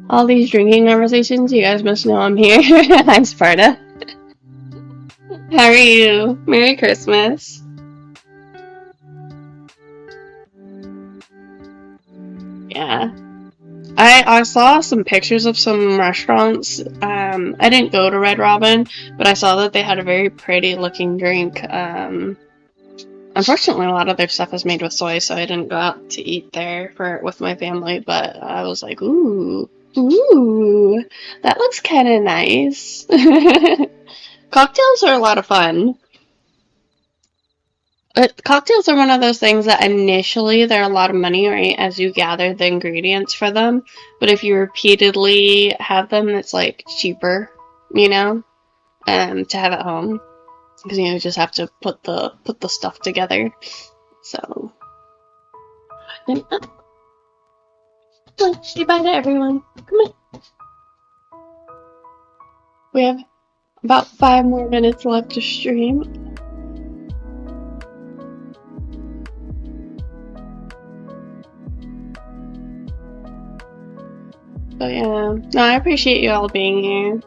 All these drinking conversations, you guys must know I'm here. I'm Sparta. How are you? Merry Christmas. Yeah. I saw some pictures of some restaurants. I didn't go to Red Robin, but I saw that they had a very pretty looking drink. Unfortunately, a lot of their stuff is made with soy, so I didn't go out to eat there with my family, but I was like, ooh, that looks kind of nice. Cocktails are a lot of fun. Cocktails are one of those things that initially they're a lot of money, right, as you gather the ingredients for them. But if you repeatedly have them, it's like cheaper, you know, to have at home, because you just have to put the stuff together. So, come on, say bye to everyone. Come on. We have about 5 more minutes left to stream. But yeah, no, I appreciate you all being here.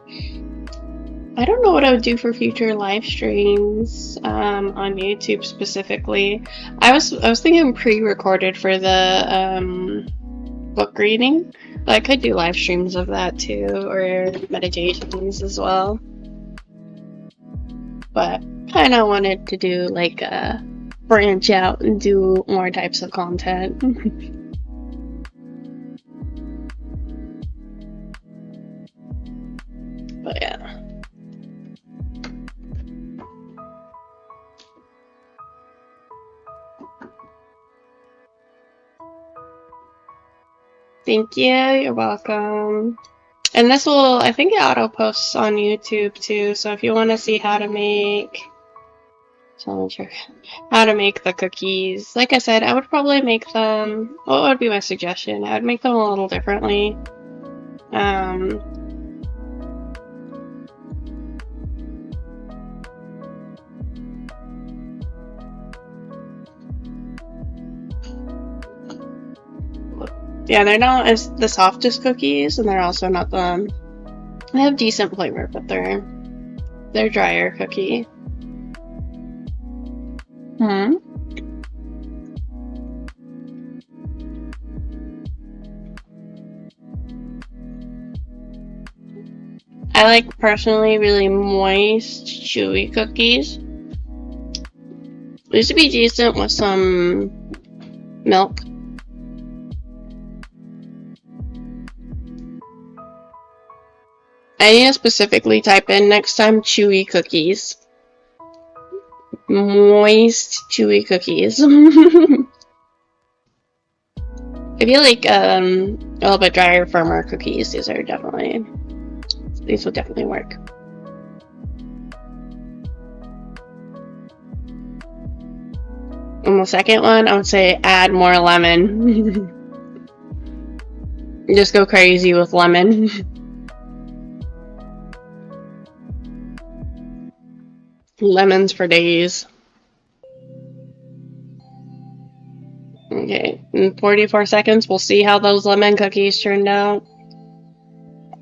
I don't know what I would do for future live streams on YouTube specifically. I was thinking pre-recorded for the book reading, but I could do live streams of that too, or meditations as well. But kind of wanted to do like branch out and do more types of content. But yeah. Thank you, you're welcome. And this will, I think it auto posts on YouTube too, so if you want to see how to make the cookies, like I said, I would probably make them, what would be my suggestion? I would make them a little differently. Yeah, they're not as the softest cookies, and they're also not the. They have decent flavor, but they're drier cookie. I like personally really moist, chewy cookies. These would be decent with some milk. I need to specifically type in next time chewy cookies. Moist, chewy cookies. If you like a little bit drier, firmer cookies, these will definitely work. On the second one, I would say add more lemon. Just go crazy with lemon. Lemons for days. Okay, in 44 seconds, we'll see how those lemon cookies turned out.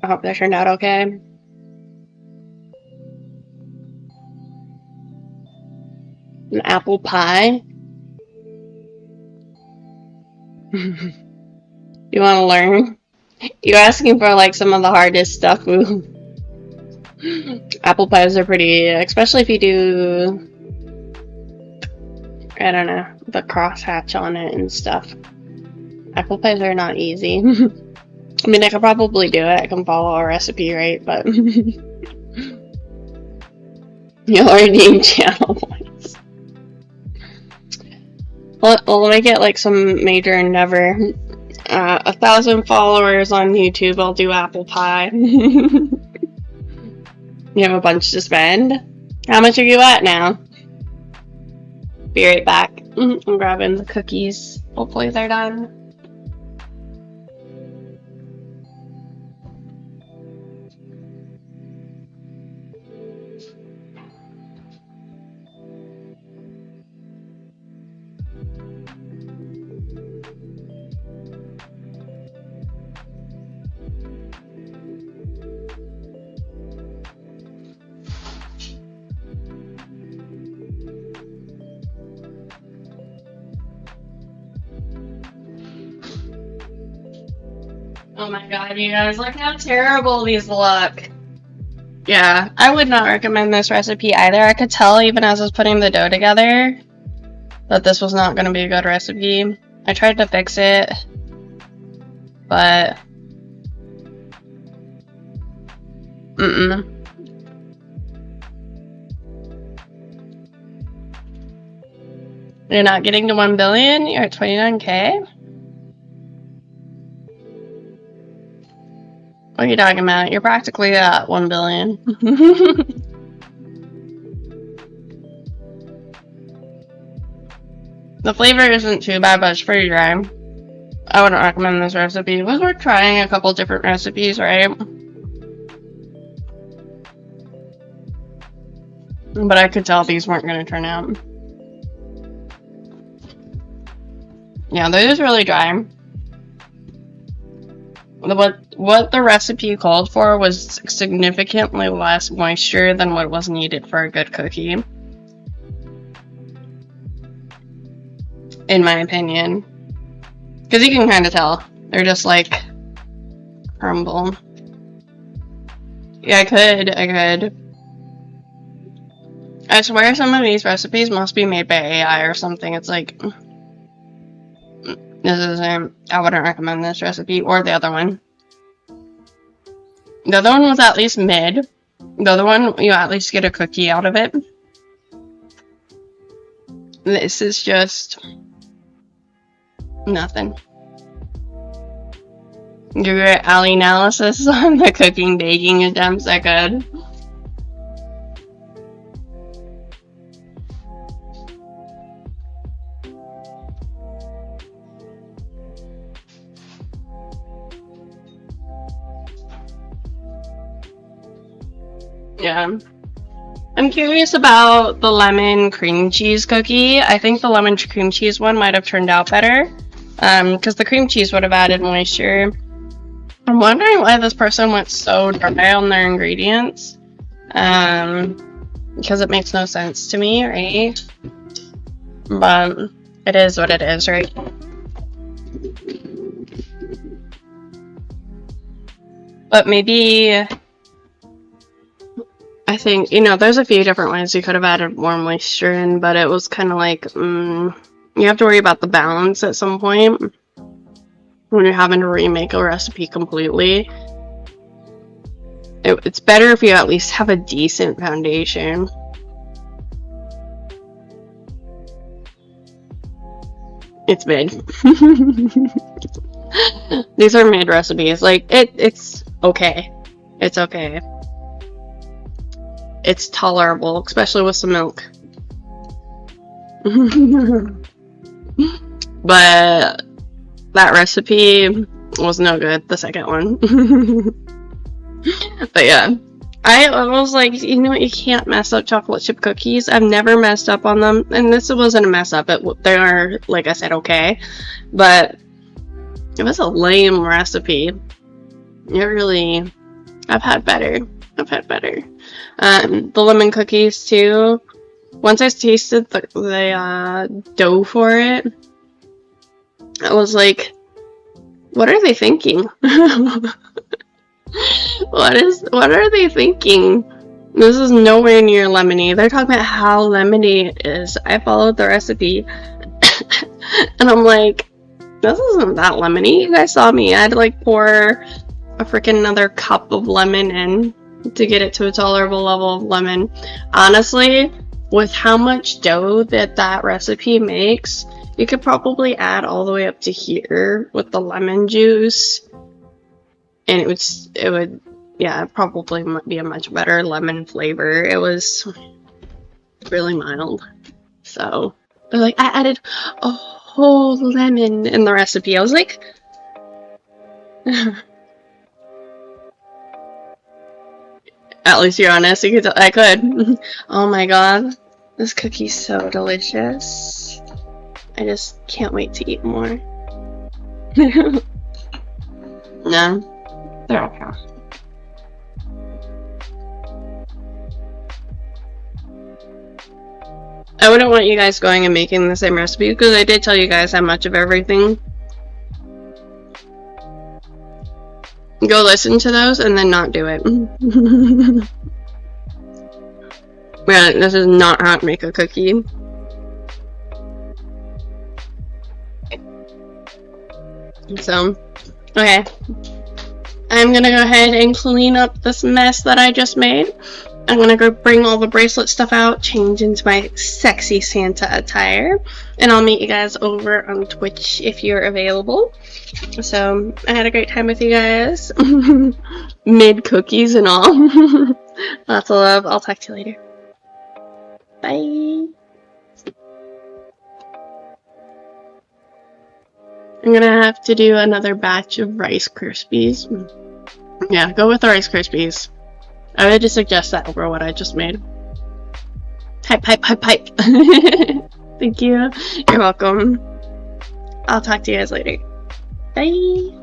I hope they turned out okay. An apple pie. You want to learn? You're asking for like some of the hardest stuff. Apple pies are pretty, especially if you do, I don't know, the crosshatch on it and stuff. Apple pies are not easy. I mean, I could probably do it. I can follow a recipe, right? But you'll already need channel points. We'll make it like some major endeavor. 1,000 followers on YouTube, I'll do apple pie. You have a bunch to spend? How much are you at now? Be right back. I'm grabbing the cookies. Hopefully they're done. Oh my god, you guys, look how terrible these look. Yeah, I would not recommend this recipe either. I could tell even as I was putting the dough together that this was not going to be a good recipe. I tried to fix it, but You're not getting to 1 billion? You're at 29K? What are you talking about? You're practically at 1 billion. The flavor isn't too bad, but it's pretty dry. I wouldn't recommend this recipe. It was worth trying a couple different recipes, right? But I could tell these weren't going to turn out. Yeah, they're just really dry. What the recipe called for was significantly less moisture than what was needed for a good cookie. In my opinion. Because you can kind of tell. They're just like crumble. Yeah, I could. I swear some of these recipes must be made by AI or something. It's like, I wouldn't recommend this recipe or the other one. The other one was at least mid. The other one, you at least get a cookie out of it. This is just nothing. Give your Ali analysis on the cooking baking attempts. I could. Yeah. I'm curious about the lemon cream cheese cookie. I think the lemon cream cheese one might have turned out better. Because the cream cheese would have added moisture. I'm wondering why this person went so dry on their ingredients. Because it makes no sense to me, right? But it is what it is, right? But maybe, I think, you know, there's a few different ways you could have added more moisture in, but it was kind of like, you have to worry about the balance at some point when you're having to remake a recipe completely. It's better if you at least have a decent foundation. It's mid. These are mid recipes. Like, it's okay. It's okay. It's tolerable, especially with some milk. But that recipe was no good, the second one. But yeah, I was like, you know what, you can't mess up chocolate chip cookies. I've never messed up on them, and this wasn't a mess up. They are, like I said, okay, but it was a lame recipe. It really, I've had better. The lemon cookies too. Once I tasted the dough for it, I was like, what are they thinking? What are they thinking? This is nowhere near lemony. They're talking about how lemony it is. I followed the recipe and I'm like, this isn't that lemony. You guys saw me. I had to like pour a freaking another cup of lemon in to get it to a tolerable level of lemon. Honestly, with how much dough that recipe makes, you could probably add all the way up to here with the lemon juice, and it would, yeah, probably be a much better lemon flavor. It was really mild. So, but like, I added a whole lemon in the recipe. I was like, at least you're honest. You could, I could. Oh my god, this cookie's so delicious. I just can't wait to eat more. No, they're okay. I wouldn't want you guys going and making the same recipe because I did tell you guys how much of everything. Go listen to those and then not do it. Yeah, this is not how to make a cookie. So, okay. I'm gonna go ahead and clean up this mess that I just made. I'm gonna go bring all the bracelet stuff out, change into my sexy Santa attire, and I'll meet you guys over on Twitch if you're available. So, I had a great time with you guys. Mid cookies and all. Lots of love. I'll talk to you later. Bye. I'm gonna have to do another batch of Rice Krispies. Yeah, go with the Rice Krispies. I would just suggest that over what I just made. Hype. Thank you. You're welcome. I'll talk to you guys later. Bye.